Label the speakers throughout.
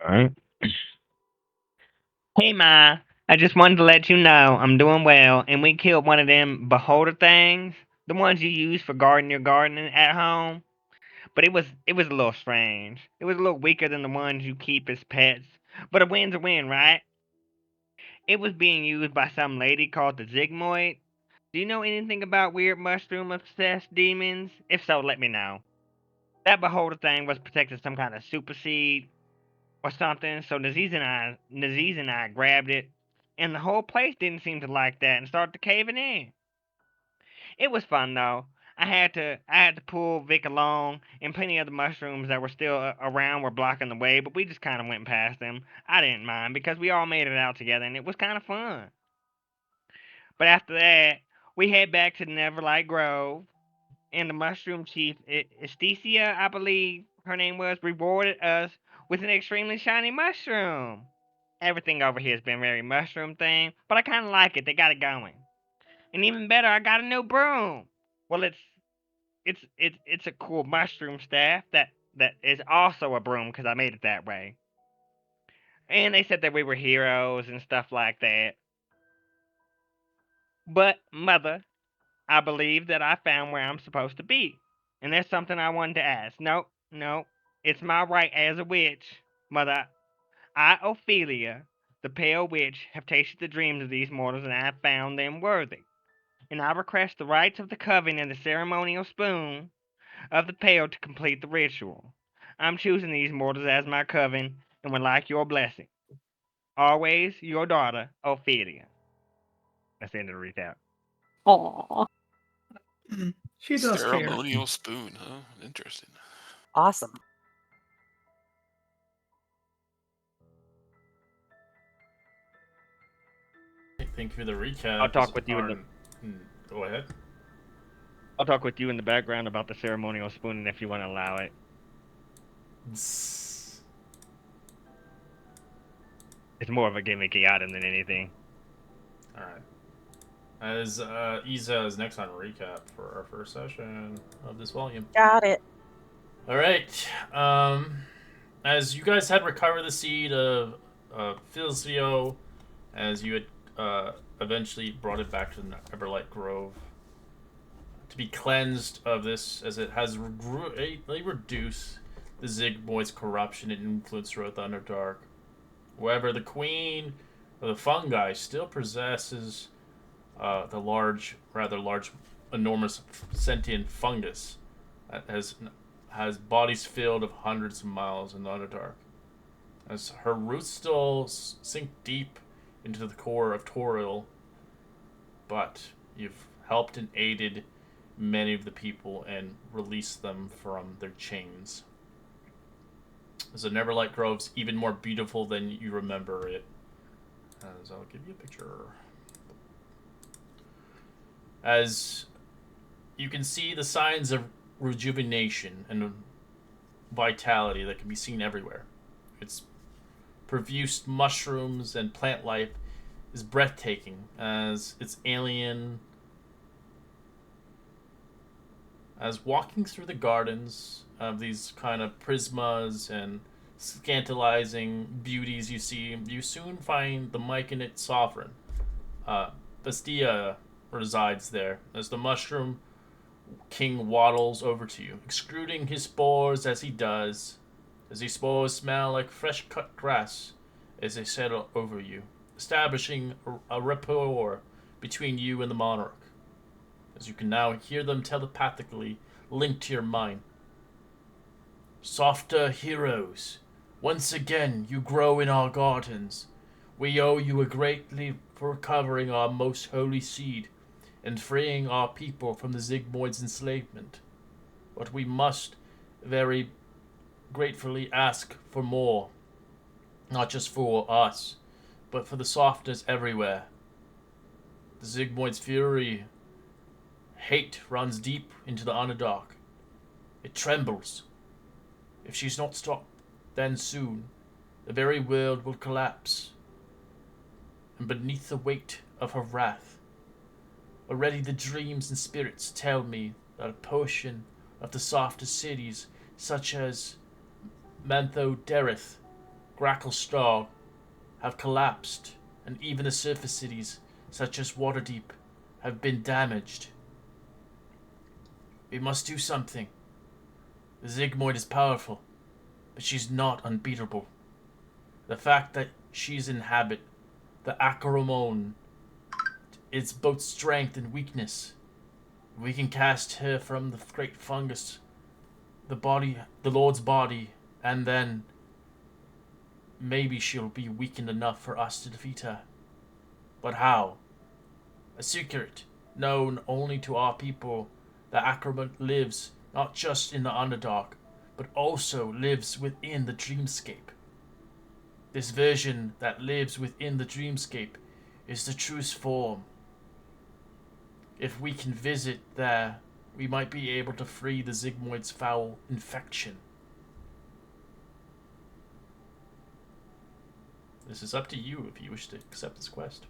Speaker 1: Alright. Hey, Ma. I just wanted to let you know I'm doing well, and we killed one of them beholder things, the ones you use for guarding your garden at home. But it was a little strange. It was a little weaker than the ones you keep as pets. But a win's a win, right? It was being used by some lady called the Zygmoid. Do you know anything about weird mushroom obsessed demons? If so, let me know. That beholder thing was protecting some kind of super seed or something. So Naziz and I grabbed it, and the whole place didn't seem to like that and started caving in. It was fun though. I had to pull Vic along, and plenty of the mushrooms that were still around were blocking the way, but we just kind of went past them. I didn't mind because we all made it out together, and it was kind of fun. But after that, we head back to Neverlight Grove, and the mushroom chief, Esticia, I believe her name was, rewarded us with an extremely shiny mushroom. Everything over here has been very mushroom themed, but I kind of like it. They got it going. And even better, I got a new broom. Well, it's a cool mushroom staff that is also a broom because I made it that way. And they said that we were heroes and stuff like that. But mother, I believe that I found where I'm supposed to be. And there's something I wanted to ask. No, no, it's my right as a witch. Mother, I, Ophelia, the pale witch, have tasted the dreams of these mortals and I have found them worthy. And I request the rites of the coven and the ceremonial spoon of the pale to complete the ritual. I'm choosing these mortals as my coven and would like your blessing. Always your daughter, Ophelia. That's the end of the recap.
Speaker 2: Aw,
Speaker 3: She does care.
Speaker 4: Ceremonial spoon, huh? Interesting.
Speaker 2: awesome.
Speaker 5: Thank you for the recap.
Speaker 1: I'll talk with you in the
Speaker 5: Go ahead.
Speaker 1: I'll talk with you in the background about the ceremonial spooning if you want to allow it. It's more of a gimmicky item than anything.
Speaker 5: All right. As Isa is next on recap for our first session of this volume.
Speaker 2: Got it.
Speaker 5: All right. As you guys had recovered the seed of Filsio, as you had eventually brought it back to the Everlight Grove to be cleansed of this, as it has greatly reduced the Zygmoid's corruption and influence throughout the Underdark. However, the queen of the fungi still possesses the rather large, enormous sentient fungus that has bodies filled of hundreds of miles in the Underdark. As her roots still sink deep into the core of Toril, but you've helped and aided many of the people and released them from their chains. As the Neverlight Grove's even more beautiful than you remember it. As I'll give you a picture. As you can see the signs of rejuvenation and vitality that can be seen everywhere. Its profuse mushrooms and plant life is breathtaking as its alien. As walking through the gardens of these kind of prismas and scandalizing beauties you see, you soon find the Myconid sovereign. Bastia resides there as the mushroom king waddles over to you, extruding his spores as he does, as these spores smell like fresh cut grass as they settle over you, establishing a rapport between you and the monarch, as you can now hear them telepathically linked to your mind. Softer heroes, once again you grow in our gardens. We owe you a greatly for recovering our most holy seed and freeing our people from the Zygmoid's enslavement. But we must very gratefully ask for more, not just for us, but for the softness everywhere. The Zygmoid's fury, hate runs deep into the Underdark. It trembles. If she's not stopped, then soon the very world will collapse. And beneath the weight of her wrath, already the dreams and spirits tell me that a portion of the softer cities, such as Mantho Dereth, Gracklestar have collapsed, and even the surface cities, such as Waterdeep, have been damaged. We must do something. The Zygmoid is powerful, but she's not unbeatable. The fact that she's inhabit the Acheronome is both strength and weakness. We can cast her from the great fungus, the Lord's body, and then maybe she'll be weakened enough for us to defeat her. But how? A secret known only to our people. The Acheronome lives not just in the Underdark, but also lives within the dreamscape. This version that lives within the dreamscape is the truest form. If we can visit there, we might be able to free the Zygmoid's foul infection. This is up to you if you wish to accept this quest.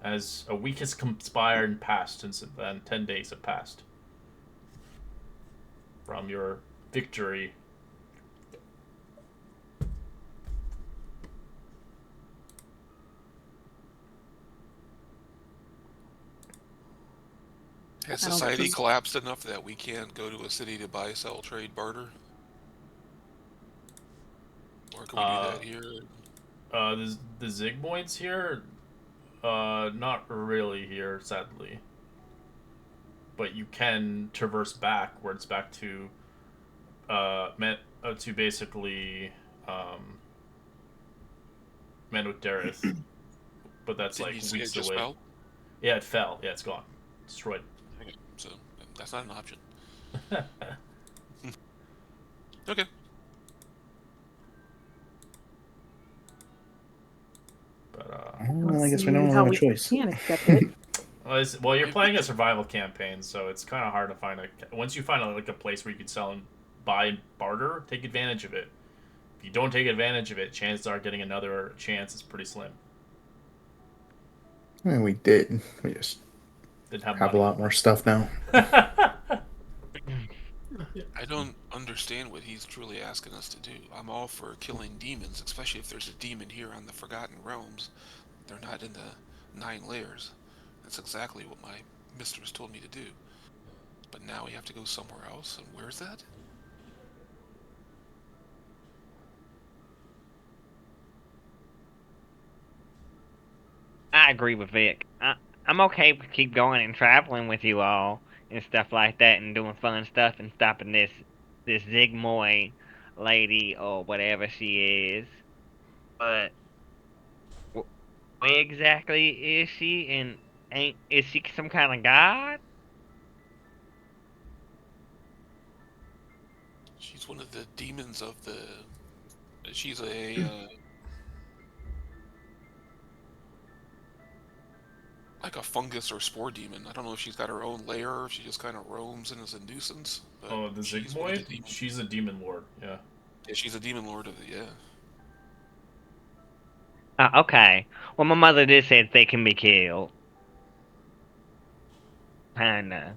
Speaker 5: As a week has conspired and passed since then, 10 days have passed from your victory.
Speaker 4: Has
Speaker 2: I don't
Speaker 4: society
Speaker 2: think-
Speaker 4: collapsed enough that we can't go to a city to buy, sell, trade, barter? Or can we do that here?
Speaker 5: The Zygmoids here? Not really here, sadly. But you can traverse backwards, back to basically Manwith but that's
Speaker 4: Didn't
Speaker 5: like
Speaker 4: you say
Speaker 5: weeks
Speaker 4: it just
Speaker 5: away.
Speaker 4: fell?
Speaker 5: Yeah, it fell. Yeah, it's gone. Destroyed.
Speaker 4: Okay, so that's not an option. Okay.
Speaker 5: But
Speaker 6: Well, I guess we
Speaker 2: See
Speaker 6: don't
Speaker 2: how
Speaker 6: have a
Speaker 2: we
Speaker 6: choice.
Speaker 2: can accept it.
Speaker 5: well, you're playing a survival campaign, so it's kind of hard to find once you find a place where you can sell and buy and barter, take advantage of it. If you don't take advantage of it, chances are getting another chance is pretty slim.
Speaker 6: I mean, we did. We just
Speaker 5: Didn't have
Speaker 6: have a
Speaker 5: money.
Speaker 6: lot more stuff now.
Speaker 4: I don't understand what he's truly asking us to do. I'm all for killing demons, especially if there's a demon here on the Forgotten Realms. They're not in the 9 layers. That's exactly what my mistress told me to do. But now we have to go somewhere else, and where's that?
Speaker 1: I agree with Vic. I'm okay with keep going and traveling with you all and stuff like that and doing fun stuff and stopping this Zygmoid lady or whatever she is. But where exactly is she? And is she some kind of god?
Speaker 4: She's one of the demons of the... She's a... like a fungus or spore demon. I don't know if she's got her own lair or if she just kind of roams and is a nuisance. But
Speaker 5: Oh, the
Speaker 4: she's one of the
Speaker 5: Zygmoid?
Speaker 4: demons.
Speaker 5: She's a demon lord, yeah.
Speaker 4: Yeah, she's a demon lord of the... Yeah.
Speaker 1: Okay. Well, my mother did say they can be killed. Kinda.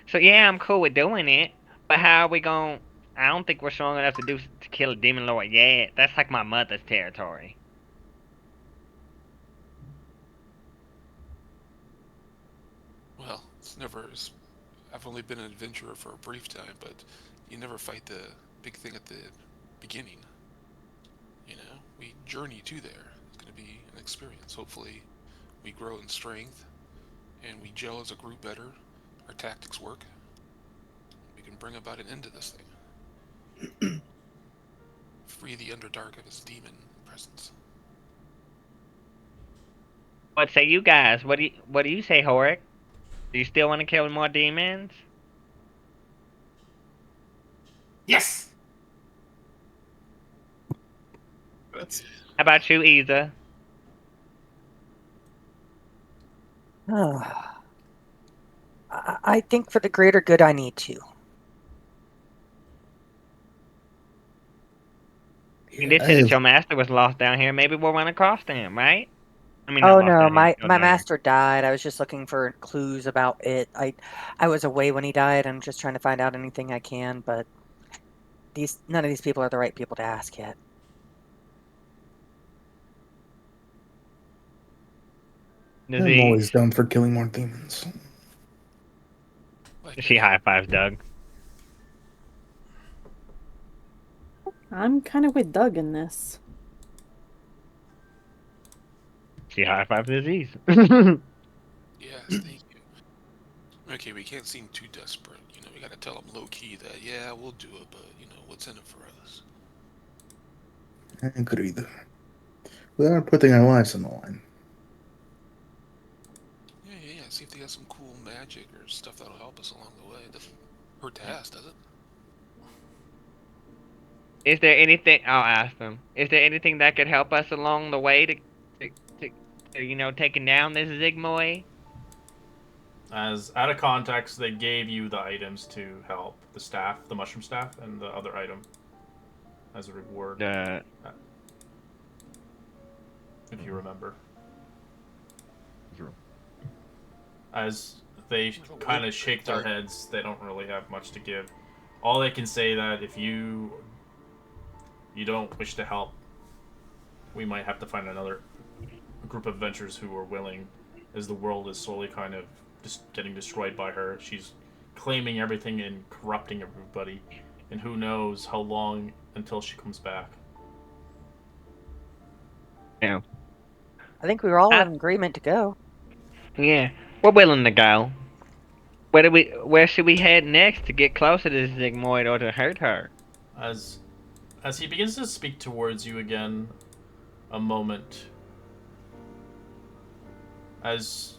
Speaker 1: So yeah, I'm cool with doing it. But how are we going? I don't think we're strong enough to kill a demon lord yet. That's like my mother's territory.
Speaker 4: Well, it's never... I've only been an adventurer for a brief time, but you never fight the big thing at the beginning. You know, we journey to there. It's going to be an experience. Hopefully, we grow in strength, and we gel as a group better. Our tactics work. We can bring about an end to this thing. Free the Underdark of its demon presence.
Speaker 1: What say you guys? What do you say, Horik? Do you still want to kill more demons?
Speaker 3: Yes. That's
Speaker 1: How about you, Isa?
Speaker 2: I think for the greater good, I need to.
Speaker 1: You did say that your master was lost down here. Maybe we'll run across to him, right? I mean, not
Speaker 2: Oh
Speaker 1: lost
Speaker 2: no,
Speaker 1: that he's
Speaker 2: my
Speaker 1: still
Speaker 2: my
Speaker 1: there.
Speaker 2: master died. I was just looking for clues about it. I was away when he died. I'm just trying to find out anything I can, but none of these people are the right people to ask yet.
Speaker 6: I'm always
Speaker 1: Disease.
Speaker 6: down for killing more demons.
Speaker 4: Like
Speaker 1: She high fives Doug.
Speaker 7: I'm kind of with Doug in this.
Speaker 1: She high fives disease.
Speaker 4: Yes, thank you. Okay, we can't seem too desperate. You know, we gotta tell them low key that yeah, we'll do it, but you know, what's in it for us?
Speaker 6: Agreed. We are putting our lives on the line.
Speaker 4: Yeah. See if they got some cool magic or stuff that'll help us along the way. It doesn't hurt to ask, does it?
Speaker 1: Is there anything? I'll ask them. Is there anything that could help us along the way to taking down this Zigmoid?
Speaker 5: As out of context, they gave you the items to help the staff, the mushroom staff, and the other item as a reward,
Speaker 1: The
Speaker 5: if you remember. As they kind of shake their heads, they don't really have much to give. All they can say that if you don't wish to help, we might have to find another group of adventurers who are willing, as the world is slowly kind of just getting destroyed by her. She's claiming everything and corrupting everybody, and who knows how long until she comes back.
Speaker 1: yeah,
Speaker 2: I think we were all
Speaker 1: I,
Speaker 2: in agreement to go.
Speaker 1: yeah, we're willing to go. Where should we head next to get closer to Zigmoid or to hurt her?
Speaker 5: As he begins to speak towards you again, a moment, as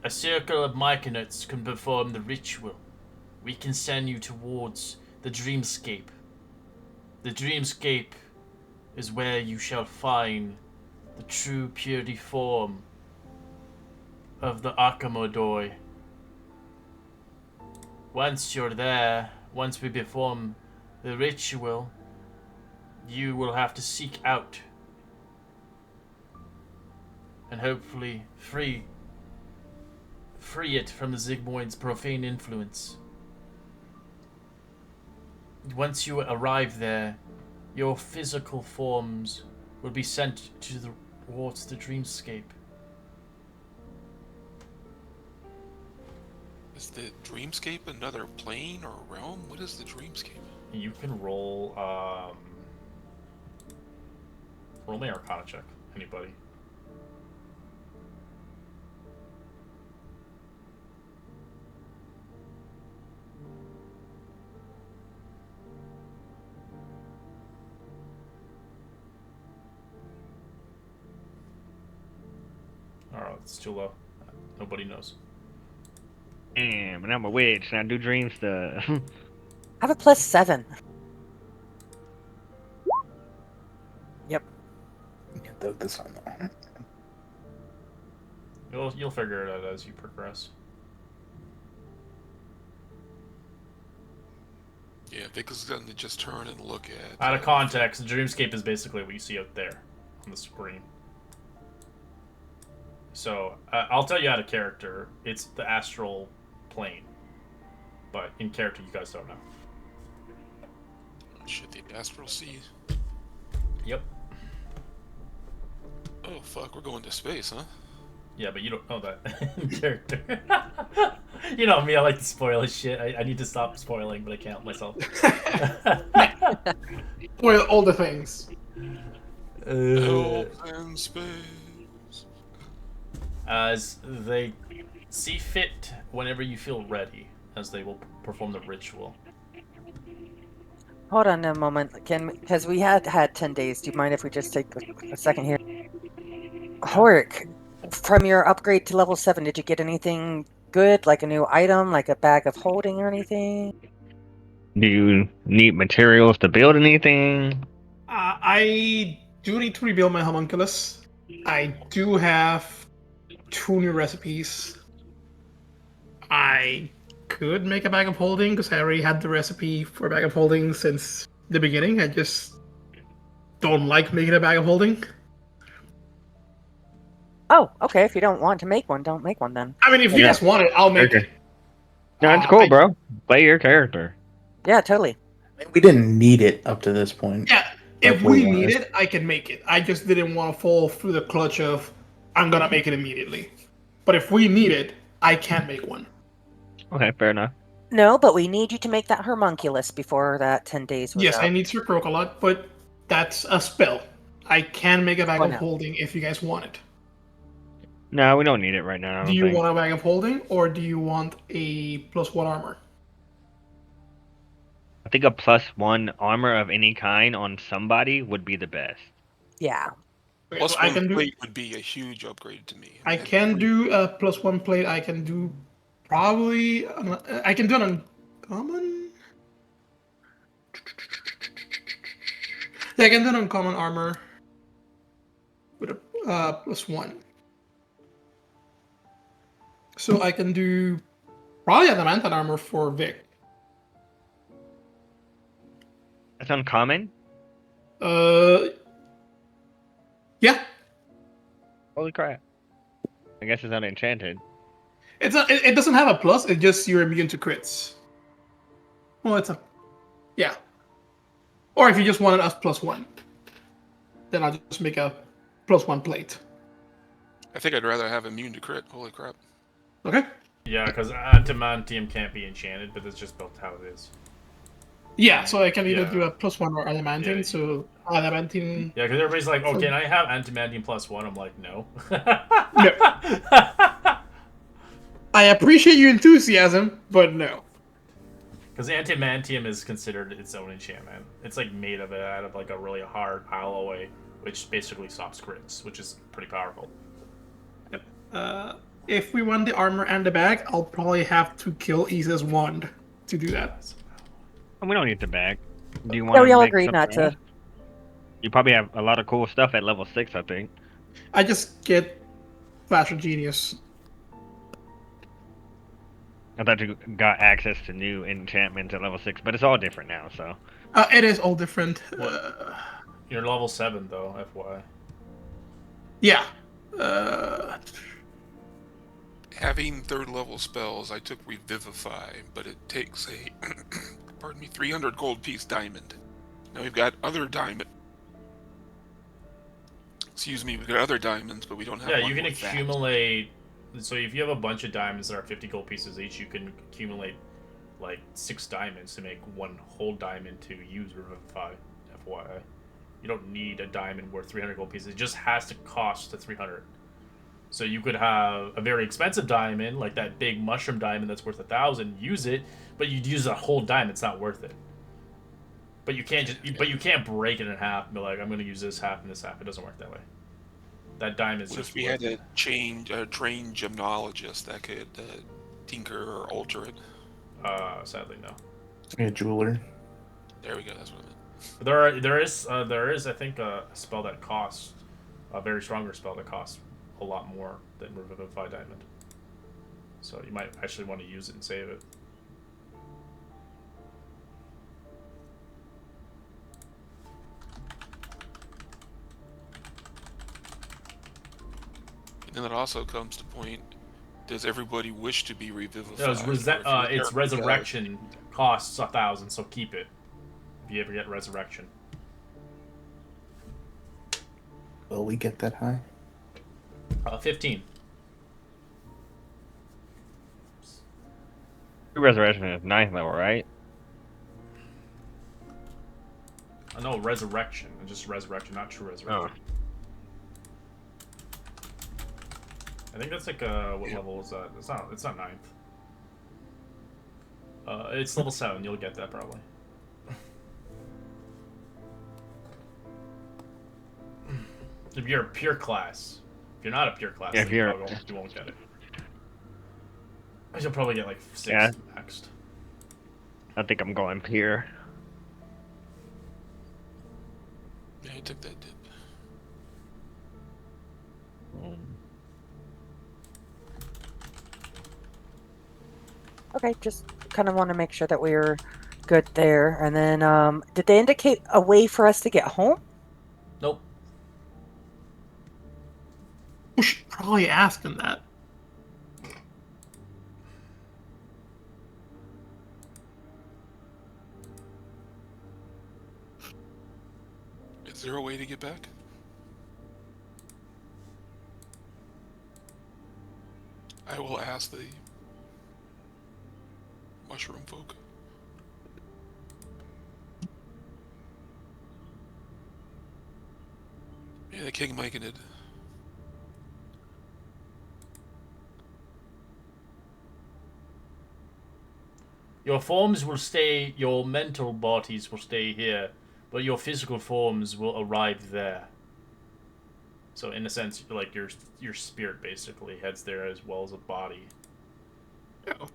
Speaker 5: a circle of Myconauts can perform the ritual, we can send you towards the dreamscape. The dreamscape is where you shall find the true purity form of the Akamodoi. Once you're there, once we perform the ritual, you will have to seek out and hopefully free it from the Zigmoid's profane influence. Once you arrive there, your physical forms will be sent towards the dreamscape.
Speaker 4: Is the dreamscape another plane or realm? What is the dreamscape?
Speaker 5: You can roll me Arcana check. Anybody? Alright, it's too low. Nobody knows.
Speaker 1: Damn, and I'm a witch and I do dream stuff.
Speaker 2: I have a +7. Yep.
Speaker 6: Get this on though.
Speaker 5: You'll figure it out as you progress.
Speaker 4: Yeah, Vic is going to just turn and look at...
Speaker 5: Out of context, the dreamscape is basically what you see out there on the screen. So, I'll tell you out of character, it's the astral plane. But in character, you guys don't know.
Speaker 4: Oh, shit, the astral sea.
Speaker 5: Yep.
Speaker 4: Oh, fuck, we're going to space, huh?
Speaker 5: Yeah, but you don't know that in character. You know me, I like to spoil his shit. I need to stop spoiling, but I can't help myself.
Speaker 3: Well, all the things.
Speaker 4: Open space.
Speaker 5: As they see fit whenever you feel ready, as they will perform the ritual.
Speaker 2: Hold on a moment. Because we had 10 days. Do you mind if we just take a second here? Horik, from your upgrade to level 7, did you get anything good, like a new item, like a bag of holding or anything?
Speaker 1: Do you need materials to build anything?
Speaker 3: I do need to rebuild my homunculus. I do have 2 new recipes. I could make a bag of holding because I already had the recipe for a bag of holding since the beginning. I just don't like making a bag of holding.
Speaker 2: Oh, okay. If you don't want to make one, don't make one then.
Speaker 3: I mean, if you
Speaker 1: Yeah.
Speaker 3: guys want it, I'll make
Speaker 1: Okay.
Speaker 3: it.
Speaker 1: No, it's cool,
Speaker 3: I-
Speaker 1: bro. Play your character.
Speaker 2: Yeah, totally.
Speaker 6: We didn't need it up to this point.
Speaker 3: Yeah, if
Speaker 6: Luckily,
Speaker 3: we need
Speaker 6: wise.
Speaker 3: it, I can make it. I just didn't want to fall through the clutch of I'm gonna make it immediately. But if we need it, I can make one.
Speaker 1: Okay, fair enough.
Speaker 2: No, but we need you to make that homunculus before that 10 days was
Speaker 3: Yes,
Speaker 2: up.
Speaker 3: I need Sir Crocolot, but that's a spell. I can make a bag
Speaker 2: Oh,
Speaker 3: of
Speaker 2: no.
Speaker 3: holding if you guys want it.
Speaker 1: No, we don't need it right now. I
Speaker 3: Do
Speaker 1: don't
Speaker 3: you
Speaker 1: think.
Speaker 3: want a bag of holding, or do you want a +1 armor?
Speaker 1: I think a +1 armor of any kind on somebody would be the best.
Speaker 2: Yeah.
Speaker 3: Okay,
Speaker 4: Plus
Speaker 3: so I
Speaker 4: one
Speaker 3: can do.
Speaker 4: plate would be a huge upgrade to me.
Speaker 3: I can do a +1 plate. I can do probably. I can do an uncommon. Yeah, I can do an uncommon armor with a +1. So I can do probably adamantine armor for Vic.
Speaker 1: That's uncommon.
Speaker 3: Yeah,
Speaker 1: Holy crap! I guess it's unenchanted.
Speaker 3: it doesn't have a plus. It's just you're immune to crits. Well, it's a yeah. Or if you just want it as +1, then I'll just make a +1 plate.
Speaker 4: I think I'd rather have immune to crit. Holy crap.
Speaker 3: Okay.
Speaker 5: Yeah, because adamantium can't be enchanted, but it's just built how it is.
Speaker 3: Yeah, so I can either
Speaker 5: Yeah.
Speaker 3: do a +1 or adamantine.
Speaker 5: Yeah.
Speaker 3: So adamantine.
Speaker 5: Yeah, because everybody's like, "Oh, can I have adamantium +1?" I'm like, "No."
Speaker 3: No. I appreciate your enthusiasm, but no.
Speaker 5: Because adamantium is considered its own enchantment. It's like made of it out of like a really hard alloy, which basically stops crits, which is pretty powerful.
Speaker 3: If we want the armor and the bag, I'll probably have to kill Isa's wand to do that.
Speaker 1: We don't need the bag. Do you want?
Speaker 2: Yeah, we all
Speaker 1: make
Speaker 2: agreed not
Speaker 1: something
Speaker 2: to.
Speaker 1: else? You probably have a lot of cool stuff at level 6, I think.
Speaker 3: I just get Flash of Genius.
Speaker 1: I thought you got access to new enchantments at level 6, but it's all different now. So
Speaker 3: It is all different.
Speaker 5: You're level 7 though, FY.
Speaker 3: Yeah.
Speaker 4: Having 3rd level spells, I took Revivify, but it takes a, pardon me, 300 gold piece diamond. Now we've got other diamond. Excuse me, we've got other diamonds, but we don't have.
Speaker 5: Yeah,
Speaker 4: one
Speaker 5: you can
Speaker 4: with that.
Speaker 5: accumulate. So if you have a bunch of diamonds that are 50 gold pieces each, you can accumulate like 6 diamonds to make 1 whole diamond to use Revivify. FYI, you don't need a diamond worth 300 gold pieces. It just has to cost the 300. So you could have a very expensive diamond, like that big mushroom diamond that's worth 1,000. Use it, but you'd use a whole diamond. It's not worth it. But you can't but you can't break it in half and be like, I'm going to use this half and this half. It doesn't work that way. That diamond is
Speaker 4: What
Speaker 5: just.
Speaker 4: if we had a trained gymnologist that could tinker or alter it?
Speaker 5: Sadly, no.
Speaker 6: A jeweler.
Speaker 4: There we go. That's what I meant.
Speaker 5: But there is I think a spell that costs a very stronger spell that costs a lot more than Revivify Diamond. So you might actually want to use it and save it.
Speaker 4: And then it also comes to point: does everybody wish to be revivified?
Speaker 5: No, its
Speaker 4: Or
Speaker 5: resurrection costs 1,000, so keep it if you ever get resurrection.
Speaker 6: Will we get that high?
Speaker 5: 15.
Speaker 1: Resurrection is 9th level, right?
Speaker 5: No, resurrection. Just resurrection, not true resurrection. I think that's like what level is that? It's not 9th. It's level 7. You'll get that probably. If you're a pure class. If you're not a pure class,
Speaker 1: Yeah,
Speaker 5: then you won't get it. You'll probably get like 6
Speaker 1: Yeah.
Speaker 5: maxed.
Speaker 1: I think I'm going here.
Speaker 4: Yeah, I took that dip.
Speaker 2: Okay, just kind of want to make sure that we're good there. And then, did they indicate a way for us to get home?
Speaker 5: Nope.
Speaker 3: We should probably ask them that.
Speaker 4: Is there a way to get back? I will ask the mushroom folk. Yeah, the king making it.
Speaker 5: Your forms will stay, your mental bodies will stay here, but your physical forms will arrive there. So in a sense, like your spirit basically heads there as well as a body.
Speaker 3: Oh.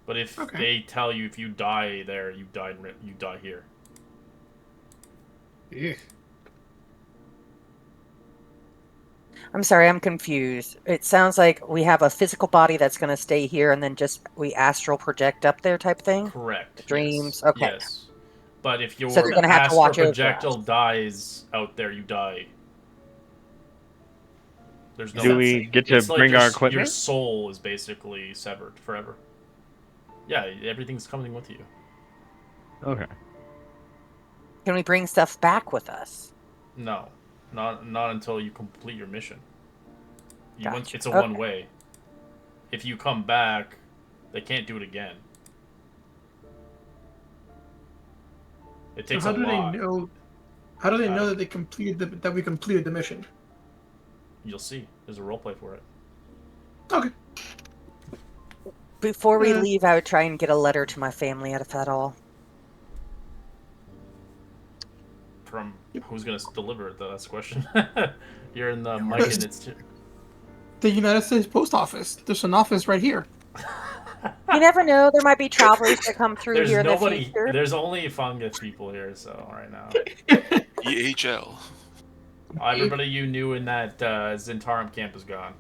Speaker 5: But if
Speaker 3: Okay.
Speaker 5: they tell you if you die there, you die here.
Speaker 3: Yeah.
Speaker 2: I'm sorry, I'm confused. It sounds like we have a physical body that's going to stay here, and then just we astral project up there, type thing.
Speaker 5: Correct.
Speaker 2: The dreams.
Speaker 5: Yes.
Speaker 2: Okay.
Speaker 5: Yes. But if
Speaker 2: So
Speaker 5: your
Speaker 2: they're gonna have to
Speaker 5: astral
Speaker 2: watch over
Speaker 5: projectile
Speaker 2: us.
Speaker 5: dies out there, you die. There's no.
Speaker 1: Do we get to
Speaker 5: It's like
Speaker 1: bring our
Speaker 5: your
Speaker 1: equipment?
Speaker 5: soul is basically severed forever. Yeah, everything's coming with you.
Speaker 1: Okay.
Speaker 2: Can we bring stuff back with us?
Speaker 5: No, not until you complete your mission.
Speaker 2: Gotcha.
Speaker 5: It's a
Speaker 2: Okay.
Speaker 5: one way. If you come back, they can't do it again. It takes
Speaker 3: So
Speaker 5: a lot.
Speaker 3: they know? How do they know that we completed the mission?
Speaker 5: You'll see. There's a roleplay for it.
Speaker 3: Okay.
Speaker 2: Before we leave, I would try and get a letter to my family out of that all.
Speaker 5: From who's gonna deliver it? Though that's the question. You're in the mic, and it's
Speaker 3: the United States Post Office. There's an office right here.
Speaker 2: You never know. There might be travelers that come through
Speaker 5: There's
Speaker 2: here in
Speaker 5: nobody.
Speaker 2: the future.
Speaker 5: There's only fungus people here, so right now.
Speaker 4: EHL.
Speaker 5: Everybody you knew in that Zentarum camp is gone.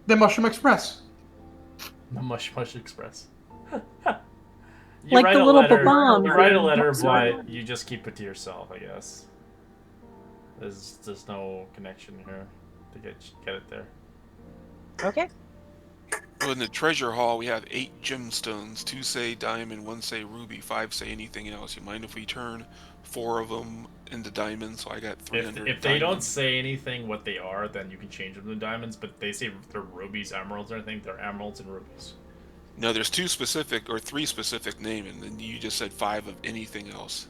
Speaker 3: The Mushroom Express.
Speaker 5: The Mush Express. You
Speaker 7: Like
Speaker 5: write
Speaker 7: the
Speaker 5: a
Speaker 7: little
Speaker 5: letter,
Speaker 7: bomb.
Speaker 5: You write a letter, but you just keep it to yourself, I guess. There's no connection here to get it there.
Speaker 2: Okay.
Speaker 4: Well, in the treasure hall, we have 8 gemstones. 2 say diamond, 1 say ruby, 5 say anything else. You mind if we turn 4 of them into diamonds? So I got 300.
Speaker 5: If they don't say anything what they are, then you can change them to diamonds. But they say they're rubies, emeralds, or anything. They're emeralds and rubies.
Speaker 4: No, there's 2 specific or 3 specific name, and then you just said 5 of anything else.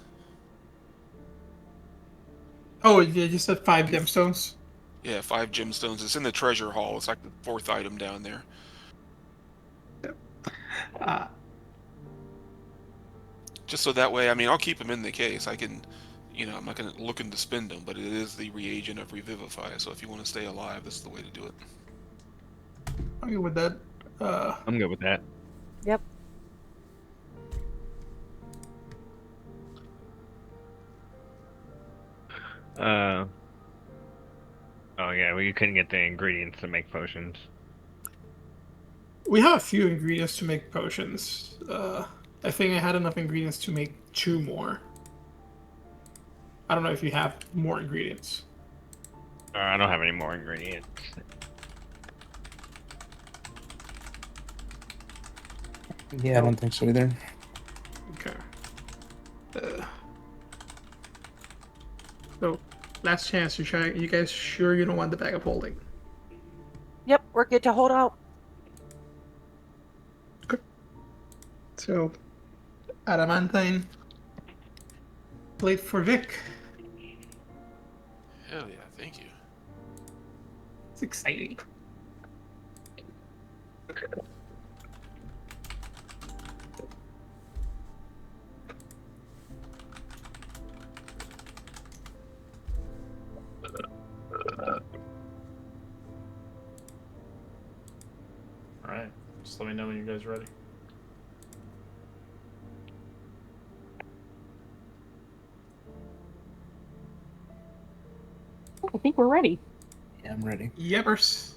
Speaker 3: Oh, yeah, you said 5 gemstones.
Speaker 4: Yeah, 5 gemstones. It's in the treasure hall. It's like the 4th item down there. Just so that way, I mean, I'll keep them in the case. I can, I'm not going to look to spend them, but it is the reagent of Revivify. So if you want to stay alive, this is the way to do it.
Speaker 3: I'm good with that.
Speaker 1: I'm good with that.
Speaker 2: Yep.
Speaker 1: Oh yeah, we couldn't get the ingredients to make potions.
Speaker 3: We have a few ingredients to make potions. I think I had enough ingredients to make 2 more. I don't know if you have more ingredients.
Speaker 1: I don't have any more ingredients.
Speaker 6: Yeah, I don't think so either.
Speaker 3: Okay. So, last chance to try. You guys sure you don't want the bag of holding?
Speaker 2: Yep, we're good to hold out.
Speaker 3: So, adamantine plate for Vic.
Speaker 4: Hell yeah, thank you.
Speaker 3: It's exciting.
Speaker 5: Alright. Just let me know when you guys are ready.
Speaker 7: I think we're ready.
Speaker 6: Yeah, I'm ready.
Speaker 3: Yepers.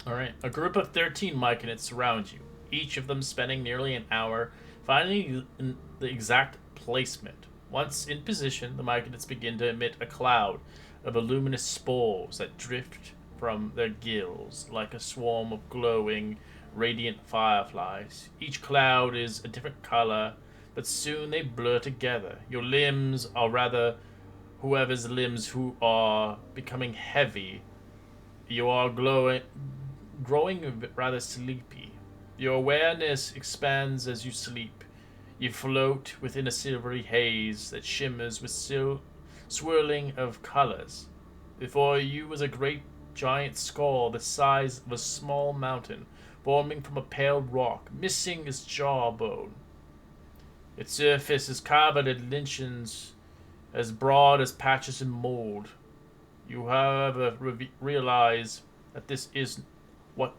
Speaker 5: Alright. A group of 13 myconids surround you, each of them spending nearly an hour finding the exact placement. Once in position, the myconids begin to emit a cloud of luminous spores that drift from their gills like a swarm of glowing, radiant fireflies. Each cloud is a different color, but soon they blur together. Your limbs, or rather, whoever's limbs who are becoming heavy, you are growing rather sleepy. Your awareness expands as you sleep. You float within a silvery haze that shimmers with swirling of colors. Before you was a great giant skull the size of a small mountain, forming from a pale rock, missing its jawbone. Its surface is covered in lichens as broad as patches of mold. You, however, realize that this is what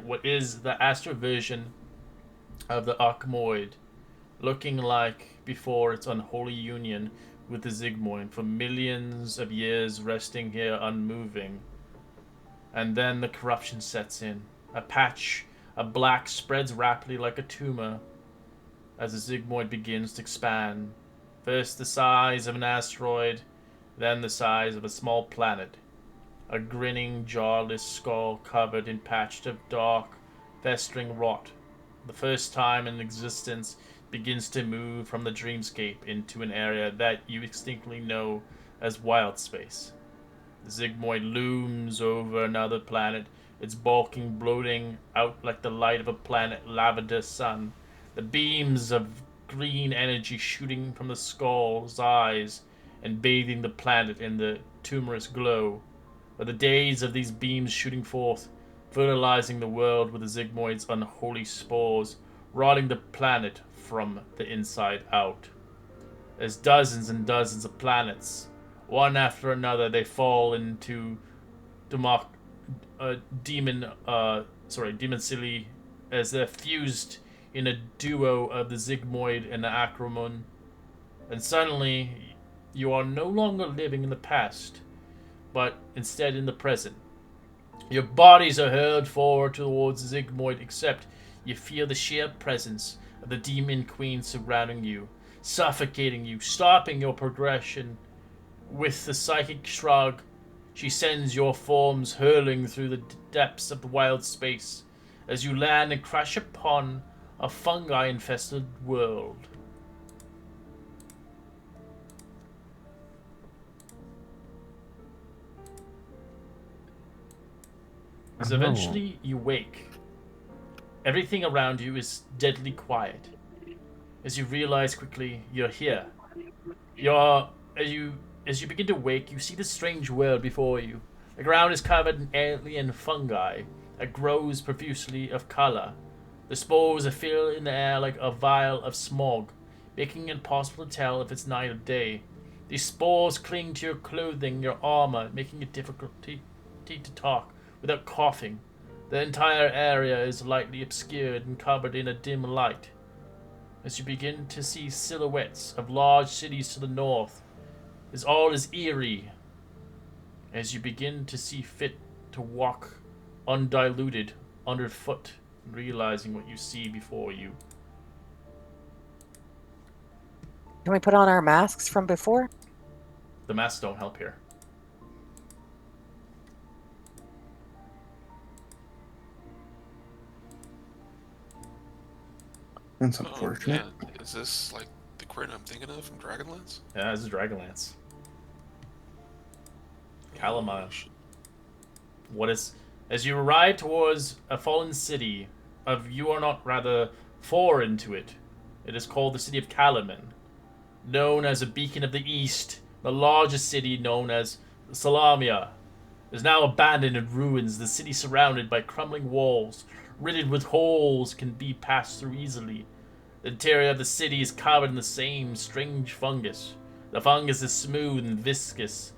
Speaker 5: what is the astral version of the Archmoid, looking like before its unholy union with the Zygmoid for millions of years, resting here unmoving. And then the corruption sets in. A patch of black spreads rapidly like a tumor as the Zygmoid begins to expand. First the size of an asteroid, then the size of a small planet. A grinning, jawless skull covered in patches of dark, festering rot. The first time in existence begins to move from the dreamscape into an area that you distinctly know as wild space. The Zygmoid looms over another planet, its bulking bloating out like the light of a planet lavender sun. The beams of green energy shooting from the skull's eyes and bathing the planet in the tumorous glow. But the days of these beams shooting forth, fertilizing the world with the Zygmoid's unholy spores, rotting the planet from the inside out. There's dozens and dozens of planets. One after another, they fall into Demon City as they're fused in a duo of the Zygmoid and the Acromon. And suddenly, you are no longer living in the past, but instead in the present. Your bodies are hurled forward towards the Zygmoid, except you feel the sheer presence of the Demon Queen surrounding you, suffocating you, stopping your progression. With the psychic shrug, she sends your forms hurling through the depths of the wild space as you land and crash upon a fungi-infested world. As eventually you wake, everything around you is deadly quiet. As you realize quickly, you're here. As you begin to wake, you see the strange world before you. The ground is covered in alien fungi that grows profusely of color. The spores are filling the air like a vial of smog, making it impossible to tell if it's night or day. These spores cling to your clothing, your armor, making it difficult to talk without coughing. The entire area is lightly obscured and covered in a dim light. As you begin to see silhouettes of large cities to the north, all is eerie. As you begin to see fit to walk undiluted underfoot, realizing what you see before you.
Speaker 2: Can we put on our masks from before?
Speaker 5: The masks don't help here.
Speaker 6: That's unfortunate.
Speaker 4: Oh, man. Is this like the Kyrnn I'm thinking of from Dragonlance?
Speaker 5: Yeah, this is Dragonlance. Kalaman. As you arrive towards a fallen city, you are not rather foreign to it. It is called the city of Kalaman, known as a beacon of the east. The largest city, known as Salamia, is now abandoned in ruins. The city surrounded by crumbling walls, riddled with holes, can be passed through easily. The interior of the city is covered in the same strange fungus. The fungus is smooth and viscous,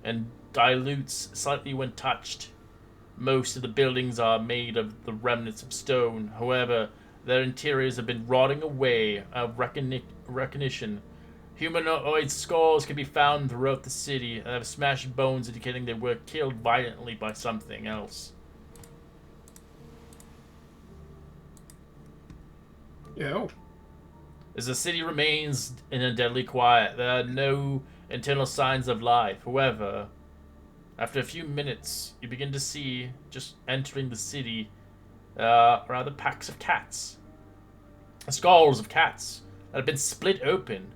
Speaker 5: and dilutes slightly when touched. Most of the buildings are made of the remnants of stone. However, their interiors have been rotting away of recognition. Humanoid skulls can be found throughout the city and have smashed bones indicating they were killed violently by something else.
Speaker 3: Yeah.
Speaker 5: As the city remains in a deadly quiet, there are no internal signs of life. However, after a few minutes, you begin to see, just entering the city, rather packs of cats. Skulls of cats that have been split open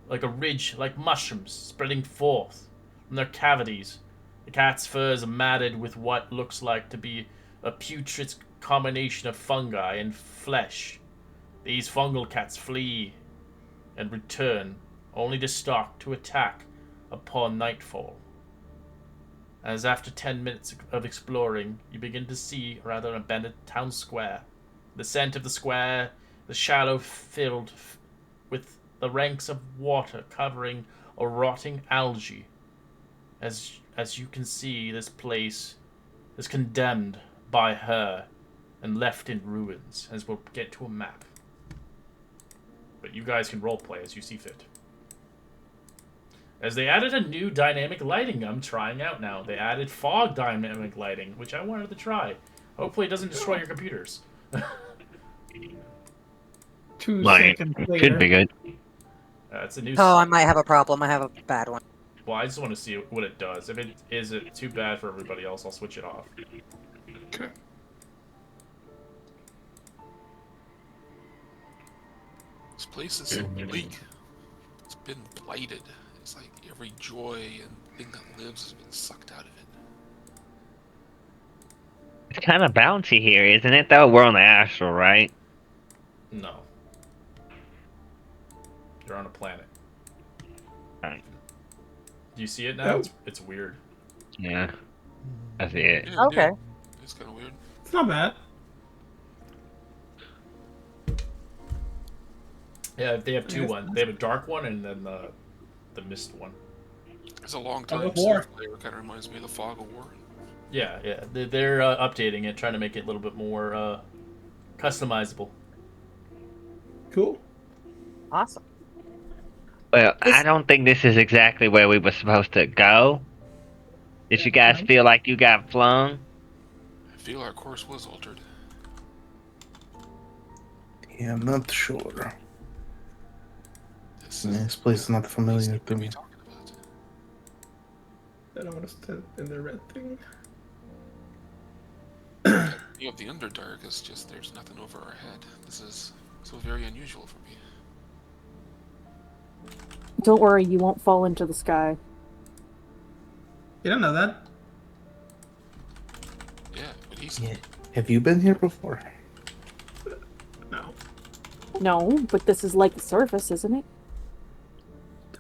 Speaker 5: like a ridge, like mushrooms spreading forth from their cavities. The cat's furs are matted with what looks like to be a putrid combination of fungi and flesh. These fungal cats flee and return, only to stalk to attack upon nightfall. As after 10 minutes of exploring, you begin to see rather an abandoned town square. The scent of the square, the shadow filled with the ranks of water covering a rotting algae. As you can see, this place is condemned by her and left in ruins, as we'll get to a map. But you guys can roleplay as you see fit. As they added a new dynamic lighting I'm trying out now. They added fog dynamic lighting, which I wanted to try. Hopefully it doesn't destroy your computers.
Speaker 3: 2
Speaker 1: Like,
Speaker 3: seconds
Speaker 1: it
Speaker 3: later.
Speaker 1: could be good.
Speaker 5: It's a new...
Speaker 2: Oh, I might have a problem. I have a bad one.
Speaker 5: Well, I just want to see what it does. If it is it too bad for everybody else, I'll switch it off.
Speaker 3: Okay.
Speaker 4: This place is so bleak. It's been blighted. It's like every joy and thing that lives has been sucked out of it.
Speaker 1: It's kind of bouncy here, isn't it, though? We're on the astral, right?
Speaker 5: No. You're on a planet.
Speaker 1: Right.
Speaker 5: Do you see it now?
Speaker 3: Oh.
Speaker 5: It's weird.
Speaker 1: Yeah. I see it.
Speaker 4: Yeah,
Speaker 2: Okay.
Speaker 4: It's kind of weird.
Speaker 3: It's not bad.
Speaker 5: Yeah, they have two ones. They have a dark one and then the mist one.
Speaker 4: It's a long
Speaker 3: Fog
Speaker 4: time
Speaker 3: of War.
Speaker 4: since player. Kind of reminds me of the Fog of War.
Speaker 5: Yeah, yeah. They're updating it, trying to make it a little bit more customizable.
Speaker 3: Cool.
Speaker 2: Awesome.
Speaker 1: Well, I don't think this is exactly where we were supposed to go. Did you guys feel like you got flung?
Speaker 4: I feel our course was altered.
Speaker 6: Yeah, I'm not sure.
Speaker 4: This
Speaker 6: This place is not familiar to
Speaker 4: What are we
Speaker 6: me.
Speaker 4: talking about?
Speaker 3: I don't want to stand in the red thing.
Speaker 4: You have the Underdark. It's just there's nothing over our head. This is so very unusual for me.
Speaker 7: Don't worry, you won't fall into the sky.
Speaker 3: You don't know that.
Speaker 4: Yeah, but he said.
Speaker 6: Yeah. Have you been here before?
Speaker 3: No.
Speaker 7: No, but this is like the surface, isn't it?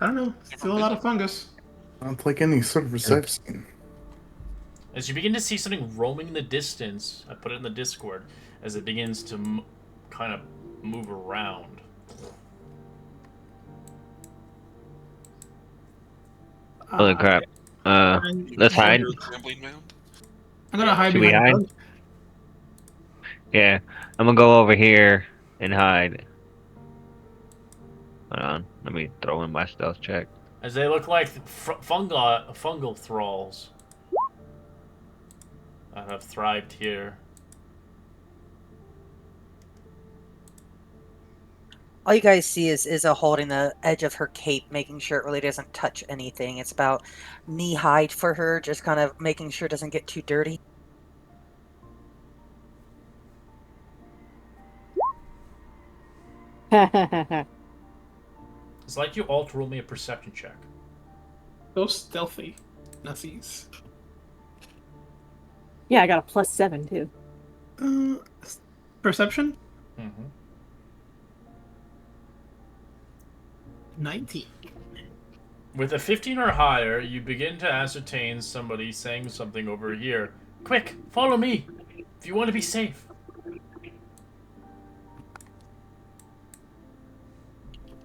Speaker 3: I don't know. Still a lot of fungus.
Speaker 6: Not like any surface I've seen.
Speaker 5: As you begin to see something roaming in the distance, I put it in the Discord, as it begins to kind of move around.
Speaker 1: Holy crap. Let's hide.
Speaker 4: Your assembly mound?
Speaker 3: I'm gonna hide
Speaker 1: Should we
Speaker 3: behind
Speaker 1: hide?
Speaker 3: a bug.
Speaker 1: Yeah. I'm gonna go over here and hide. Hold on. Let me throw in my stealth check.
Speaker 5: As they look like fungal thralls that have thrived here.
Speaker 2: All you guys see is Izza holding the edge of her cape, making sure it really doesn't touch anything. It's about knee-high for her, just kind of making sure it doesn't get too dirty.
Speaker 5: It's like you all to roll me a perception check.
Speaker 3: So stealthy. Nazis.
Speaker 7: Yeah, I got a +7 too.
Speaker 3: Perception?
Speaker 5: Mm-hmm.
Speaker 3: 19.
Speaker 5: With a 15 or higher, you begin to ascertain somebody saying something over here. Quick, follow me, if you want to be safe.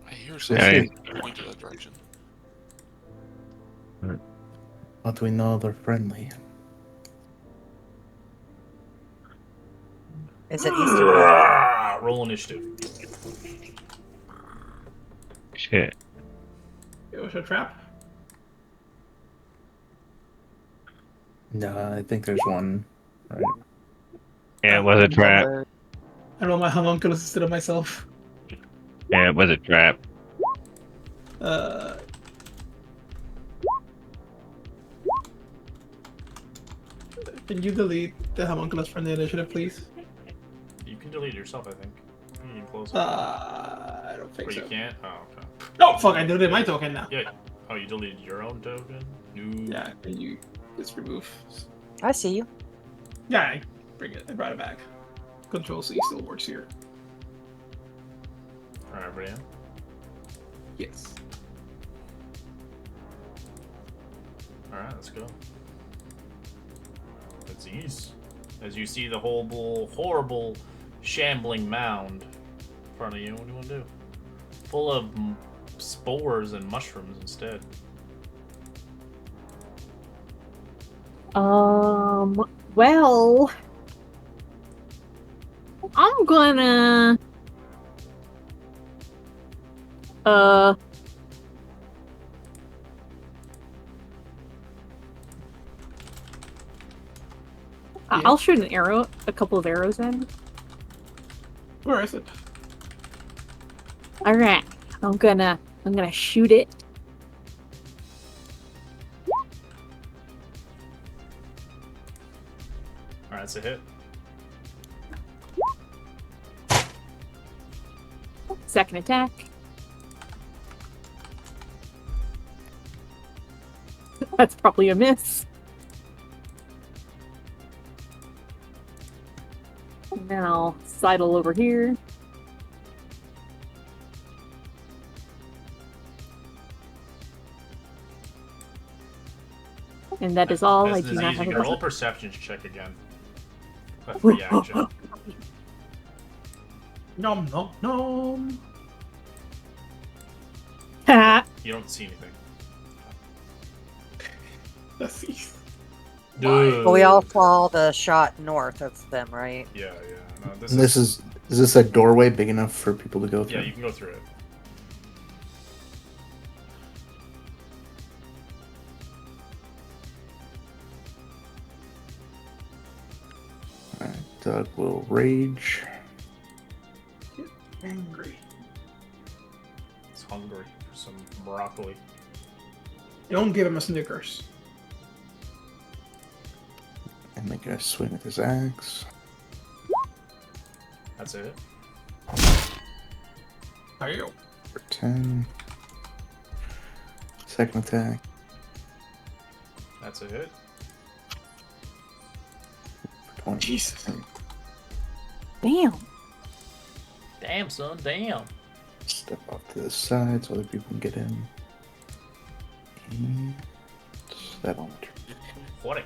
Speaker 4: I hear something point to that direction.
Speaker 6: But we know they're friendly.
Speaker 2: Is it east or west?
Speaker 5: Roll initiative.
Speaker 1: Shit.
Speaker 3: It was a trap.
Speaker 6: No, I think there's one. Right.
Speaker 1: Yeah, it was a trap.
Speaker 3: I roll my homunculus instead of myself.
Speaker 1: Yeah, it was a trap.
Speaker 3: Can you delete the homunculus from the initiative, please?
Speaker 5: You can delete it yourself, I think. You can close it.
Speaker 3: I don't think
Speaker 5: Or you
Speaker 3: so.
Speaker 5: can't? Oh, okay.
Speaker 3: Oh, fuck, I deleted my token now.
Speaker 5: Yeah. Oh, you deleted your own token? No.
Speaker 3: Yeah, can you just remove?
Speaker 2: I see you.
Speaker 3: Yeah, I brought it back. Control C still works here.
Speaker 5: Alright, everybody in?
Speaker 3: Yes.
Speaker 5: Alright, let's go. It's ease. As you see the horrible, shambling mound in front of you, what do you want to do? Full of spores and mushrooms instead.
Speaker 7: Well, I'm gonna I'll shoot an arrow, a couple of arrows at him.
Speaker 3: Where is it?
Speaker 7: All right, I'm gonna shoot it.
Speaker 5: Alright, that's a hit.
Speaker 7: Second attack. That's probably a miss. Now sidle over here. And that is all. I do not have
Speaker 5: You
Speaker 7: a
Speaker 5: can roll a
Speaker 7: weapon.
Speaker 5: perception check again. A free action.
Speaker 3: Nom nom nom.
Speaker 5: You don't see anything.
Speaker 3: Let's see.
Speaker 5: Dude.
Speaker 2: But we all saw the shot north of them, right?
Speaker 5: Yeah. No,
Speaker 6: And is this a doorway big enough for people to go through?
Speaker 5: Yeah, you can go through it.
Speaker 6: Alright, Doug will rage.
Speaker 3: Angry.
Speaker 5: It's hungry for some broccoli.
Speaker 3: Don't give him a Snickers.
Speaker 6: And make a swing with his axe.
Speaker 5: That's it.
Speaker 3: There you go.
Speaker 6: For 10. Second attack.
Speaker 5: That's a hit.
Speaker 6: For 20.
Speaker 3: Jesus.
Speaker 7: Damn.
Speaker 5: Damn, son, damn.
Speaker 6: Step off to the side so other people can get in. And that'll
Speaker 5: What?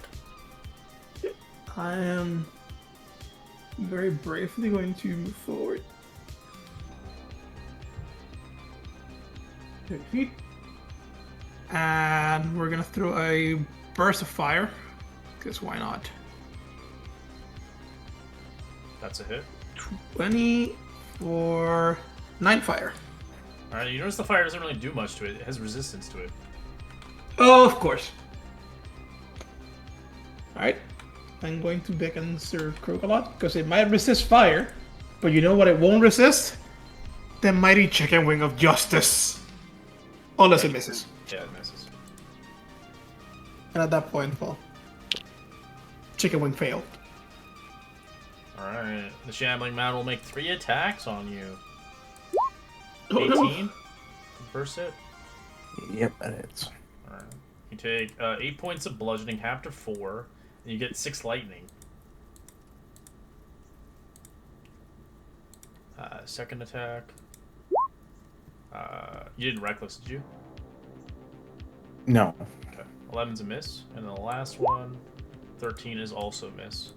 Speaker 3: I am very bravely going to move forward. 30 feet. And we're gonna throw a burst of fire. Because why not?
Speaker 5: That's a hit.
Speaker 3: 20 for 9 fire.
Speaker 5: Alright, you notice the fire doesn't really do much to it. It has resistance to it.
Speaker 3: Oh, of course. Alright. I'm going to beckon Sir Crocolot because it might resist fire. But you know what it won't resist? The mighty chicken wing of justice. Unless it misses.
Speaker 5: Yeah, it misses.
Speaker 3: And at that point, well, chicken wing failed.
Speaker 5: Alright, the shambling mound will make 3 attacks on you.
Speaker 3: Oh, no.
Speaker 5: 18? First hit.
Speaker 6: Yep, that hits.
Speaker 5: Alright. You take 8 points of bludgeoning, half to 4, and you get 6 lightning. Second attack. You didn't reckless, did you?
Speaker 6: No.
Speaker 5: Okay. 11's a miss, and the last one, 13 is also a miss.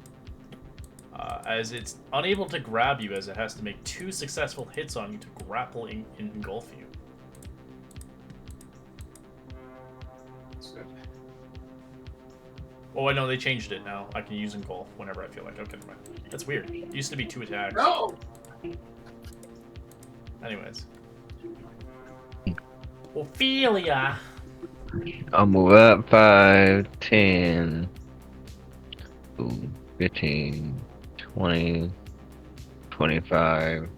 Speaker 5: As it's unable to grab you, as it has to make 2 successful hits on you to grapple and engulf you. Oh, I know they changed it now. I can use engulf whenever I feel like. Okay, never mind. That's weird. It used to be 2 attacks.
Speaker 3: No!
Speaker 5: Anyways. Ophelia!
Speaker 1: I'll move up 5, 10, 15, 20, 25.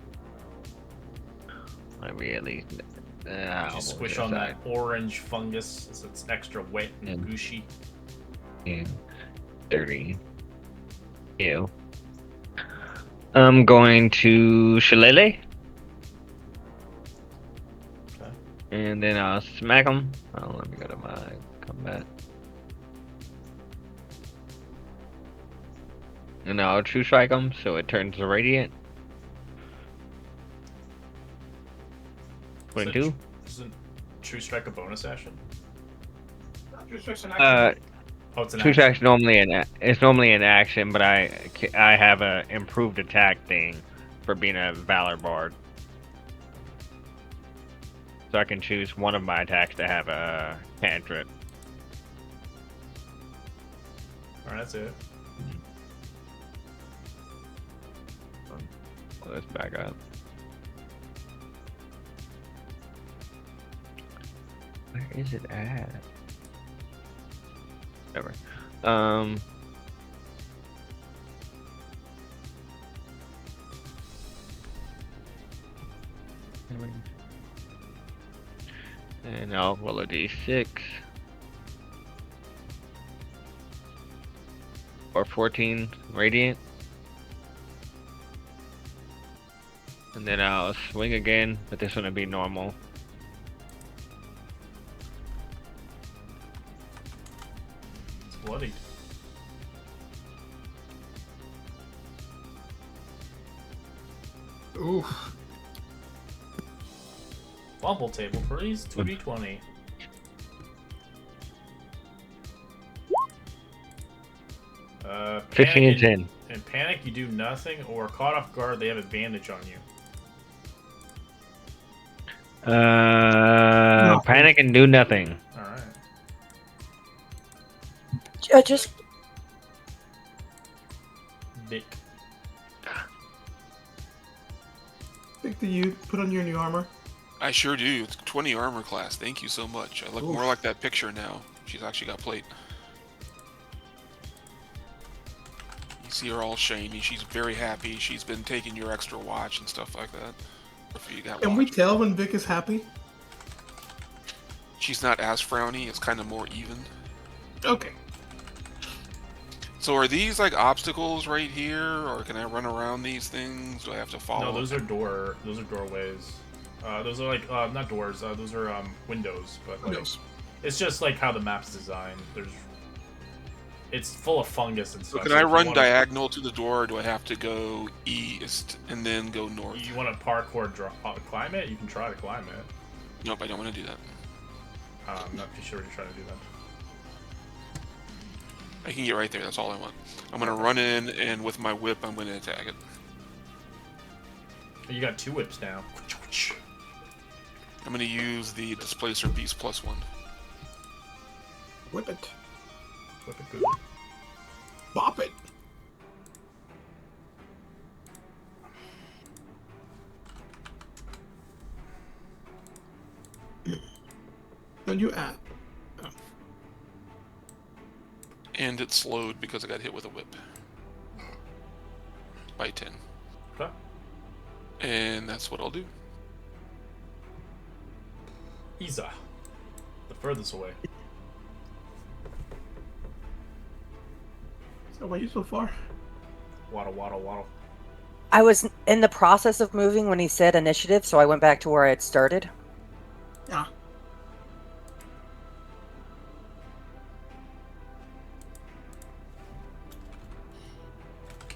Speaker 1: Maybe at least.
Speaker 5: You squish on that orange fungus, so it's extra wet and
Speaker 1: Yeah.
Speaker 5: gushy.
Speaker 1: Yeah, 30. Ew. I'm going to Shillelagh.
Speaker 5: Okay.
Speaker 1: And then I'll smack him. Oh, let me go to my combat. And I'll true strike him, so it turns to radiant. 22.
Speaker 5: Isn't True Strike a bonus action?
Speaker 3: Just an action.
Speaker 5: Oh, it's an
Speaker 1: True
Speaker 5: action.
Speaker 1: strike's normally an action, but I have a improved attack thing for being a Valor Bard. So I can choose one of my attacks to have a cantrip.
Speaker 5: Alright, that's it.
Speaker 1: Let's back up. Where is it at? Whatever. And I'll roll a d6. Or 14 radiant. And then I'll swing again, but this one will be normal.
Speaker 5: It's bloody.
Speaker 3: Oof.
Speaker 5: Fumble table, please. 2d20. Panic
Speaker 1: 15 and 10.
Speaker 5: In panic, you do nothing, or caught off guard, they have advantage on you.
Speaker 1: Panic and do nothing.
Speaker 5: Alright.
Speaker 2: Just
Speaker 5: Dick.
Speaker 3: Vic, do you put on your new armor?
Speaker 4: I sure do. It's 20 armor class. Thank you so much. I look more like that picture now. She's actually got plate. You see her all shiny. She's very happy. She's been taking your extra watch and stuff like that. If you got
Speaker 3: Can we
Speaker 4: watch.
Speaker 3: tell when Vic is happy?
Speaker 4: She's not as frowny. It's kind of more even.
Speaker 3: Okay.
Speaker 4: So are these like obstacles right here, or can I run around these things? Do I have to follow?
Speaker 5: No, those are doorways. Those are like not doors. Those are windows. But like,
Speaker 3: Windows.
Speaker 5: it's just like how the map's designed. It's full of fungus and
Speaker 4: So
Speaker 5: stuff.
Speaker 4: can
Speaker 5: so
Speaker 4: I
Speaker 5: if you
Speaker 4: run
Speaker 5: wanna-
Speaker 4: diagonal to the door, or do I have to go east and then go north?
Speaker 5: You want to parkour climb it? You can try to climb it.
Speaker 4: Nope, I don't want to do that.
Speaker 5: I'm not too sure you're trying to do that.
Speaker 4: I can get right there. That's all I want. I'm gonna run in, and with my whip, I'm gonna attack it.
Speaker 5: You got 2 whips now.
Speaker 4: I'm gonna use the Displacer Beast +1.
Speaker 3: Whip it.
Speaker 5: Whip it good.
Speaker 3: Bop it. Don't you add?
Speaker 4: And it slowed because I got hit with a whip. By 10.
Speaker 5: Okay.
Speaker 4: And that's what I'll do.
Speaker 5: Isa, the furthest away.
Speaker 3: So why are you so far?
Speaker 5: Waddle, waddle, waddle.
Speaker 2: I was in the process of moving when he said initiative, so I went back to where I had started.
Speaker 3: Yeah.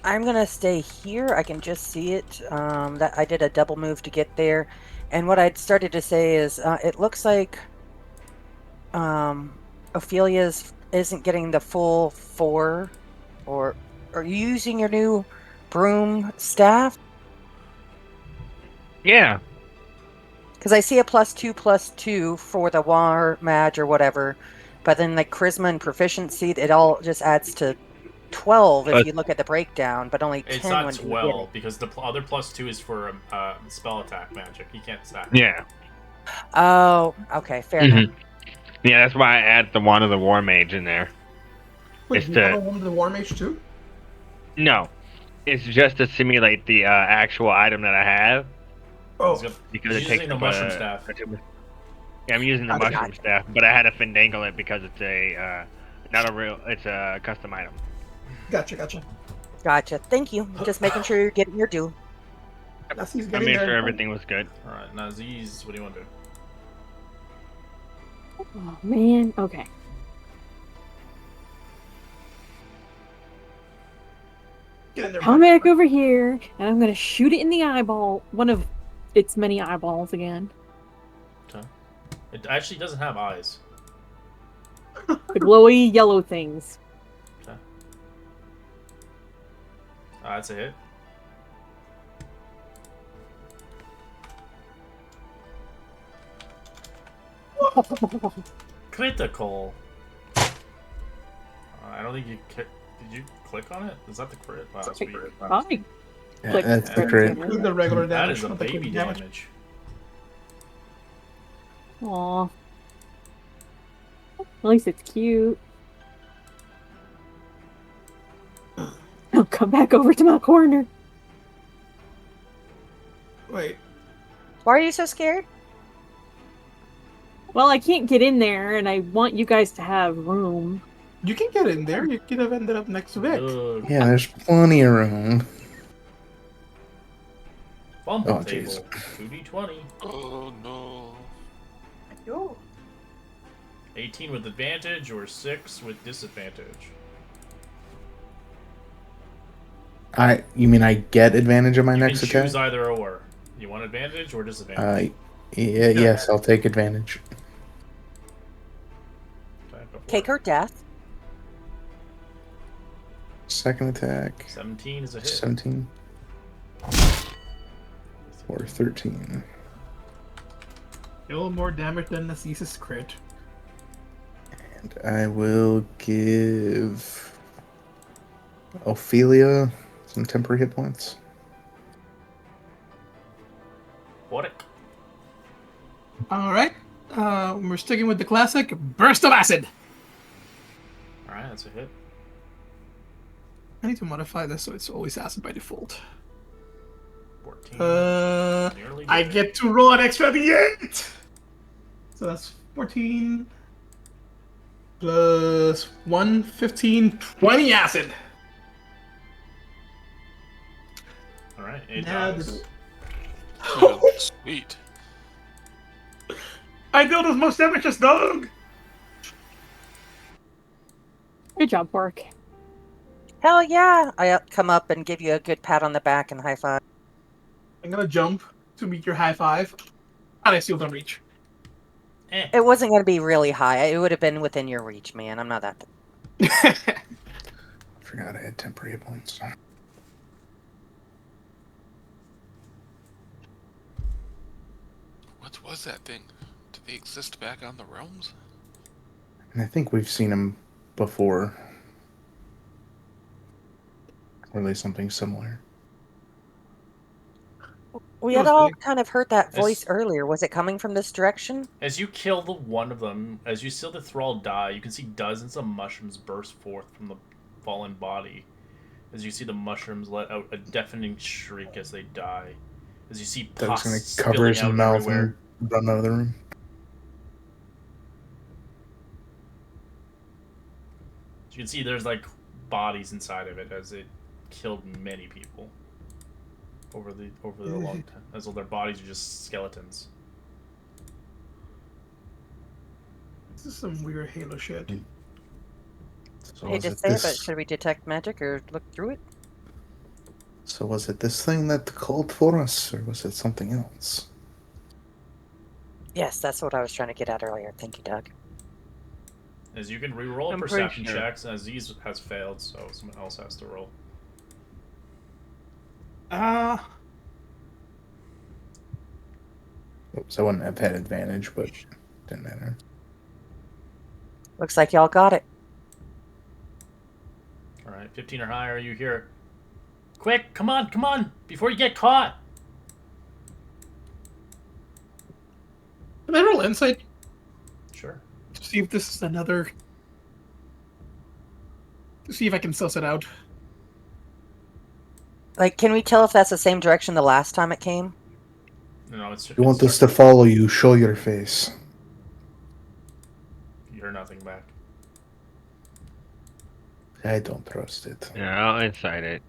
Speaker 2: I'm gonna stay here. I can just see it. That I did a double move to get there, and what I'd started to say is, it looks like Ophelia's isn't getting the full 4. Or are you using your new broom staff?
Speaker 1: Yeah.
Speaker 2: Because I see a +2/+2 for the war mage or whatever, but then like charisma and proficiency, it all just adds to 12 if
Speaker 1: But-
Speaker 2: you look at the breakdown, but only 10
Speaker 5: It's not
Speaker 2: when you get
Speaker 5: 12
Speaker 2: it.
Speaker 5: because the other +2 is for spell attack magic. He can't stack.
Speaker 1: Yeah.
Speaker 2: Oh, okay, fair enough.
Speaker 1: Yeah, that's why I add the Wand of the War Mage in there.
Speaker 3: Wait,
Speaker 1: It's
Speaker 3: you
Speaker 1: the-
Speaker 3: want to the War Mage too?
Speaker 1: No. It's just to simulate the actual item that I have.
Speaker 3: Oh,
Speaker 1: Because
Speaker 5: He's
Speaker 1: it takes
Speaker 5: using the
Speaker 1: up
Speaker 5: mushroom
Speaker 1: a-
Speaker 5: staff.
Speaker 1: Yeah, I'm using the
Speaker 3: Gotcha.
Speaker 1: mushroom staff, but I had to finagle it because it's a not a real, it's a custom item.
Speaker 3: gotcha.
Speaker 2: Gotcha. Thank you. Just making sure you're getting your due.
Speaker 3: Yes, he's
Speaker 1: I
Speaker 3: getting
Speaker 1: made
Speaker 3: there.
Speaker 1: sure everything was good.
Speaker 5: All right, now Z's. What do you want to do?
Speaker 7: Oh man. Okay.
Speaker 3: Get in there,
Speaker 7: Come
Speaker 3: buddy.
Speaker 7: back over here, and I'm gonna shoot it in the eyeball. One of its many eyeballs again.
Speaker 5: Okay. It actually doesn't have eyes.
Speaker 7: The glowy yellow things.
Speaker 5: Okay. That's a hit. Critical. I don't think you. Did you click on it? Is that the crit? Wow, that's weak.
Speaker 7: Fine.
Speaker 6: Yeah,
Speaker 7: Click.
Speaker 6: that's the crit.
Speaker 3: This is the regular
Speaker 5: That
Speaker 3: damage.
Speaker 5: is a
Speaker 3: not the crit
Speaker 5: baby damage.
Speaker 7: Aw. At least it's cute. I'll come back over to my corner.
Speaker 3: Wait.
Speaker 2: Why are you so scared?
Speaker 7: Well, I can't get in there, and I want you guys to have room.
Speaker 3: You can get in there. You could have ended up next to Vic.
Speaker 5: Ugh.
Speaker 6: Yeah, there's plenty of room.
Speaker 5: Fumble
Speaker 6: Oh,
Speaker 5: table.
Speaker 6: jeez.
Speaker 5: 2d20.
Speaker 4: Oh no.
Speaker 2: Ooh.
Speaker 5: 18 with advantage or 6 with disadvantage.
Speaker 6: You mean I get advantage on my
Speaker 5: You
Speaker 6: next
Speaker 5: can
Speaker 6: attack?
Speaker 5: choose either or. You want advantage or disadvantage?
Speaker 6: Yeah, yes, I'll take advantage.
Speaker 5: Okay, go for
Speaker 2: Cake
Speaker 5: it.
Speaker 2: or death.
Speaker 6: Second attack,
Speaker 5: 17 is a hit.
Speaker 6: 17 or 13.
Speaker 3: Still more damage than the Thesis crit.
Speaker 6: And I will give Ophelia some temporary hit points.
Speaker 5: What?
Speaker 3: Alright. We're sticking with the classic Burst of Acid.
Speaker 5: Alright, that's a hit.
Speaker 3: I need to modify this so it's always acid by default.
Speaker 5: 14. Nearly
Speaker 3: I
Speaker 5: did it.
Speaker 3: get to roll an extra d8! So that's 14 plus 1, 15, 20 acid.
Speaker 5: Alright, it
Speaker 3: Now
Speaker 5: dies.
Speaker 4: Oh, sweet.
Speaker 3: I dealt as much damage as dog!
Speaker 7: Good job, Pork.
Speaker 2: Hell yeah! I come up and give you a good pat on the back and high five.
Speaker 3: I'm gonna jump to meet your high five. And I still don't reach.
Speaker 2: It wasn't going to be really high. It would have been within your reach, man. I'm not that.
Speaker 6: Forgot I had temporary hit points.
Speaker 4: What was that thing? Do they exist back on the realms?
Speaker 6: And I think we've seen him before. Or at least something similar.
Speaker 2: We
Speaker 3: It
Speaker 2: had
Speaker 3: was
Speaker 2: all
Speaker 3: big.
Speaker 2: kind of heard that
Speaker 5: It's-
Speaker 2: voice earlier. Was it coming from this direction?
Speaker 5: As you kill the one of them, as you see the thrall die, you can see dozens of mushrooms burst forth from the fallen body. As you see the mushrooms let out a deafening shriek as they die. As you see
Speaker 6: Doug's
Speaker 5: pus
Speaker 6: gonna
Speaker 5: spilling
Speaker 6: cover his
Speaker 5: out
Speaker 6: mouth
Speaker 5: everywhere.
Speaker 6: and run out of the room.
Speaker 5: You can see there's like bodies inside of it as it killed many people over the long time. As though their bodies are just skeletons.
Speaker 3: This is some weird Halo shit.
Speaker 6: So
Speaker 2: Hate
Speaker 6: was
Speaker 2: to
Speaker 6: it
Speaker 2: say it, but
Speaker 6: this?
Speaker 2: should we detect magic or look through it?
Speaker 6: So was it this thing that called for us, or was it something else?
Speaker 2: Yes, that's what I was trying to get at earlier. Thank you, Doug.
Speaker 5: As you can re-roll
Speaker 1: I'm pretty
Speaker 5: perception
Speaker 1: sure.
Speaker 5: checks, and Aziz has failed, so someone else has to roll.
Speaker 6: Oops, I wouldn't have had advantage, but didn't matter.
Speaker 2: Looks like y'all got it.
Speaker 5: Alright, 15 or higher, you hear. Quick, come on, before you get caught!
Speaker 3: Can I roll insight
Speaker 5: Sure.
Speaker 3: to see if this is another... To see if I can suss it out.
Speaker 2: Like, can we tell if that's the same direction the last time it came?
Speaker 5: No, it's
Speaker 6: If you want this to follow you, show your face.
Speaker 5: You hear nothing back.
Speaker 6: I don't trust it.
Speaker 1: Yeah, I'll incite it.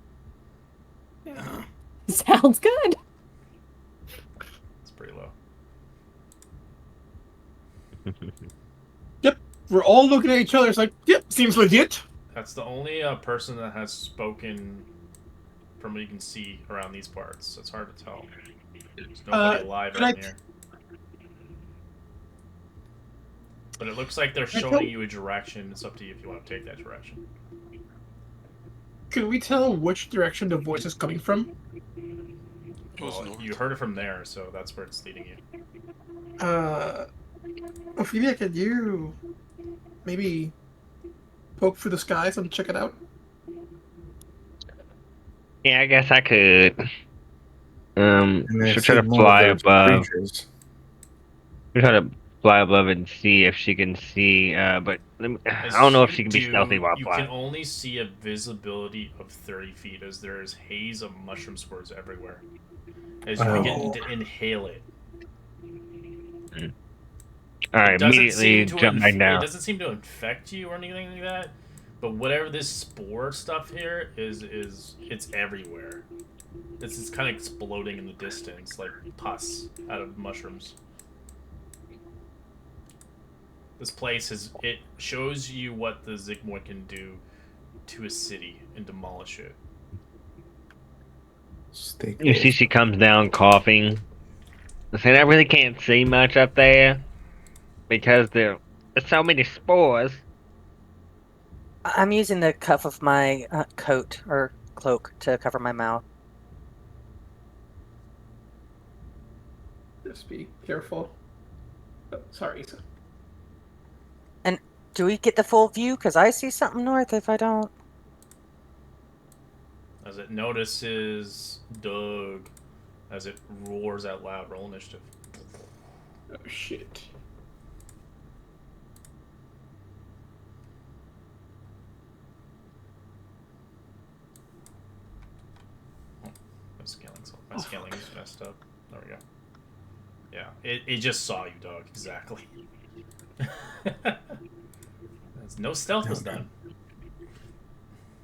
Speaker 3: Yeah.
Speaker 7: Sounds good.
Speaker 5: It's pretty low.
Speaker 3: Yep. We're all looking at each other. It's like, yep, seems legit.
Speaker 5: That's the only person that has spoken from what you can see around these parts. It's hard to tell. There's nobody alive
Speaker 3: Can
Speaker 5: right
Speaker 3: I-
Speaker 5: near. But it looks like they're
Speaker 3: Can I
Speaker 5: showing
Speaker 3: tell-
Speaker 5: you a direction. It's up to you if you want to take that direction.
Speaker 3: Can we tell which direction the voice is coming from?
Speaker 4: It was
Speaker 5: Well,
Speaker 4: north.
Speaker 5: you heard it from there, so that's where it's leading you.
Speaker 3: Ophelia, could you maybe poke through the skies and check it out?
Speaker 1: Yeah, I guess I could.
Speaker 6: And
Speaker 1: She'll
Speaker 6: if
Speaker 1: try
Speaker 6: see
Speaker 1: to
Speaker 6: more of
Speaker 1: fly
Speaker 6: those
Speaker 1: above.
Speaker 6: creatures.
Speaker 1: She'll try to fly above and see if she can see. But I don't know if she can be stealthy while
Speaker 5: You
Speaker 1: flying.
Speaker 5: can only see a visibility of 30 feet as there is haze of mushroom spores everywhere. As you begin to inhale it.
Speaker 1: All right,
Speaker 5: It doesn't
Speaker 1: immediately
Speaker 5: seem to
Speaker 1: jump back
Speaker 5: It
Speaker 1: down.
Speaker 5: doesn't seem to infect you or anything like that. But whatever this spore stuff here is it's everywhere. This is kind of exploding in the distance like pus out of mushrooms. This place it shows you what the Zigmoid can do to a city and demolish it.
Speaker 6: Stay
Speaker 1: You see,
Speaker 6: close.
Speaker 1: she comes down coughing. Saying I really can't see much up there because there's so many spores.
Speaker 2: I'm using the cuff of my coat or cloak to cover my mouth.
Speaker 3: Just be careful. Oh, sorry, Isa.
Speaker 2: And do we get the full view? Because I see something north if I don't.
Speaker 5: As it notices Doug, as it roars out loud, roll initiative.
Speaker 3: Oh, shit.
Speaker 5: My scaling's messed up. There we go. Yeah, it just saw you, Doug. Exactly. No stealth was done.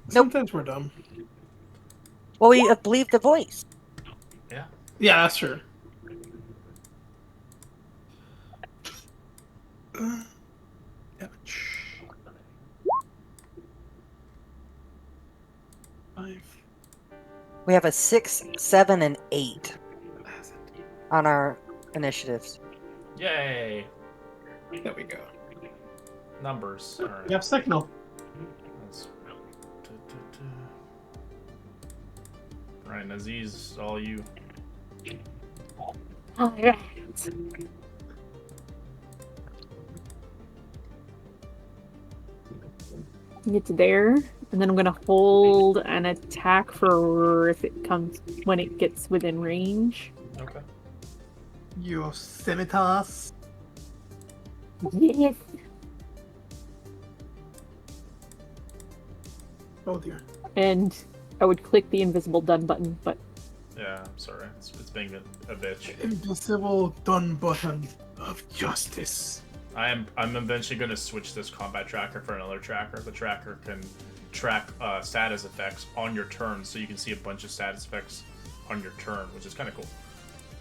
Speaker 3: Sometimes we're dumb.
Speaker 2: Well, we believe the voice.
Speaker 5: Yeah.
Speaker 3: Yeah, that's true. Ouch. 5.
Speaker 2: We have a 6, 7, and 8 on our initiatives.
Speaker 5: Yay!
Speaker 3: There we go.
Speaker 5: Numbers. All right.
Speaker 3: We have signal.
Speaker 5: That's... Right, Aziz, all you.
Speaker 7: Alright. Get to there, and then I'm gonna hold an attack for if it comes when it gets within range.
Speaker 5: Okay.
Speaker 3: Your scimitars.
Speaker 7: Yes.
Speaker 3: Oh dear.
Speaker 7: And I would click the invisible done button, but
Speaker 5: Yeah, I'm sorry. It's being a bitch.
Speaker 3: Invisible done button of justice.
Speaker 5: I'm eventually going to switch this combat tracker for another tracker. The tracker can track status effects on your turn, so you can see a bunch of status effects on your turn, which is kind of cool.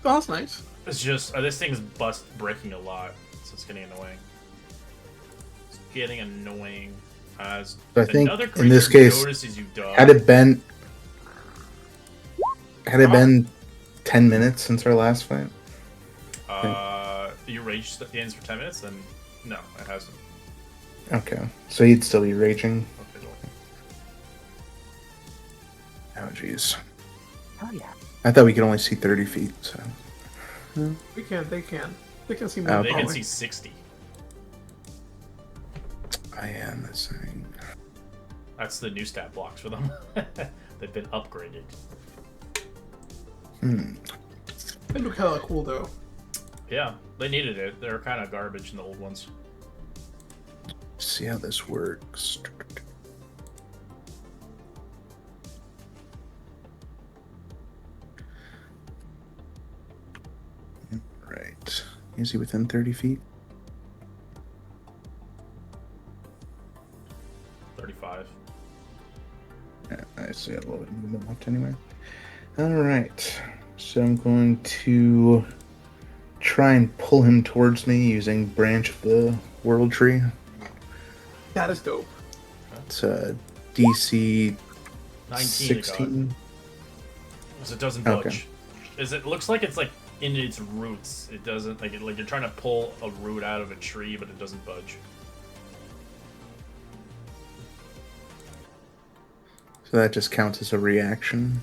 Speaker 3: Oh, that's nice.
Speaker 5: It's just this thing's breaking a lot, so it's getting annoying. It's getting annoying. As
Speaker 6: I think
Speaker 5: another
Speaker 6: in this
Speaker 5: creature
Speaker 6: case,
Speaker 5: notices you, Doug.
Speaker 6: Had it been 10 minutes since our last fight?
Speaker 5: Your rage ends for 10 minutes, then no, it hasn't.
Speaker 6: Okay, so he'd still be raging.
Speaker 5: Okay,
Speaker 6: Oh jeez.
Speaker 2: Oh yeah.
Speaker 6: I thought we could only see 30 feet, so.
Speaker 3: They can see more.
Speaker 6: Oh,
Speaker 5: they can
Speaker 3: probably.
Speaker 5: see 60.
Speaker 6: I am the same.
Speaker 5: That's the new stat blocks for them. They've been upgraded.
Speaker 3: They look hella cool though.
Speaker 5: Yeah, they needed it. They're kind of garbage in the old ones.
Speaker 6: See how this works. Right. Is he within 30 feet?
Speaker 5: 35.
Speaker 6: Yeah, I see a little bit of movement left anyway. Alright. So I'm going to try and pull him towards me using Branch of the World Tree.
Speaker 3: That is dope.
Speaker 6: It's DC
Speaker 5: 19 it got.
Speaker 6: 16.
Speaker 5: So it doesn't
Speaker 6: Okay.
Speaker 5: budge. It looks like it's like in its roots. It doesn't like you're trying to pull a root out of a tree, but it doesn't budge.
Speaker 6: So that just counts as a reaction.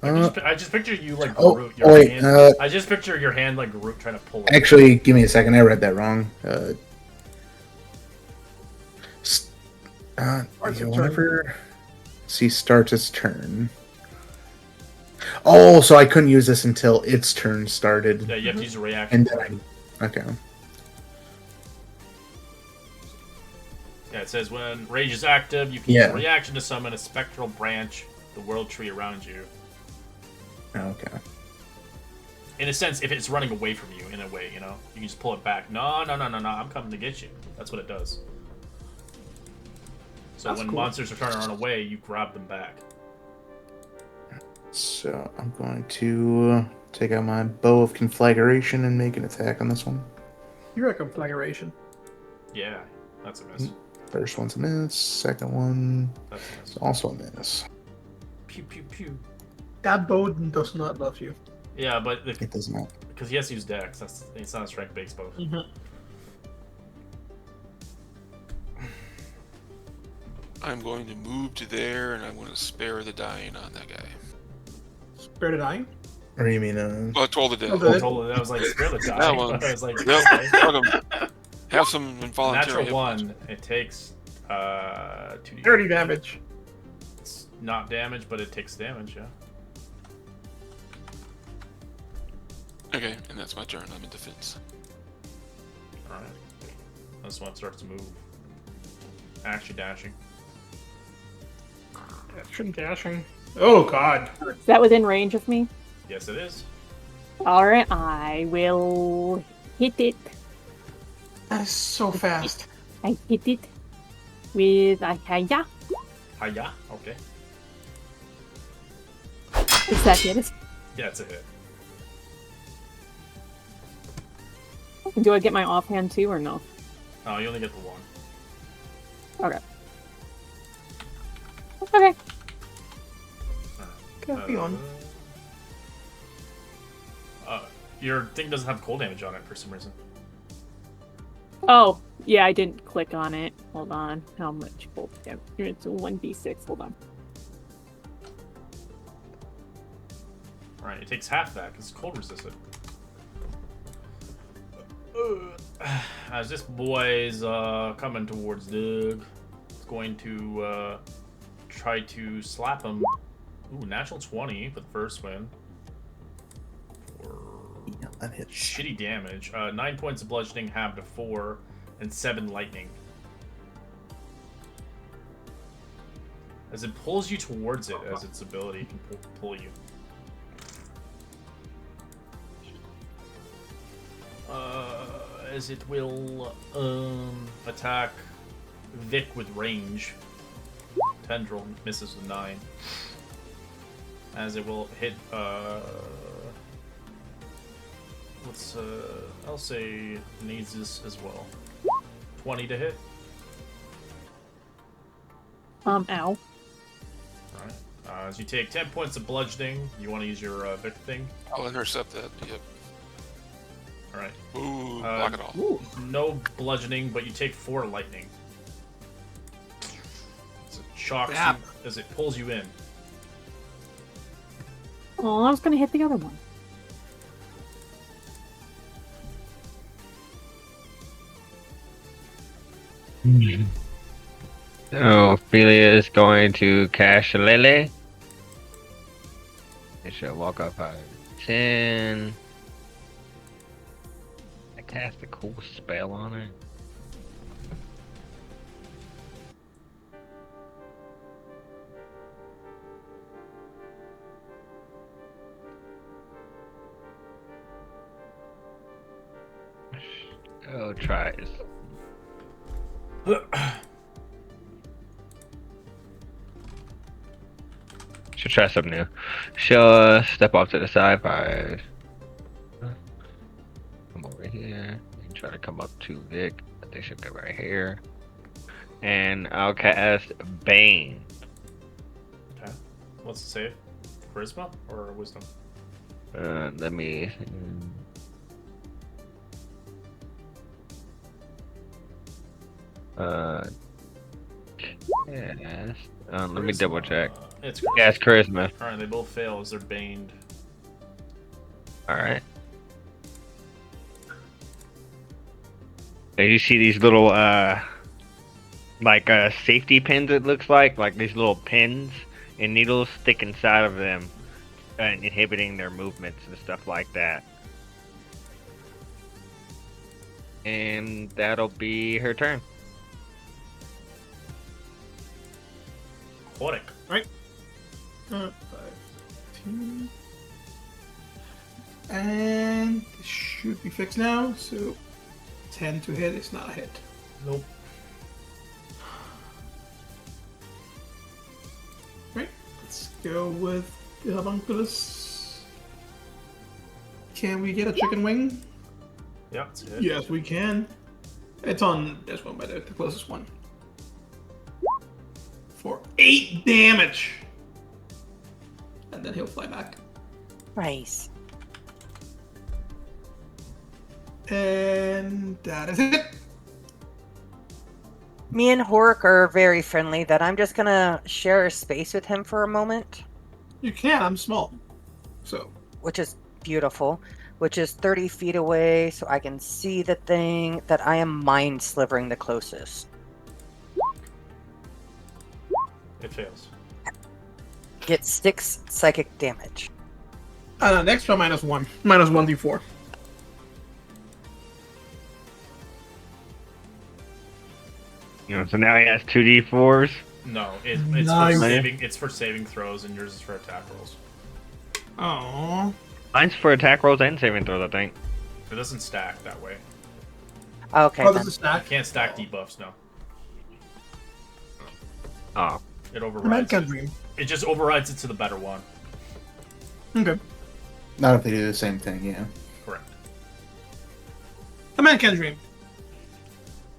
Speaker 5: I just picture you like
Speaker 6: Oh,
Speaker 5: Groot.
Speaker 6: oh, wait,
Speaker 5: hand. I just picture your hand like Groot trying to pull it.
Speaker 6: Actually, give me a second. I read that wrong. Whenever C starts its turn. Oh, so I couldn't use this until its turn started.
Speaker 5: Yeah, you have to use a reaction.
Speaker 6: And then okay.
Speaker 5: Yeah, it says when rage is active, you can use a reaction to summon a spectral branch, the world tree around you.
Speaker 6: Okay.
Speaker 5: In a sense, if it's running away from you, in a way, you know, you can just pull it back. No, I'm coming to get you. That's what it does. So when monsters are trying to run away, you grab them back.
Speaker 6: So I'm going to take out my Bow of Conflagration and make an attack on this one.
Speaker 3: You're a conflagration.
Speaker 5: Yeah, that's a miss.
Speaker 6: First one's a miss. Second one
Speaker 5: That's a miss.
Speaker 6: is also a miss.
Speaker 5: Pew pew pew.
Speaker 3: That bow does not love you.
Speaker 5: Yeah, but
Speaker 6: It does not.
Speaker 5: because he has to use Dex. It's not a strength-based bow.
Speaker 4: I'm going to move to there, and I'm going to spare the dying on that guy.
Speaker 3: Spare the dying?
Speaker 6: Or you mean
Speaker 4: Well, Toll the Dead.
Speaker 3: Oh, good.
Speaker 5: Totally, that was like spare the die.
Speaker 4: That one.
Speaker 5: I was like,
Speaker 4: Yep,
Speaker 5: okay.
Speaker 4: fuck 'em. Have some involuntary.
Speaker 5: Natural 1. It takes 2d.
Speaker 3: 30 damage.
Speaker 5: It's not damage, but it takes damage. Yeah.
Speaker 4: Okay, and that's my turn. I'm in defense.
Speaker 5: All right. This one starts to move. Actually dashing.
Speaker 3: Action dashing. Oh god.
Speaker 7: Is that within range of me?
Speaker 5: Yes, it is.
Speaker 7: Alright, I will hit it.
Speaker 3: That is so fast.
Speaker 7: I hit it with a hiya.
Speaker 5: Hiya. Okay.
Speaker 7: Is that hit?
Speaker 5: Yeah, it's a hit.
Speaker 7: Do I get my offhand too or no?
Speaker 5: Oh, you only get the one.
Speaker 7: Okay. Okay.
Speaker 3: Carry on.
Speaker 5: Your thing doesn't have cold damage on it for some reason.
Speaker 7: Oh, yeah, I didn't click on it. Hold on. How much cold damage? It's 1d6. Hold on.
Speaker 5: Alright, it takes half that because it's cold resistant. As this boy's coming towards Doug, it's going to try to slap him. Ooh, natural 20 for the first win.
Speaker 6: Yeah, that hits.
Speaker 5: Shitty damage. 9 points of bludgeoning, halved to 4, and 7 lightning. As it pulls you towards it, as its ability can pull you. As it will attack Vic with range. Tendril misses with 9. As it will hit I'll say needs this as well. 20 to hit.
Speaker 7: Ow.
Speaker 5: Alright. As you take 10 points of bludgeoning, you want to use your Vic thing?
Speaker 4: I'll intercept that. Yep.
Speaker 5: Alright.
Speaker 4: Ooh, block it off.
Speaker 5: No bludgeoning, but you take 4 lightning. As it shocks you, as it pulls you in.
Speaker 7: Oh, I was gonna hit the other one.
Speaker 1: So Ophelia is going to cast a lily. It shall walk up 10. I cast a cool spell on it. Oh, tries. Should try something new. She'll step off to the side. Come over here and try to come up to Vic. I think she'll get right here. And I'll cast Bane.
Speaker 5: Okay. What's the save? Charisma or wisdom?
Speaker 1: Let me. Yes. Let me double check.
Speaker 5: It's charisma.
Speaker 1: Yeah, it's charisma.
Speaker 5: Alright, they both fail as they're baned.
Speaker 1: Alright. And you see these little, safety pins, it looks like these little pins and needles stick inside of them, inhibiting their movements and stuff like that. And that'll be her turn.
Speaker 5: Aquatic.
Speaker 3: Right. 5, 10. And this should be fixed now. So 10 to hit is not a hit.
Speaker 5: Nope.
Speaker 3: Right. Let's go with the homunculus. Can we get a chicken wing?
Speaker 5: Yeah, it's a hit.
Speaker 3: Yes, we can. It's on this one, by the closest one. For 8 damage. And then he'll fly back.
Speaker 2: Nice.
Speaker 3: And that is it.
Speaker 2: Me and Hork are very friendly that I'm just gonna share a space with him for a moment,
Speaker 3: You can, I'm small. So,
Speaker 2: which is beautiful, which is 30 feet away, so I can see the thing that I am mind slivering the closest.
Speaker 5: It fails.
Speaker 2: Get 6 psychic damage.
Speaker 3: next one, -1. Minus 1d4.
Speaker 1: So now he has 2d4s.
Speaker 5: No, it's
Speaker 3: Nice.
Speaker 5: for saving. It's for saving throws, and yours is for attack rolls.
Speaker 3: Oh.
Speaker 1: Mine's for attack rolls and saving throws, I think.
Speaker 5: It doesn't stack that way.
Speaker 2: Okay,
Speaker 3: Oh,
Speaker 2: then.
Speaker 3: this is
Speaker 5: You
Speaker 3: stack.
Speaker 5: can't stack debuffs. No,
Speaker 1: Oh.
Speaker 5: it
Speaker 3: Man
Speaker 5: overrides.
Speaker 3: can
Speaker 5: It.
Speaker 3: dream.
Speaker 5: It just overrides it to the better one.
Speaker 3: Okay.
Speaker 6: Not if they do the same thing, yeah.
Speaker 5: Correct.
Speaker 3: A man can dream.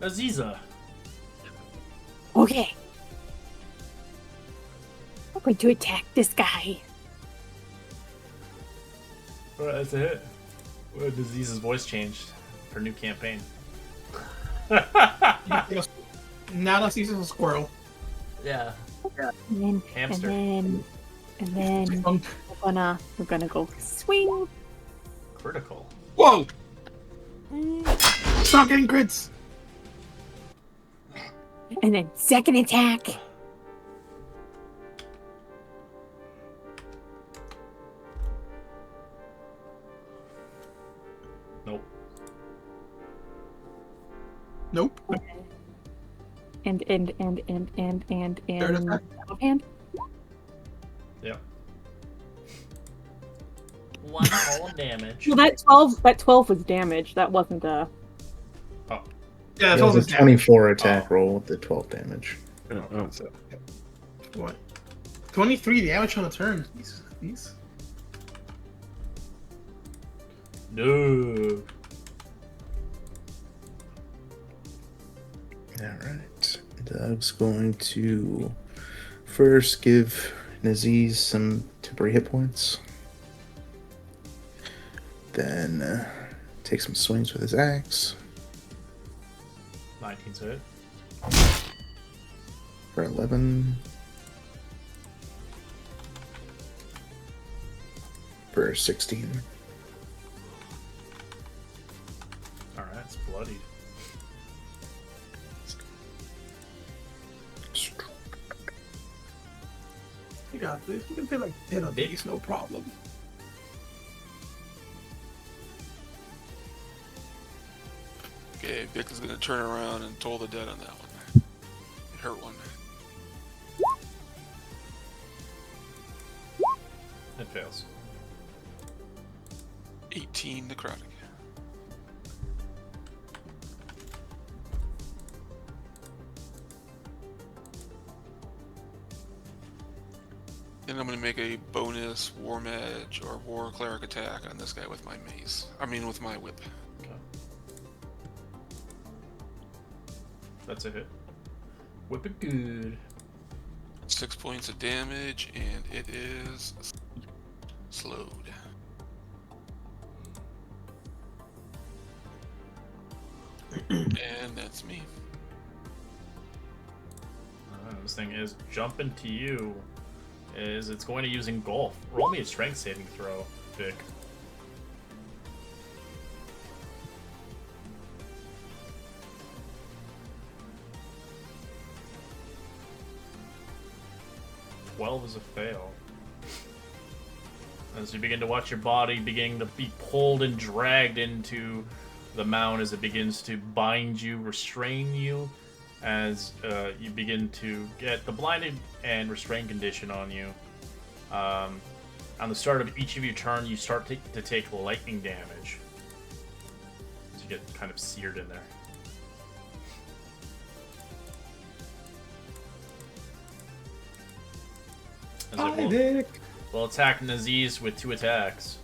Speaker 5: Aziza.
Speaker 7: Okay. I'm going to attack this guy.
Speaker 5: Alright, that's a hit. Well, Aziza's voice changed. Her new campaign.
Speaker 3: Yes. Now that sees a squirrel.
Speaker 5: Yeah.
Speaker 7: And then,
Speaker 5: Hamster.
Speaker 7: and then we're gonna go swing.
Speaker 5: Critical.
Speaker 3: Whoa! Stop getting crits!
Speaker 7: And then second attack.
Speaker 5: Nope.
Speaker 3: Nope.
Speaker 7: And
Speaker 3: Third attack.
Speaker 7: offhand.
Speaker 5: Yep. One whole damage.
Speaker 7: Well, that 12 was damage. That wasn't a.
Speaker 5: Oh.
Speaker 3: Yeah,
Speaker 6: It
Speaker 3: it's all
Speaker 6: was a
Speaker 3: this damage.
Speaker 6: 24 attack roll with the 12 damage.
Speaker 3: So, what? 23 damage on a turn. These.
Speaker 5: No.
Speaker 6: Alright. Doug's going to first give Naziz some temporary hit points. Then take some swings with his axe
Speaker 5: 19's hit.
Speaker 6: for 11. For 16.
Speaker 5: Alright, it's bloodied.
Speaker 3: You got this. You can feel like 10 of these, no problem.
Speaker 4: Okay, Vic is gonna turn around and toll the dead on that one. It hurt one.
Speaker 5: It fails.
Speaker 4: 18 necrotic. And I'm going to make a bonus War Mage or War Cleric attack on this guy with my mace. I mean, with my whip.
Speaker 5: Okay. That's a hit. Whip it good.
Speaker 4: 6 points of damage, and it is slowed. And that's me.
Speaker 5: This thing is jumping to you. It's going to use Engulf. Roll me a strength saving throw, Vic. Twelve is a fail. As you begin to watch your body beginning to be pulled and dragged into the mound as it begins to bind you, restrain you, as you begin to get the blinded and restrained condition on you. On the start of each of your turn, you start to take lightning damage. As you get kind of seared in there. As it will attack Naziz with 2 attacks.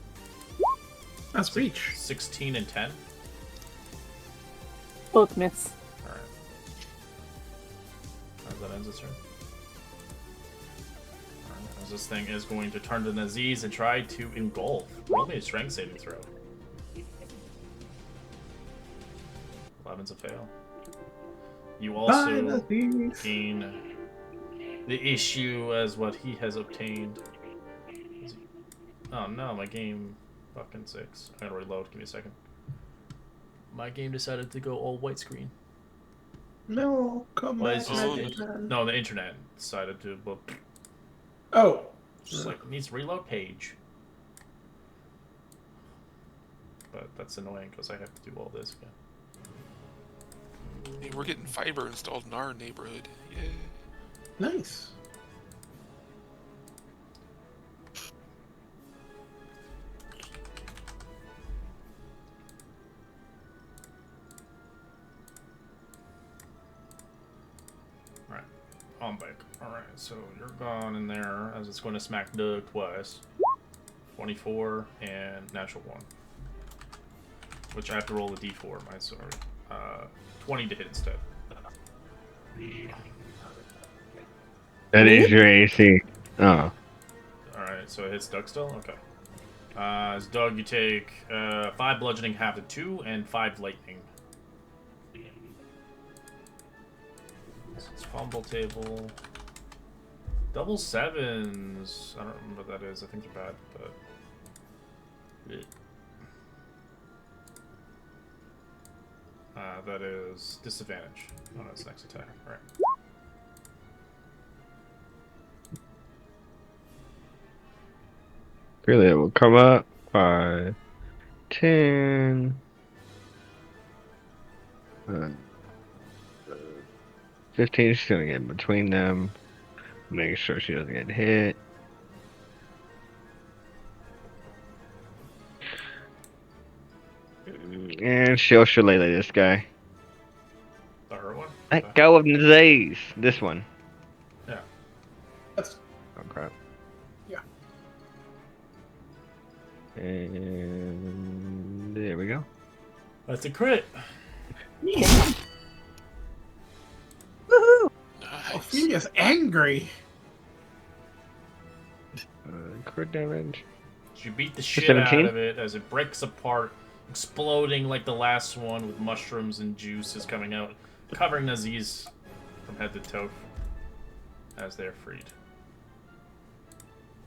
Speaker 3: That's reach.
Speaker 5: 16 and 10.
Speaker 7: Both miss.
Speaker 5: Alright. As that ends its turn. Alright, as this thing is going to turn to Naziz and try to engulf. Roll me a strength saving throw. 11's a fail. You also gain the issue as what he has obtained. Oh no, my game fucking 6. I gotta reload, give me a second. My game decided to go all white screen.
Speaker 3: No, come
Speaker 5: Well,
Speaker 3: back.
Speaker 5: it's just, no, the internet decided to. But
Speaker 3: Oh.
Speaker 5: just like needs to reload page. But that's annoying because I have to do all this again.
Speaker 4: Hey, we're getting fiber installed in our neighborhood. Yay.
Speaker 3: Nice.
Speaker 5: Right, I'm back. Alright, so you're gone in there as it's going to smack Doug twice. 24 and natural 1. Which I have to roll a d4, my sorry. 20 to hit instead.
Speaker 1: That is your AC. Oh.
Speaker 5: Alright, so it hits Doug still? Okay. As Doug, you take 5 bludgeoning, half to 2, and 5 lightning. It's fumble table. Double 7s. I don't remember what that is. I think they're bad, but. That is disadvantage on its next attack. Alright.
Speaker 1: Really, it will come up. 5, 10. 15. She's gonna get between them. Make sure she doesn't get hit. And she'll shillelagh this guy.
Speaker 5: The her one?
Speaker 1: Let go of Naziz. This one.
Speaker 5: Yeah.
Speaker 3: That's
Speaker 1: Oh crap.
Speaker 3: Yeah.
Speaker 1: And there we go.
Speaker 5: That's a crit.
Speaker 2: Woohoo!
Speaker 4: Nice.
Speaker 3: Ophelia's angry.
Speaker 1: Crit damage.
Speaker 5: You beat the shit out
Speaker 1: 17?
Speaker 5: of it as it breaks apart, exploding like the last one with mushrooms and juices coming out, covering Naziz from head to toe as they're freed.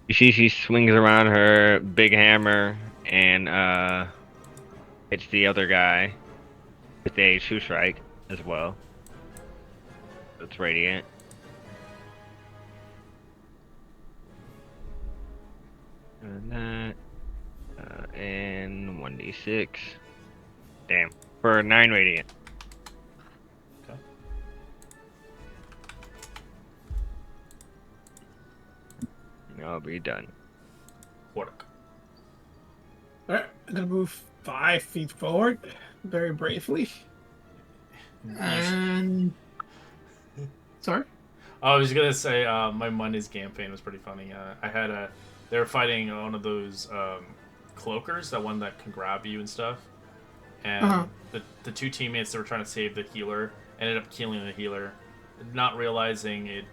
Speaker 1: You see she swings around her big hammer and hits the other guy with a shoe strike as well. It's radiant. And that. And 1d6. Damn. For 9 radiant.
Speaker 5: Okay.
Speaker 1: And I'll be done.
Speaker 5: Work.
Speaker 3: Alright, I'm gonna move 5 feet forward, very bravely. And sorry?
Speaker 5: I was gonna say my Monday's campaign was pretty funny. I had they were fighting one of those cloakers, that one that can grab you and stuff. And the two teammates that were trying to save the healer ended up killing the healer, not realizing it.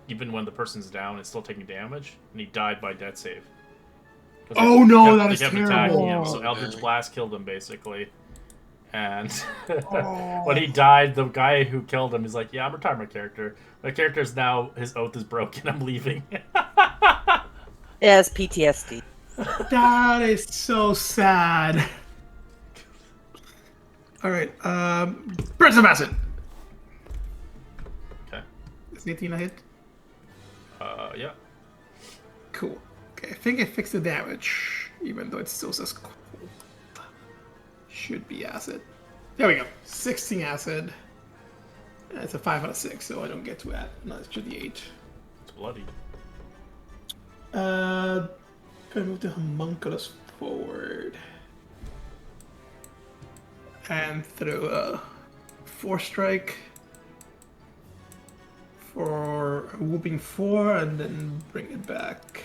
Speaker 5: Even when the person's down, it's still taking damage, and he died by death save.
Speaker 3: Oh no, that
Speaker 5: they
Speaker 3: is
Speaker 5: kept
Speaker 3: terrible.
Speaker 5: attacking him, so Eldritch Blast killed him basically. And when he died, the guy who killed him is like, "Yeah, I'm retiring my character. My character's now his oath is broken. I'm leaving."
Speaker 2: Yes, PTSD.
Speaker 3: That is so sad. All right, Burst of Acid.
Speaker 5: Okay.
Speaker 3: Is 18 a hit?
Speaker 5: Yeah.
Speaker 3: Cool. Okay, I think I fixed the damage, even though it still says cold. Should be acid. There we go. 16 acid. It's a 5 out of 6, so I don't get to add another to the 8.
Speaker 5: It's bloody.
Speaker 3: Gonna move the homunculus forward. And throw a 4 strike for a whooping 4, and then bring it back.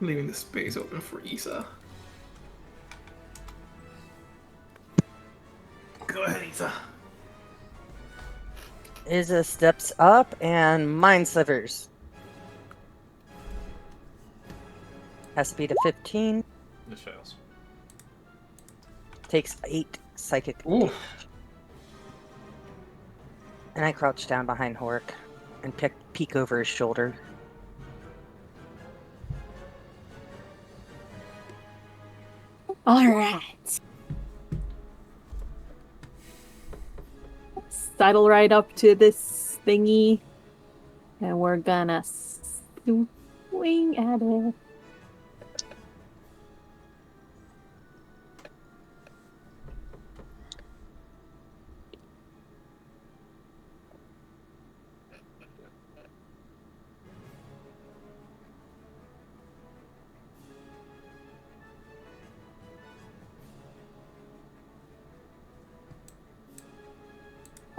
Speaker 3: Leaving the space open for Isa. Go ahead, Isa.
Speaker 2: Isa steps up and Mind Slivers. Has to be to 15.
Speaker 5: This fails.
Speaker 2: Takes 8 psychic.
Speaker 3: Ooh.
Speaker 2: And I crouch down behind Hork and peek over his shoulder.
Speaker 7: All right. Sidle right up to this thingy, and we're gonna swing at it.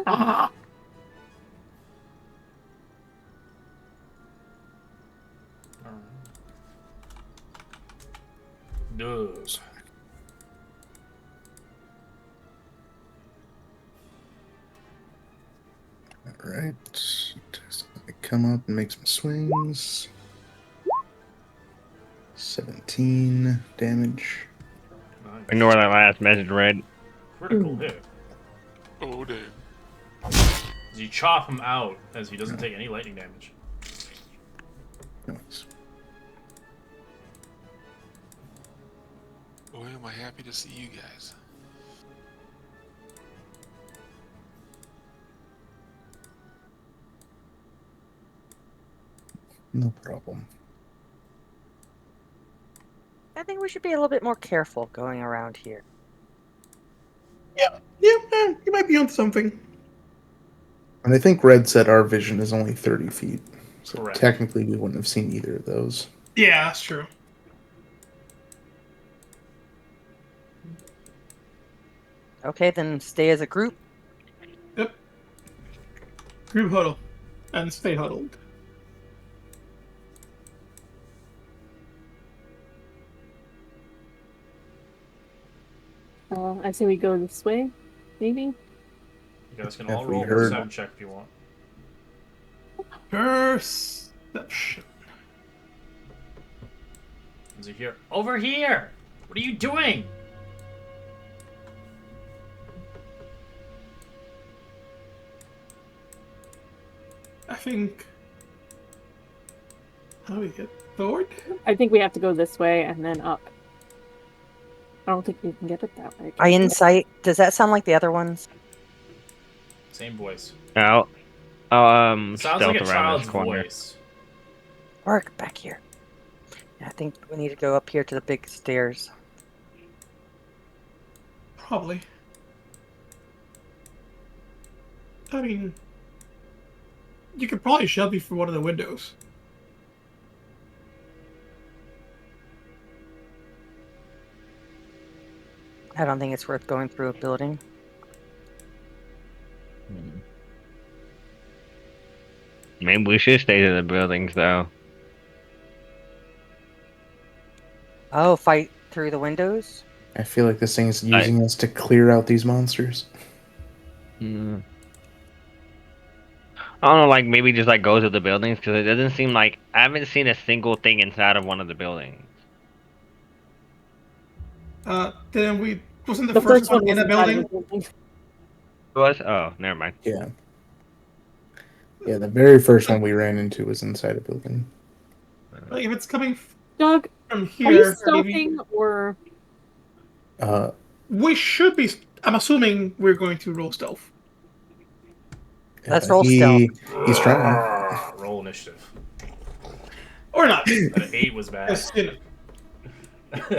Speaker 7: Ah!
Speaker 5: No.
Speaker 6: Alright. I come up and make some swings. 17 damage.
Speaker 5: Nice.
Speaker 1: Ignore that last message read.
Speaker 5: Critical hit.
Speaker 4: Oh, damn.
Speaker 5: You chop him out as he doesn't take any lightning damage.
Speaker 6: Nice.
Speaker 4: Boy, am I happy to see you guys.
Speaker 6: No problem.
Speaker 2: I think we should be a little bit more careful going around here.
Speaker 3: Yeah, you might be onto something.
Speaker 6: And I think Red said our vision is only 30 feet. So
Speaker 5: Correct.
Speaker 6: technically we wouldn't have seen either of those.
Speaker 3: Yeah, that's true.
Speaker 2: Okay, then stay as a group.
Speaker 3: Yep. Group huddle. And stay huddled.
Speaker 7: I say we go this way, maybe.
Speaker 5: You guys can
Speaker 6: Have
Speaker 5: all
Speaker 6: we
Speaker 5: roll a
Speaker 6: heard-
Speaker 5: perception check if you want.
Speaker 3: Perception.
Speaker 5: Is he here? Over here! What are you doing?
Speaker 3: I think. How do we get forward?
Speaker 7: I think we have to go this way and then up. I don't think we can get it that way.
Speaker 2: I insight. Does that sound like the other ones?
Speaker 5: Same voice.
Speaker 1: I'll
Speaker 5: Sounds
Speaker 1: stealth
Speaker 5: like a
Speaker 1: around
Speaker 5: child's
Speaker 1: this corner.
Speaker 5: voice.
Speaker 2: Work back here. I think we need to go up here to the big stairs.
Speaker 3: Probably. I mean, you could probably shove me through one of the windows.
Speaker 2: I don't think it's worth going through a building.
Speaker 1: Maybe we should stay to the buildings though.
Speaker 2: Oh, fight through the windows?
Speaker 6: I feel like this thing is using us to clear out these monsters.
Speaker 1: Mm. I don't know, like maybe just like go to the buildings because it doesn't seem like I haven't seen a single thing inside of one of the buildings.
Speaker 3: Then we wasn't the
Speaker 7: The
Speaker 3: first
Speaker 7: first
Speaker 3: one
Speaker 7: one
Speaker 3: in
Speaker 7: was
Speaker 3: a
Speaker 7: inside of
Speaker 3: building.
Speaker 7: the building.
Speaker 1: It was? Oh, never mind.
Speaker 6: Yeah. Yeah, the very first one we ran into was inside a building.
Speaker 3: Like, if it's coming
Speaker 7: Doug,
Speaker 3: from
Speaker 7: are you
Speaker 3: here, maybe
Speaker 7: stealthing or?
Speaker 3: we should be. I'm assuming we're going to roll stealth.
Speaker 2: Let's roll stealth.
Speaker 6: He's trying.
Speaker 5: Roll initiative.
Speaker 3: Or not.
Speaker 5: An 8 was bad.
Speaker 3: Yes, you know.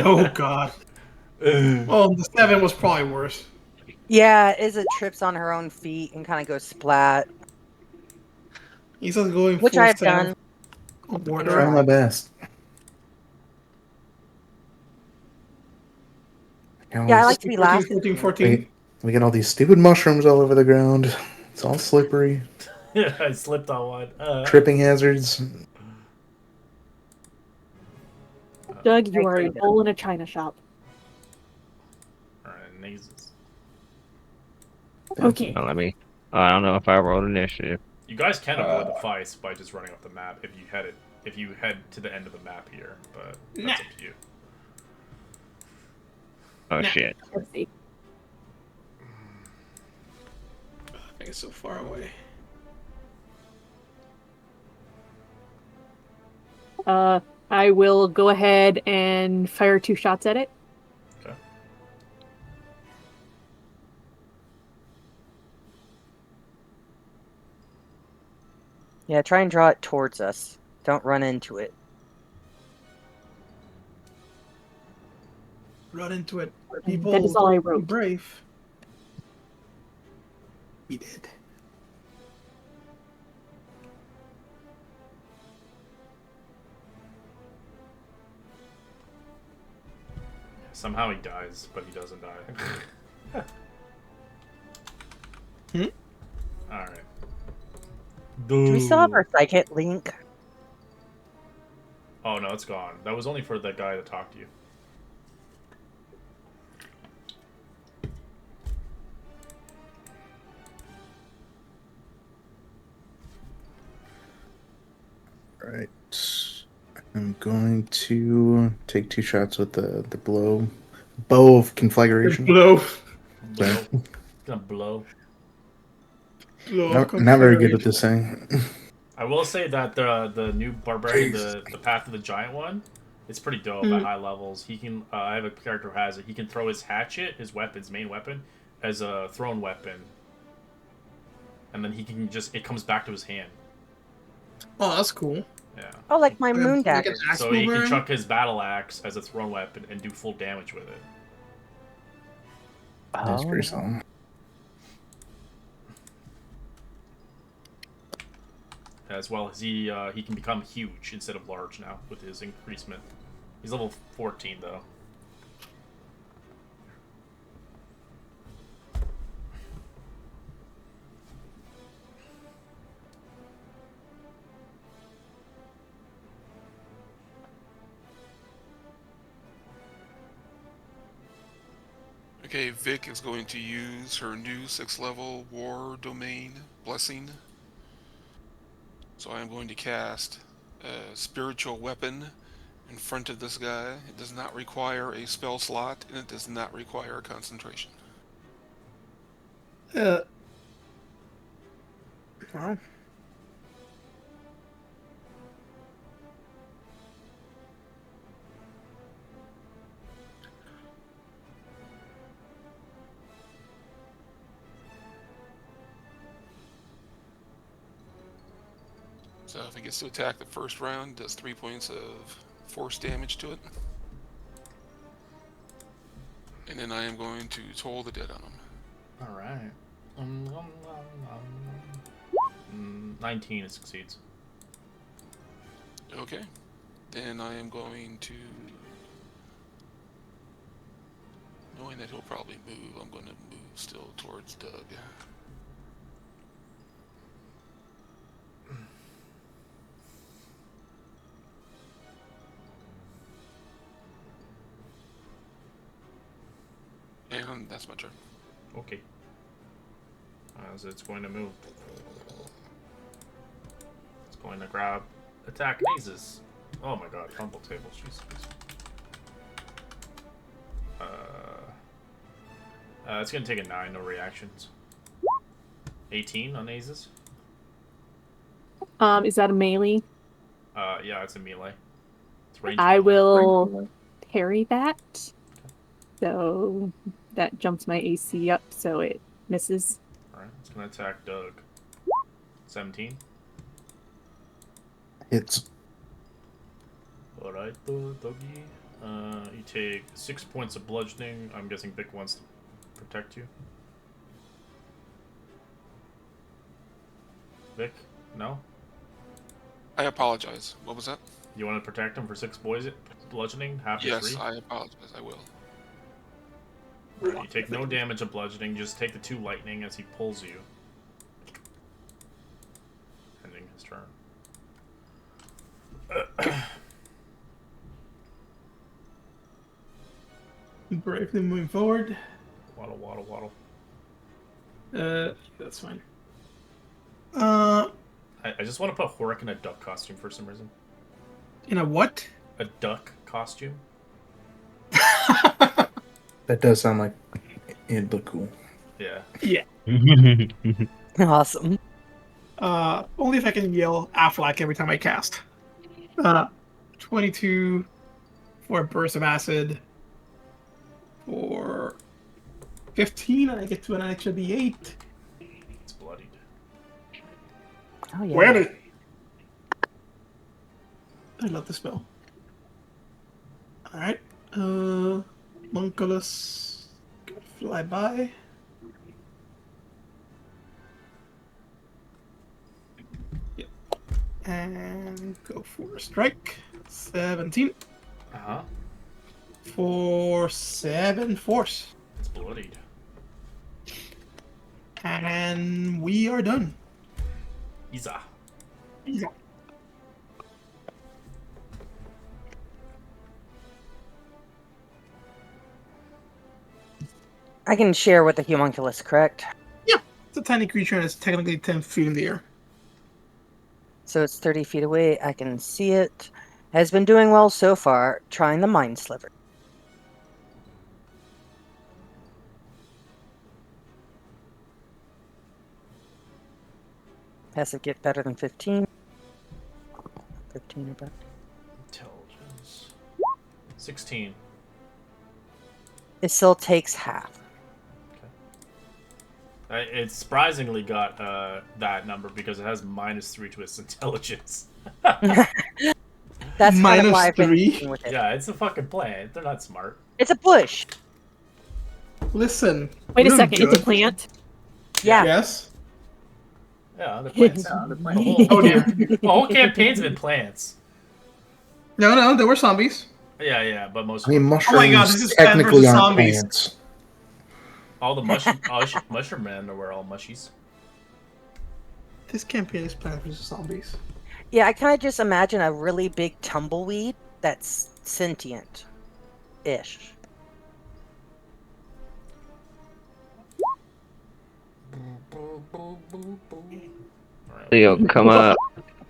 Speaker 3: Oh god. Well, the 7 was probably worse.
Speaker 2: Yeah, Izza trips on her own feet and kind of goes splat,
Speaker 3: He's just going
Speaker 2: which
Speaker 3: full
Speaker 2: I've
Speaker 3: stealth.
Speaker 2: done.
Speaker 3: Oh,
Speaker 6: Trying
Speaker 3: border.
Speaker 6: my best.
Speaker 2: Yeah, I like to be
Speaker 3: 14,
Speaker 2: last.
Speaker 3: 14, 14.
Speaker 6: We got all these stupid mushrooms all over the ground. It's all slippery.
Speaker 5: I slipped on one.
Speaker 6: Tripping hazards.
Speaker 7: Doug, you
Speaker 2: I
Speaker 7: are a
Speaker 2: agree.
Speaker 7: bull in a china shop.
Speaker 5: Alright, Nazes.
Speaker 7: Okay.
Speaker 1: Let me. I don't know if I rolled initiative.
Speaker 5: You guys can avoid the fights by just running off the map if you head to the end of the map here, but that's
Speaker 3: Nah.
Speaker 5: up to you.
Speaker 1: Oh
Speaker 3: Nah.
Speaker 1: shit.
Speaker 7: Let's see.
Speaker 3: I think it's so far away.
Speaker 7: I will go ahead and fire 2 shots at it.
Speaker 5: Okay.
Speaker 2: Yeah, try and draw it towards us. Don't run into it.
Speaker 3: Run into it. People
Speaker 7: That is all I
Speaker 3: be
Speaker 7: wrote.
Speaker 3: brave. He did.
Speaker 5: Somehow he dies, but he doesn't die. Alright.
Speaker 2: Do we still have our psychic link?
Speaker 5: Oh no, it's gone. That was only for the guy that talked to you.
Speaker 6: Right. I'm going to take 2 shots with the bow of conflagration.
Speaker 3: Blow.
Speaker 5: Blow. Gonna blow.
Speaker 3: Blow.
Speaker 6: Not very good at this thing.
Speaker 5: I will say that the new barbarian, the Path of the Giant one, it's pretty dope at high levels. He can. I have a character who has it. He can throw his hatchet, his main weapon, as a thrown weapon, and then he can just it comes back to his hand.
Speaker 3: Oh, that's cool.
Speaker 5: Yeah.
Speaker 2: Oh, like my
Speaker 3: Like
Speaker 2: moon
Speaker 3: an
Speaker 2: dagger.
Speaker 3: axe
Speaker 5: So he can
Speaker 3: boomerang?
Speaker 5: chuck his battle axe as a thrown weapon and do full damage with it.
Speaker 6: That's pretty solid.
Speaker 5: As well as he can become huge instead of large now with his increasement. He's level 14 though.
Speaker 4: Okay, Vic is going to use her new 6th level War Domain Blessing. So I am going to cast a Spiritual Weapon in front of this guy. It does not require a spell slot, and it does not require concentration.
Speaker 3: Well,
Speaker 4: So if it gets to attack the first round, it does 3 points of force damage to it. And then I am going to toll the dead on him.
Speaker 5: Alright. 19, it succeeds.
Speaker 4: Okay. Then I am going to... Knowing that he'll probably move, I'm going to move still towards Doug. And that's my turn.
Speaker 5: Okay. As it's going to move. It's going to grab attack mazes. Oh my god, fumble table. Jesus. It's going to take a 9, no reactions. 18 on mazes.
Speaker 7: Is that a melee?
Speaker 5: Yeah, it's a melee. It's ranged
Speaker 7: I
Speaker 5: melee.
Speaker 7: will parry that. So that jumps my AC up, so it misses.
Speaker 5: Alright, it's going to attack Doug. 17.
Speaker 6: Hits.
Speaker 5: Alright, Dougie. You take 6 points of bludgeoning. I'm guessing Vic wants to protect you. Vic? No?
Speaker 4: I apologize. What was that?
Speaker 5: You want to protect him for 6 bludgeoning? Half your 3?
Speaker 4: Yes, I apologize. I will.
Speaker 5: Right, you take no damage of bludgeoning, just take the 2 lightning as he pulls you. Ending his turn.
Speaker 3: Bravely moving forward.
Speaker 5: Waddle, waddle, waddle.
Speaker 3: That's fine.
Speaker 5: I just want to put Horik in a duck costume for some reason.
Speaker 3: In a what?
Speaker 5: A duck costume?
Speaker 6: That does sound like it'd look cool.
Speaker 5: Yeah.
Speaker 3: Yeah.
Speaker 2: Awesome.
Speaker 3: Only if I can yell Aflac every time I cast. 22 for a burst of acid. For 15, and I get to an extra D8.
Speaker 5: It's bloodied.
Speaker 2: Oh yeah.
Speaker 3: Where did? I love the spell. All right. Monculus, fly by. Yep. And go for a strike. 17
Speaker 5: Uh-huh.
Speaker 3: for 7 force.
Speaker 5: It's bloodied.
Speaker 3: And we are done.
Speaker 5: Iza.
Speaker 3: Yeah.
Speaker 2: I can share with the homunculus, correct?
Speaker 3: It's a tiny creature and it's technically 10 feet in the air.
Speaker 2: So it's 30 feet away. I can see it. Has been doing well so far, trying the Mind Sliver. Has it get better than 15? 15 or better.
Speaker 5: Intelligence. 16.
Speaker 2: It still takes half.
Speaker 5: It surprisingly got that number because it has -3 to its intelligence.
Speaker 2: That's kind of why I've been
Speaker 3: -3?
Speaker 2: thinking with it.
Speaker 5: Yeah, it's a fucking plant. They're not smart.
Speaker 2: It's a bush.
Speaker 3: Listen.
Speaker 7: Wait a
Speaker 3: we're
Speaker 7: second, it's a
Speaker 3: good.
Speaker 7: plant?
Speaker 2: Yeah.
Speaker 3: Yes.
Speaker 5: Yeah, they're plants.
Speaker 3: Oh dear.
Speaker 5: The whole campaign's been plants.
Speaker 3: No, there were zombies.
Speaker 5: Yeah, but most
Speaker 6: I mean,
Speaker 5: of
Speaker 6: mushrooms
Speaker 3: my God, this is Plant
Speaker 6: technically
Speaker 3: versus
Speaker 6: aren't
Speaker 3: Zombies.
Speaker 6: plants.
Speaker 5: all the mushroom men were all mushies.
Speaker 3: This campaign is Plant vs. Zombies.
Speaker 2: Yeah, I kind of just imagine a really big tumbleweed that's sentient-ish.
Speaker 1: Leo, come up.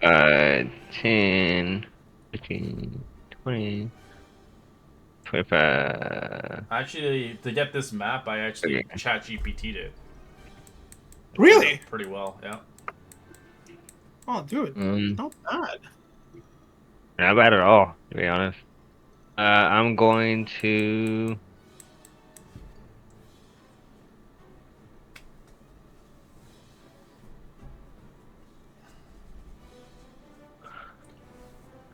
Speaker 1: 10, 15, 20, 25.
Speaker 5: Actually, to get this map, I actually
Speaker 1: Okay.
Speaker 5: chat GPT'd it.
Speaker 3: Really?
Speaker 5: Pretty well, yeah.
Speaker 3: Oh, dude. Not bad.
Speaker 1: Not bad at all, to be honest. I'm going to.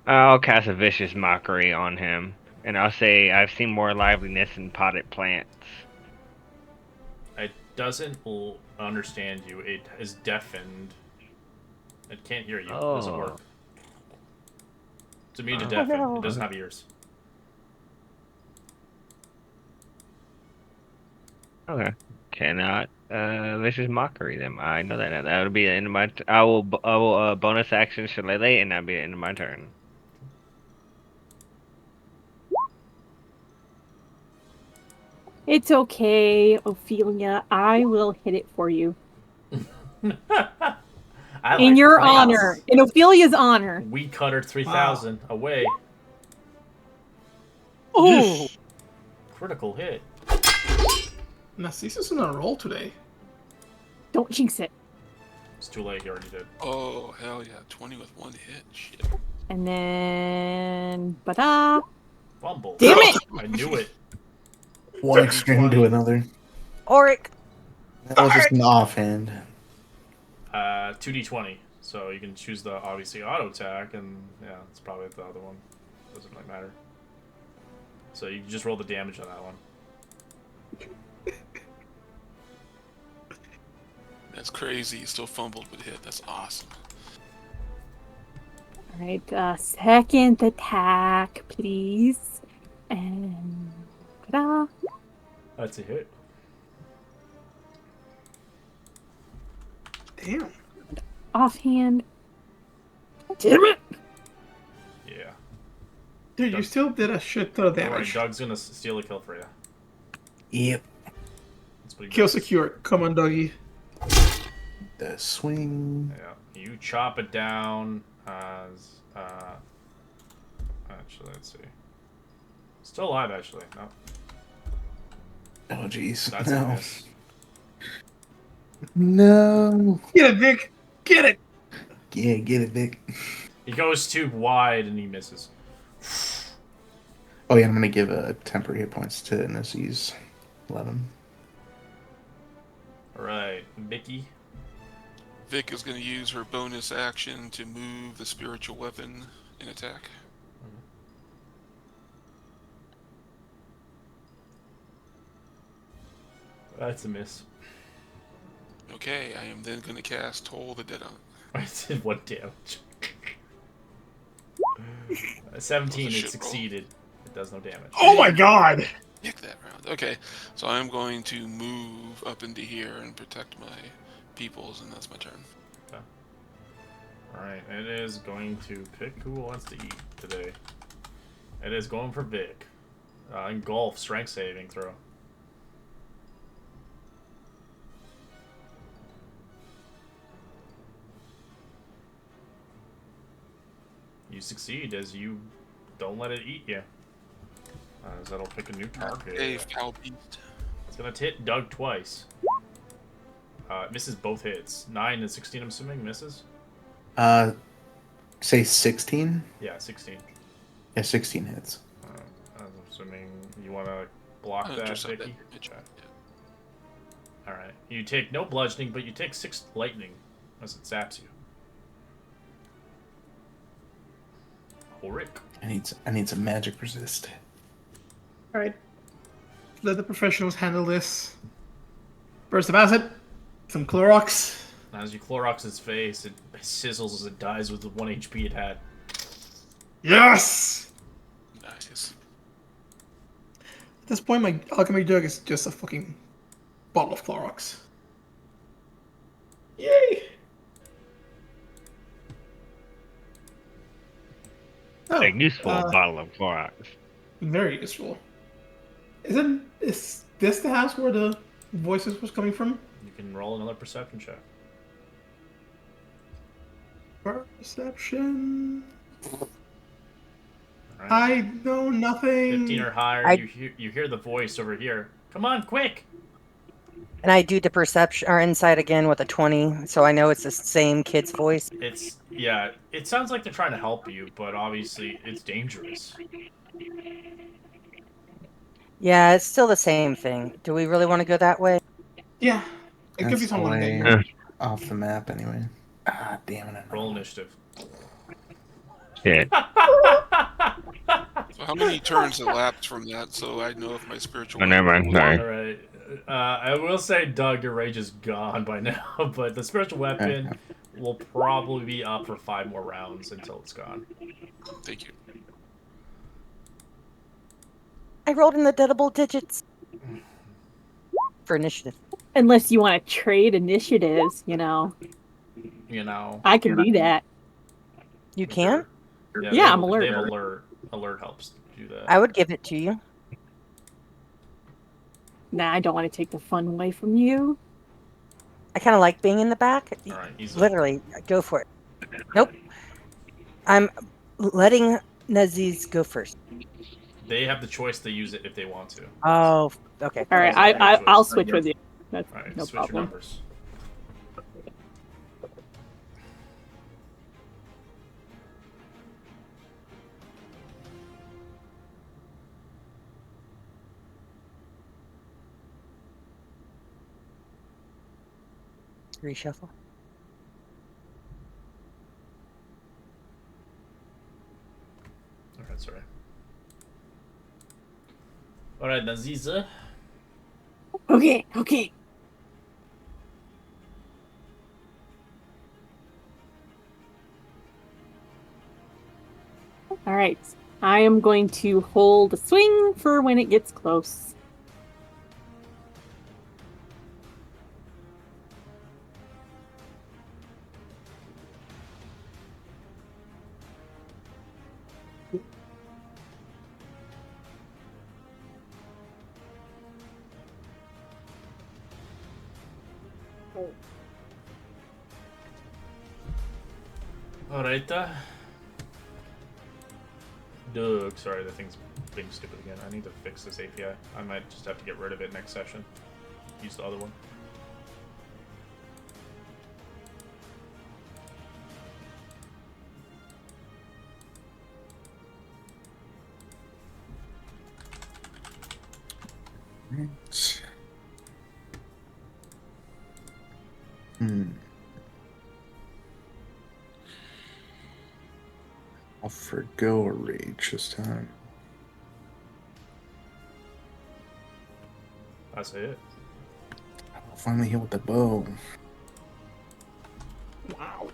Speaker 1: I'll cast a vicious mockery on him, and I'll say I've seen more liveliness in potted plants.
Speaker 5: It doesn't understand you. It is deafened. It can't hear you. It doesn't
Speaker 1: Oh.
Speaker 5: work. It's immune to
Speaker 1: Oh,
Speaker 5: deafened.
Speaker 2: no.
Speaker 5: It doesn't have ears.
Speaker 1: Okay. Cannot vicious mockery them. I know that. That would be the end of my. I will bonus action Shillelagh, and that'll be the end of my turn.
Speaker 7: It's okay, Ophelia. I will hit it for you.
Speaker 5: I
Speaker 7: In
Speaker 5: like
Speaker 7: your
Speaker 5: plants.
Speaker 7: honor. In Ophelia's honor.
Speaker 5: Weed Cutter 3000 away.
Speaker 7: Oh!
Speaker 5: Critical hit.
Speaker 3: Narcissus on a roll today.
Speaker 7: Don't jinx it.
Speaker 5: It's too late. He already did.
Speaker 4: Oh, hell yeah. 20 with one hit. Shit.
Speaker 7: And then... Ba-da!
Speaker 5: Fumble.
Speaker 7: Damn it!
Speaker 5: I knew it.
Speaker 6: One extreme to another.
Speaker 2: Auric.
Speaker 6: That was just an offhand.
Speaker 5: 2d20. So you can choose the, obviously, auto attack, and yeah, it's probably the other one. Doesn't really matter. So you can just roll the damage on that one.
Speaker 4: That's crazy. You still fumbled but hit. That's awesome.
Speaker 7: Alright, second attack, please. And... Ta-da!
Speaker 5: That's a hit.
Speaker 3: Damn.
Speaker 7: Offhand. Damn it!
Speaker 5: Yeah.
Speaker 3: Dude, you still did a shit ton of
Speaker 5: Don't worry,
Speaker 3: damage.
Speaker 5: Doug's gonna steal a kill for you.
Speaker 6: Yep.
Speaker 3: Kill
Speaker 5: That's what he does.
Speaker 3: secure. Come on, Dougie.
Speaker 6: The swing.
Speaker 5: Yeah. You chop it down as, actually, let's see. Still alive, actually. No.
Speaker 6: Oh, jeez.
Speaker 5: That's a
Speaker 6: No.
Speaker 5: miss.
Speaker 6: No.
Speaker 3: Get it, Vic. Get it.
Speaker 6: Yeah, get it, Vic.
Speaker 5: He goes too wide and he misses.
Speaker 6: Oh, yeah, I'm going to give temporary hit points to Nessy's. 11.
Speaker 5: Alright, Vicky.
Speaker 4: Vic is going to use her bonus action to move the spiritual weapon in attack.
Speaker 5: That's a miss.
Speaker 4: Okay, I am then going to cast Toll the Dead on.
Speaker 5: I did 1 damage. 17,
Speaker 4: That was a
Speaker 5: it
Speaker 4: shit
Speaker 5: succeeded. It does no damage.
Speaker 3: Oh my god.
Speaker 4: Nick that round. Okay, so I'm going to move up into here and protect my peoples, and that's my turn.
Speaker 5: Alright, it is going to pick who wants to eat today. It is going for Vic. Engulf, strength saving throw. You succeed as you don't let it eat you. As that'll pick a new target.
Speaker 4: Hey, foul beast.
Speaker 5: It's gonna hit Doug twice. Misses both hits. 9 and 16, I'm assuming, misses?
Speaker 6: Say 16?
Speaker 5: Yeah, 16.
Speaker 6: Yeah, 16 hits.
Speaker 5: I'm assuming you want to block that,
Speaker 4: Just like
Speaker 5: Vicky?
Speaker 4: that.
Speaker 5: Okay. Alright. You take no bludgeoning, but you take 6 lightning as it zaps you. Ulrich.
Speaker 6: I need some magic resist.
Speaker 3: Alright. Let the professionals handle this. Burst of acid. Some Clorox.
Speaker 5: As you Clorox its face, it sizzles as it dies with the 1 HP it had.
Speaker 3: Yes!
Speaker 4: Nice.
Speaker 3: At this point, my alchemy jug is just a fucking bottle of Clorox. Yay! Oh,
Speaker 1: A useful bottle of Clorox.
Speaker 3: very useful. Is this the house where the voices was coming from?
Speaker 5: You can roll another perception check.
Speaker 3: Perception.
Speaker 5: Alright.
Speaker 3: I know nothing.
Speaker 5: 15 or higher, you hear the voice over here. Come on, quick!
Speaker 2: And I do the perception or insight again with a 20, so I know it's the same kid's voice.
Speaker 5: Yeah, it sounds like they're trying to help you, but obviously it's dangerous.
Speaker 2: Yeah, it's still the same thing. Do we really want to go that way?
Speaker 3: Yeah, it could be
Speaker 6: That's
Speaker 3: someone
Speaker 6: way
Speaker 3: there.
Speaker 6: off the map anyway. Ah, damn it.
Speaker 5: Roll initiative.
Speaker 1: Shit.
Speaker 4: So how many turns elapsed from that so I know if my spiritual
Speaker 1: Oh, never mind. Sorry.
Speaker 5: Alright. I will say, Doug, your rage is gone by now, but the spiritual weapon will probably be up for 5 more rounds until it's gone.
Speaker 4: Thank you.
Speaker 2: I rolled in the double digits for initiative.
Speaker 7: Unless you want to trade initiatives, you know.
Speaker 5: You know.
Speaker 7: I can do that.
Speaker 2: You can?
Speaker 7: Yeah, I'm
Speaker 5: They have
Speaker 7: alert.
Speaker 5: alert helps do that.
Speaker 2: I would give it to you.
Speaker 7: Nah, I don't want to take the fun away from you.
Speaker 2: I kind of like being in the back.
Speaker 5: All right, he's up.
Speaker 2: Literally, go for it. Nope. I'm letting Naziz go first.
Speaker 5: They have the choice to use it if they want to.
Speaker 2: Oh, okay.
Speaker 7: All right,
Speaker 5: Those are your
Speaker 7: I'll
Speaker 5: choices.
Speaker 7: switch with you. That's
Speaker 5: All right,
Speaker 7: no
Speaker 5: switch your
Speaker 7: problem.
Speaker 5: numbers.
Speaker 2: Reshuffle.
Speaker 5: Okay, sorry. All right, Naziza.
Speaker 7: Okay. All right. I am going to hold a swing for when it gets close.
Speaker 5: All right. Doug, sorry, the thing's being stupid again. I need to fix this API. I might just have to get rid of it next session. Use the other one.
Speaker 6: Right. I'll forgo a rage this time.
Speaker 5: That's it.
Speaker 6: I'll finally hit with the bow.
Speaker 7: Wow.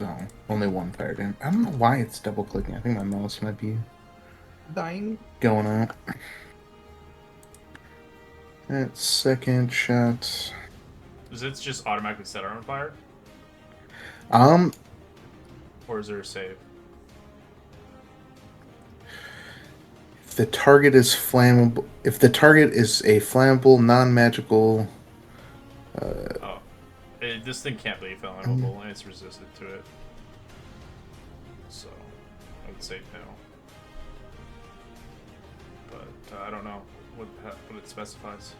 Speaker 6: Oh, only one fire damage. I don't know why it's double clicking. I think my mouse might be
Speaker 3: Dying.
Speaker 6: going out. That second shot.
Speaker 5: Does it just automatically set it on fire?
Speaker 6: Um,
Speaker 5: Or is there a save?
Speaker 6: if the target is flammable, if the target is a flammable, non-magical,
Speaker 5: Oh. This thing can't be flammable, and it's resistant to it. So, I would say no. But I don't know what it specifies.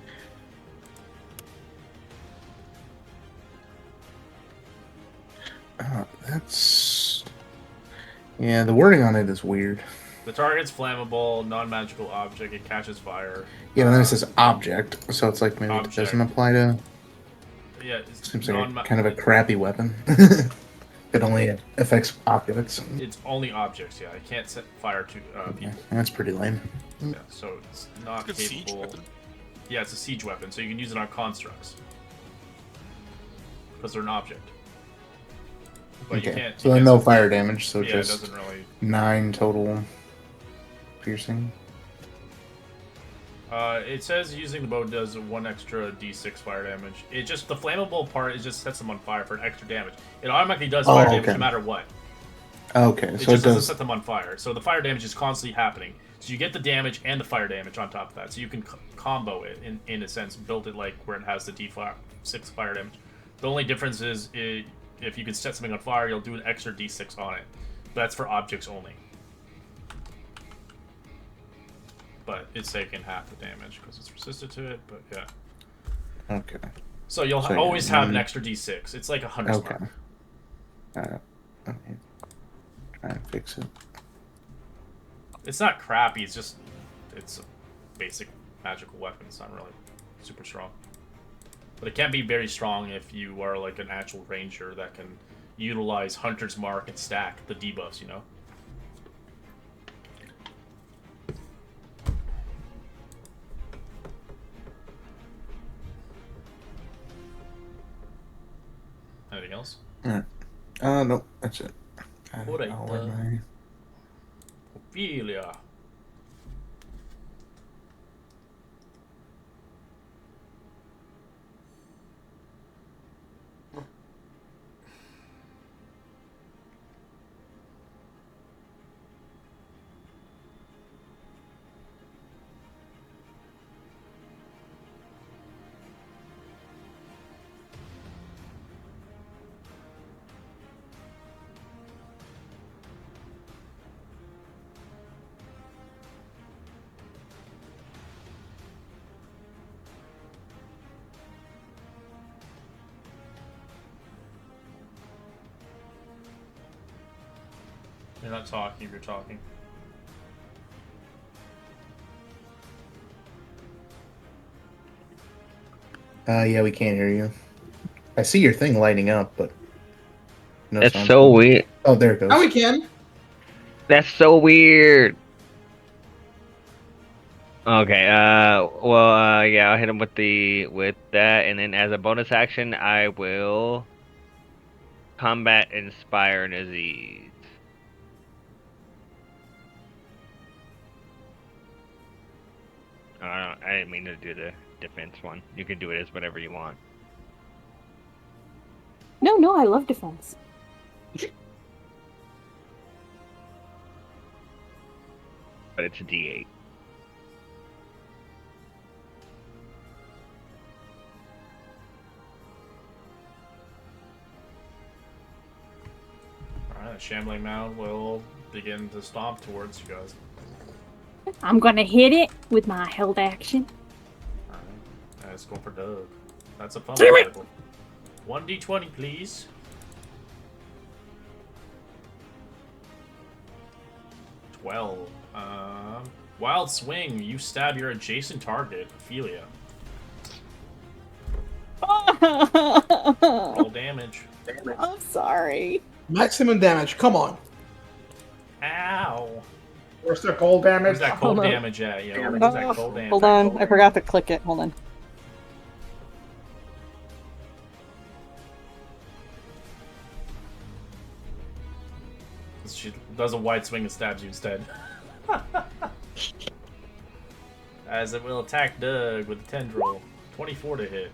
Speaker 6: that's yeah. The wording on it is weird.
Speaker 5: The target's flammable, non-magical object. It catches fire.
Speaker 6: Yeah, and then it says object, so it's like maybe it doesn't
Speaker 5: Object.
Speaker 6: apply to.
Speaker 5: Yeah, it's
Speaker 6: Seems like kind of a crappy weapon. It only affects objects.
Speaker 5: It's only objects. Yeah, it can't set fire to
Speaker 6: Yeah,
Speaker 5: people.
Speaker 6: that's pretty lame.
Speaker 5: Yeah, so it's not
Speaker 4: Good siege
Speaker 5: capable.
Speaker 4: weapon.
Speaker 5: Yeah, it's a siege weapon, so you can use it on constructs because they're an object. But you
Speaker 6: Okay,
Speaker 5: can't.
Speaker 6: so
Speaker 5: you
Speaker 6: then
Speaker 5: can't
Speaker 6: no
Speaker 5: set-
Speaker 6: fire damage, so
Speaker 5: Yeah, it
Speaker 6: just
Speaker 5: doesn't really.
Speaker 6: 9 total piercing.
Speaker 5: It says using the bow does 1 extra d6 fire damage. It just the flammable part. It just sets them on fire for extra damage. It automatically does fire damage
Speaker 6: okay.
Speaker 5: no matter what.
Speaker 6: Okay,
Speaker 5: It
Speaker 6: so
Speaker 5: just
Speaker 6: it
Speaker 5: doesn't
Speaker 6: does.
Speaker 5: set them on fire. So the fire damage is constantly happening. So you get the damage and the fire damage on top of that. So you can combo it in a sense, build it like where it has the d6 fire damage. The only difference is if you can set something on fire, you'll do an extra d6 on it. But that's for objects only. But it's taking half the damage because it's resistant to it. But yeah.
Speaker 6: Okay.
Speaker 5: So you'll
Speaker 6: So, yeah,
Speaker 5: always have an
Speaker 6: mm,
Speaker 5: extra d6. It's like a hunter's
Speaker 6: Okay.
Speaker 5: mark.
Speaker 6: Okay. Try and fix it.
Speaker 5: It's not crappy. It's a basic magical weapon. It's not really super strong. But it can be very strong if you are like an actual ranger that can utilize hunter's mark and stack the debuffs. You know. Anything else?
Speaker 6: Alright. No, that's it.
Speaker 5: Alright,
Speaker 6: I'll wear my-
Speaker 5: Ophelia. You're not talking if you're talking.
Speaker 6: Yeah, we can't hear you. I see your thing lighting up, but no
Speaker 1: That's
Speaker 6: sound.
Speaker 1: so weird.
Speaker 6: Oh, there it
Speaker 3: Now we
Speaker 6: goes.
Speaker 3: can.
Speaker 1: That's so weird. Okay, yeah, I'll hit him with that, and then as a bonus action, I will combat inspire disease. I didn't mean to do the defense one. You can do it as whatever you want.
Speaker 7: No, I love defense.
Speaker 1: But it's a D8.
Speaker 5: Alright, the shambling mound will begin to stomp towards you guys.
Speaker 7: I'm gonna hit it with my held action.
Speaker 5: Alright, let's go for Doug. That's a fun
Speaker 7: Damn it!
Speaker 5: one. 1d20, please. 12. Wild swing. You stab your adjacent target, Ophelia. Roll damage.
Speaker 7: I'm sorry.
Speaker 3: Maximum damage. Come on.
Speaker 5: Ow.
Speaker 3: Where's the cold damage?
Speaker 5: Where's that cold
Speaker 7: Hold on.
Speaker 5: damage at, yo? Where's that cold damage?
Speaker 7: Hold on, I forgot to click it. Hold on.
Speaker 5: She does a wide swing and stabs you instead. As it will attack Doug with a tendril. 24 to hit.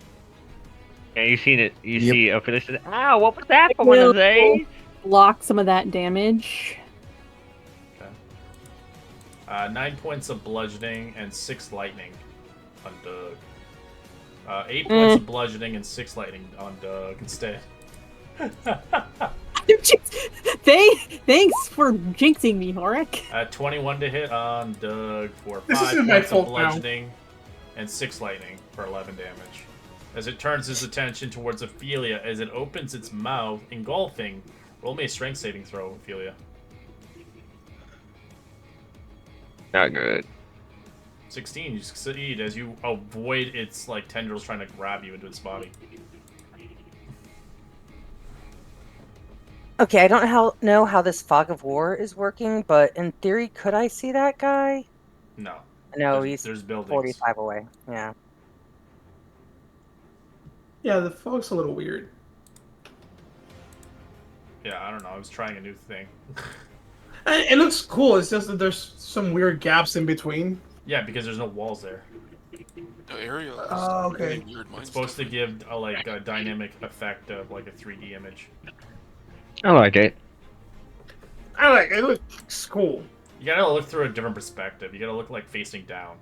Speaker 1: Yeah, you seen it. You
Speaker 6: Yep.
Speaker 1: see Ophelia says, "Ow, what was that for one of these?"
Speaker 7: Block some of that damage.
Speaker 5: Okay. 9 points of bludgeoning and 6 lightning on Doug. 8 points of bludgeoning and 6 lightning on Doug instead.
Speaker 7: Thanks for jinxing me, Horik.
Speaker 5: 21 to hit on Doug for
Speaker 3: This
Speaker 5: 5
Speaker 3: isn't my
Speaker 5: points of
Speaker 3: fault now.
Speaker 5: bludgeoning and 6 lightning for 11 damage. As it turns its attention towards Ophelia, as it opens its mouth, engulfing. Roll me a strength saving throw, Ophelia.
Speaker 1: Not good.
Speaker 5: 16, you succeed as you avoid its like tendrils trying to grab you into its body.
Speaker 2: Okay, I don't know how this fog of war is working, but in theory, could I see that guy?
Speaker 5: No.
Speaker 2: No,
Speaker 5: there's
Speaker 2: he's
Speaker 5: buildings.
Speaker 2: 45 away. Yeah.
Speaker 3: Yeah, the fog's a little weird.
Speaker 5: Yeah, I don't know. I was trying a new thing.
Speaker 3: And it looks cool. It's just that there's some weird gaps in between.
Speaker 5: Yeah, because there's no walls there.
Speaker 4: No, aerial is
Speaker 3: Oh, okay.
Speaker 4: really weird.
Speaker 5: It's supposed to give a dynamic effect of like a 3D image.
Speaker 1: I like it.
Speaker 3: I like it. It looks cool.
Speaker 5: You gotta look through a different perspective. You gotta look like facing down.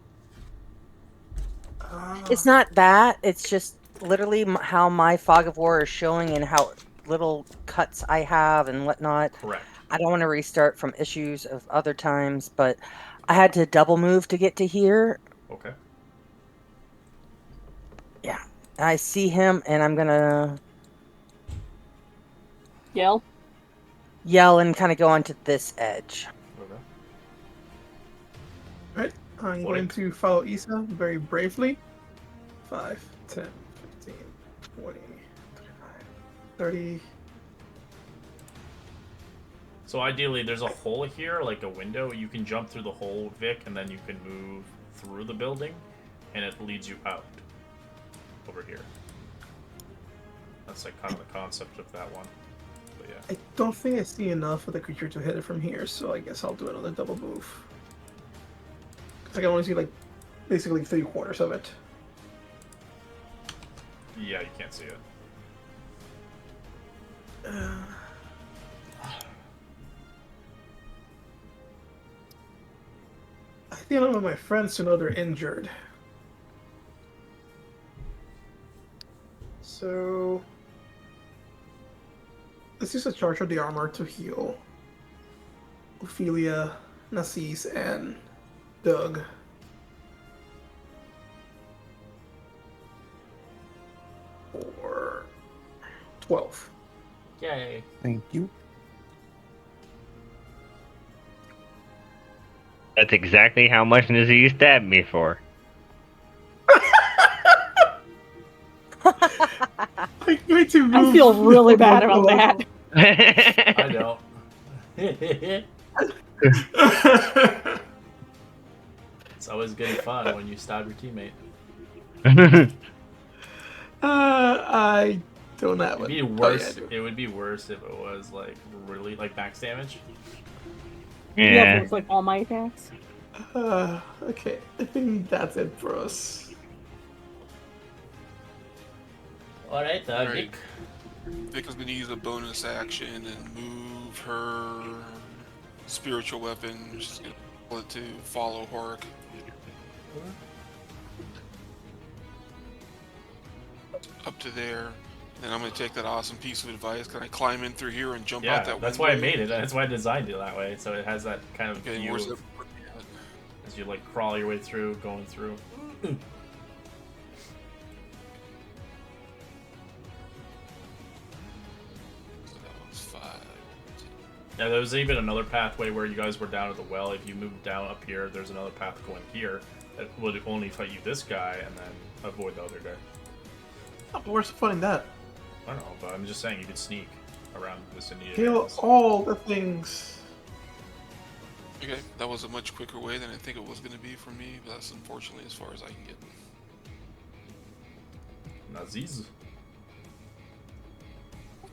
Speaker 2: It's not that. It's just literally how my fog of war is showing and how little cuts I have and whatnot.
Speaker 5: Correct.
Speaker 2: I don't want to restart from issues of other times, but I had to double move to get to here.
Speaker 5: Okay.
Speaker 2: Yeah. I see him, and I'm going to
Speaker 7: Yell.
Speaker 2: yell and kind of go onto this edge.
Speaker 5: Okay.
Speaker 3: Right. I'm
Speaker 5: What
Speaker 3: going
Speaker 5: it-
Speaker 3: to follow Isa very bravely. 5, 10, 15, 20, 25, 30.
Speaker 5: So ideally, there's a hole here, like a window. You can jump through the hole, Vic, and then you can move through the building, and it leads you out over here. That's like kind of the concept of that one. But yeah.
Speaker 3: I don't think I see enough of the creature to hit it from here, so I guess I'll do another double move. Because I can only see, like, basically 3/4 of it.
Speaker 5: Yeah, you can't see it.
Speaker 3: I think none of my friends to know they're injured. So let's use a charge of the armor to heal Ophelia, Nassis, and Doug. For 12.
Speaker 5: Yay.
Speaker 6: Thank you.
Speaker 1: That's exactly how much Nazir stabbed me for.
Speaker 3: I'm going to move.
Speaker 7: I feel really bad about that.
Speaker 5: I know. It's always good and fun when you stab your teammate.
Speaker 3: I don't have
Speaker 5: It'd be
Speaker 3: it.
Speaker 5: worse.
Speaker 3: Oh, yeah,
Speaker 5: It would be worse if it was like really like max damage.
Speaker 7: Yeah,
Speaker 1: Yeah.
Speaker 7: it was like all my attacks.
Speaker 3: I do. Okay, I think that's it for us.
Speaker 5: All right,
Speaker 4: Right.
Speaker 5: Vic.
Speaker 4: Vic is going to use a bonus action and move her spiritual weapon. She's going to pull it to follow Hork. Up to there. Then I'm going to take that awesome piece of advice. Can I climb in through here and jump out
Speaker 5: Yeah,
Speaker 4: that
Speaker 5: that's
Speaker 4: window?
Speaker 5: why I made it. That's why I designed it that way. So it has that kind of
Speaker 4: Okay,
Speaker 5: view
Speaker 4: where's
Speaker 5: of,
Speaker 4: that?
Speaker 5: as you like crawl your way through, going through.
Speaker 4: So that was 5.
Speaker 5: Yeah, there was even another pathway where you guys were down at the well. If you moved down up here, there's another path going here that would only fight you this guy and then avoid the other guy.
Speaker 3: Oh, but where's the fun in that?
Speaker 5: I don't know, but I'm just saying you could sneak around vicinity.
Speaker 3: Kill
Speaker 5: areas.
Speaker 3: all the things.
Speaker 4: Okay, that was a much quicker way than I think it was going to be for me, but that's unfortunately as far as I can get.
Speaker 5: Naziz.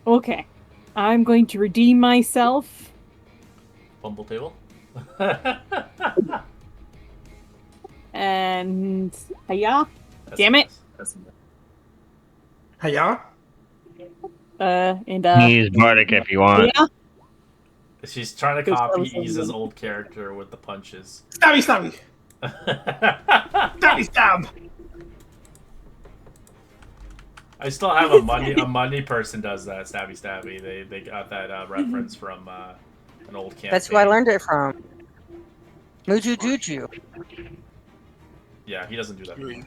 Speaker 7: Okay. I'm going to redeem myself.
Speaker 5: Fumble table.
Speaker 7: And hiya. Damn it.
Speaker 3: Hiya?
Speaker 7: And
Speaker 1: Use Bardic if you want.
Speaker 7: hiya.
Speaker 5: She's trying to
Speaker 7: Good
Speaker 5: copy
Speaker 7: stuff,
Speaker 5: Ease's
Speaker 7: Simon.
Speaker 5: old character with the punches.
Speaker 3: Stabby, stabby! Stabby, stab!
Speaker 5: I still have a money person does that stabby stabby. They got that reference from an old campaign.
Speaker 2: That's who I learned it from. Muju Juju.
Speaker 5: Yeah, he doesn't do that.
Speaker 4: Green.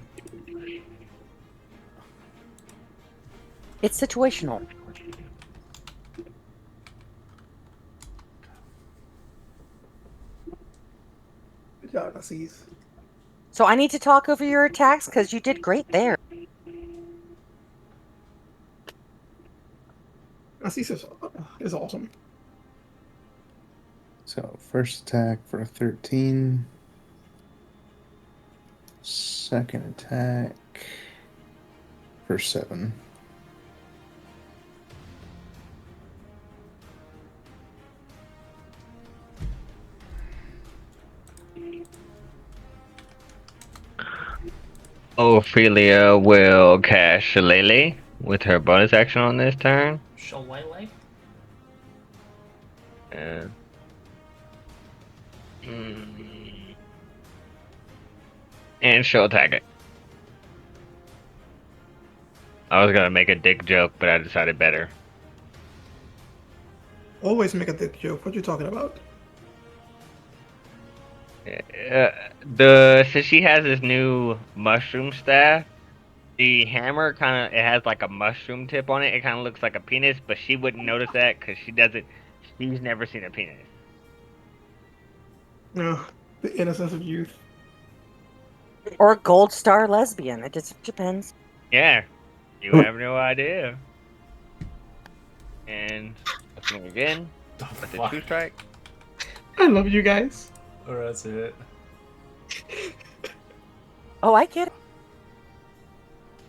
Speaker 2: It's situational.
Speaker 3: Good job, Aziz.
Speaker 2: So I need to talk over your attacks because you did great there.
Speaker 3: Aziz is awesome.
Speaker 6: So first attack for a 13. Second attack for 7.
Speaker 1: Ophelia will cast Shillelagh with her bonus action on this turn.
Speaker 5: Shillelagh?
Speaker 1: And she'll attack it. I was gonna make a dick joke, but I decided better.
Speaker 3: Always make a dick joke. What you talking about?
Speaker 1: Since she has this new mushroom staff, the hammer it has like a mushroom tip on it. It kind of looks like a penis, but she wouldn't notice that because she's never seen a penis.
Speaker 3: No, the innocence of youth.
Speaker 2: Or gold star lesbian. It just depends.
Speaker 1: Yeah, you have no idea. And let's move again.
Speaker 5: The
Speaker 1: With the
Speaker 5: fuck?
Speaker 1: 2 strike.
Speaker 3: I love you guys.
Speaker 5: Alright, that's it.
Speaker 2: Oh, I get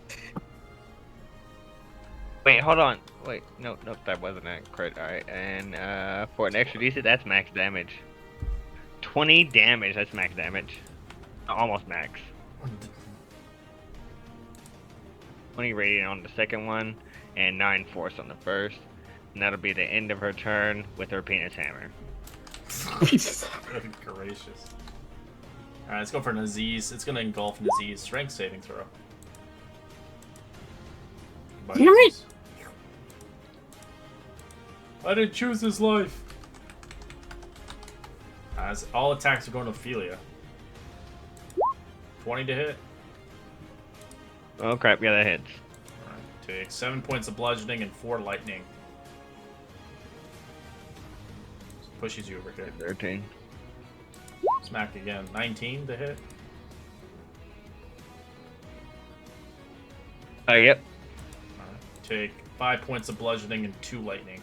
Speaker 2: it.
Speaker 1: Wait, hold on. Wait, nope, that wasn't a crit. Alright, and for an extra DC, that's max damage. 20 damage, that's max damage. Almost max. 20 radiant on the second one, and 9 force on the first. And that'll be the end of her turn with her penis hammer.
Speaker 3: Jesus.
Speaker 5: Good gracious. Alright, let's go for Naziz. It's gonna engulf Naziz. Strength saving throw. Goodbye,
Speaker 7: Damn it!
Speaker 5: Naziz. I didn't choose this life. As all attacks are going to Ophelia. 20 to hit.
Speaker 1: Oh crap, yeah, that hits.
Speaker 5: Alright, take 7 points of bludgeoning and 4 lightning. Pushes you over here.
Speaker 1: 13.
Speaker 5: Smack again. 19 to hit.
Speaker 1: Oh, yep.
Speaker 5: Alright. Take 5 points of bludgeoning and 2 lightning.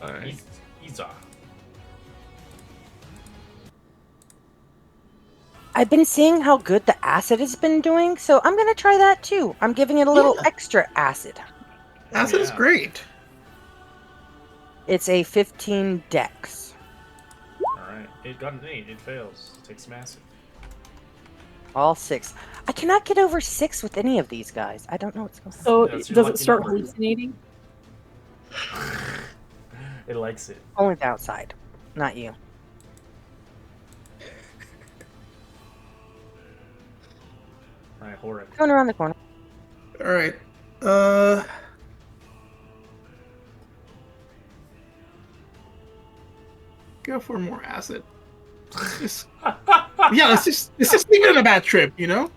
Speaker 1: Alright.
Speaker 5: Iza.
Speaker 2: I've been seeing how good the acid has been doing, so I'm gonna try that too. I'm giving it a little extra acid.
Speaker 3: Acid is
Speaker 5: yeah.
Speaker 3: great.
Speaker 2: It's a 15 dex.
Speaker 5: Alright. It got an 8. It fails. Takes some acid.
Speaker 2: All 6. I cannot get over 6 with any of these guys. I don't know what's going on.
Speaker 7: So
Speaker 5: That's your
Speaker 7: does it
Speaker 5: lucky
Speaker 7: start
Speaker 5: number.
Speaker 7: hallucinating?
Speaker 5: It likes it.
Speaker 2: Only the outside, not you.
Speaker 5: Alright, Horik.
Speaker 2: Going around the corner.
Speaker 3: All right. Go for more acid. Yeah, let's just leave it on a bad trip, you know.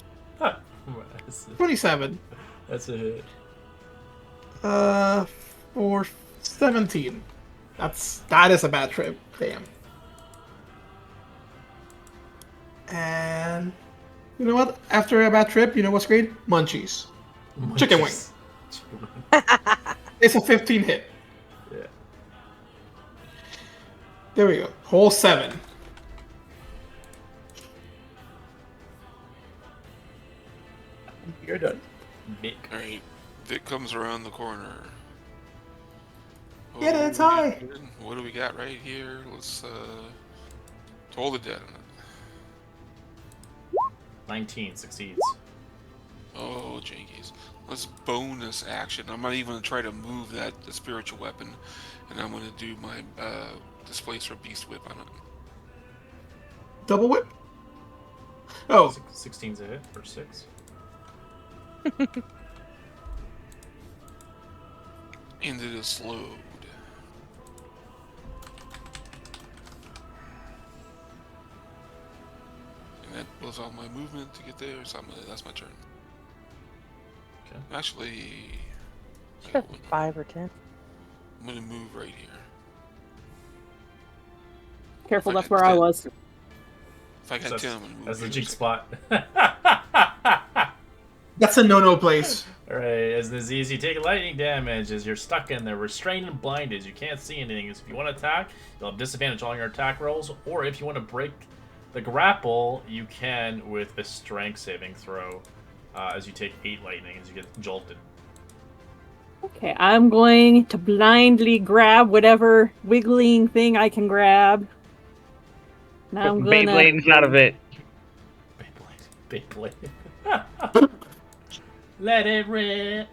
Speaker 3: 27.
Speaker 5: That's a hit.
Speaker 3: For 17. That is a bad trip. Damn. And you know what? After a bad trip, you know what's great? Munchies. Chicken wing. It's a 15 hit.
Speaker 5: Yeah.
Speaker 3: There we go. Whole 7. You're done.
Speaker 5: Big.
Speaker 4: Alright, Vic comes around the corner.
Speaker 3: Yeah, that's high.
Speaker 4: What do we got right here? Let's toll the dead on it.
Speaker 5: 19 succeeds.
Speaker 4: Oh, jinkies. Let's bonus action. I'm not even gonna try to move the spiritual weapon, and I'm gonna do my displacer beast whip on it.
Speaker 3: Double whip. Oh,
Speaker 5: 16's a hit for 6.
Speaker 4: And it is slowed. And that was all my movement to get there, so that's my turn.
Speaker 5: Okay.
Speaker 4: Actually,
Speaker 2: Sure, 5 or 10.
Speaker 4: I'm gonna move right here.
Speaker 7: Careful,
Speaker 4: If I
Speaker 7: that's
Speaker 4: got
Speaker 7: where I
Speaker 4: 10.
Speaker 7: was.
Speaker 4: If I got 10, I'm gonna move.
Speaker 5: That's the
Speaker 4: here.
Speaker 5: cheap spot.
Speaker 3: that's a no-no place.
Speaker 5: Alright, as an disease, you take lightning damage as you're stuck in there, restrained and blinded. You can't see anything. So if you want to attack, you'll have disadvantage on your attack rolls, or if you want to break the grapple, you can with a strength saving throw as you take 8 lightning as you get jolted.
Speaker 7: Okay, I'm going to blindly grab whatever wiggling thing I can grab. And I'm gonna.
Speaker 1: Beyblade's out of it.
Speaker 5: Beyblade. Let it rip.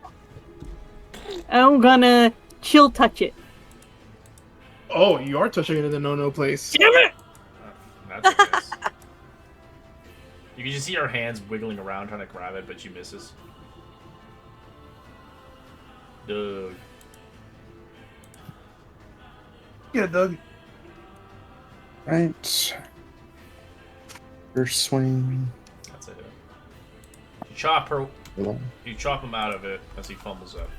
Speaker 7: I'm gonna chill touch it.
Speaker 3: Oh, you are touching it in the no-no place.
Speaker 7: Damn it!
Speaker 5: That's a miss. You can just see her hands wiggling around trying to grab it, but she misses. Doug.
Speaker 3: Yeah, Doug.
Speaker 6: Right. First swing.
Speaker 5: That's it. You chop her.
Speaker 6: Hello.
Speaker 5: You chop him out of it as he fumbles up.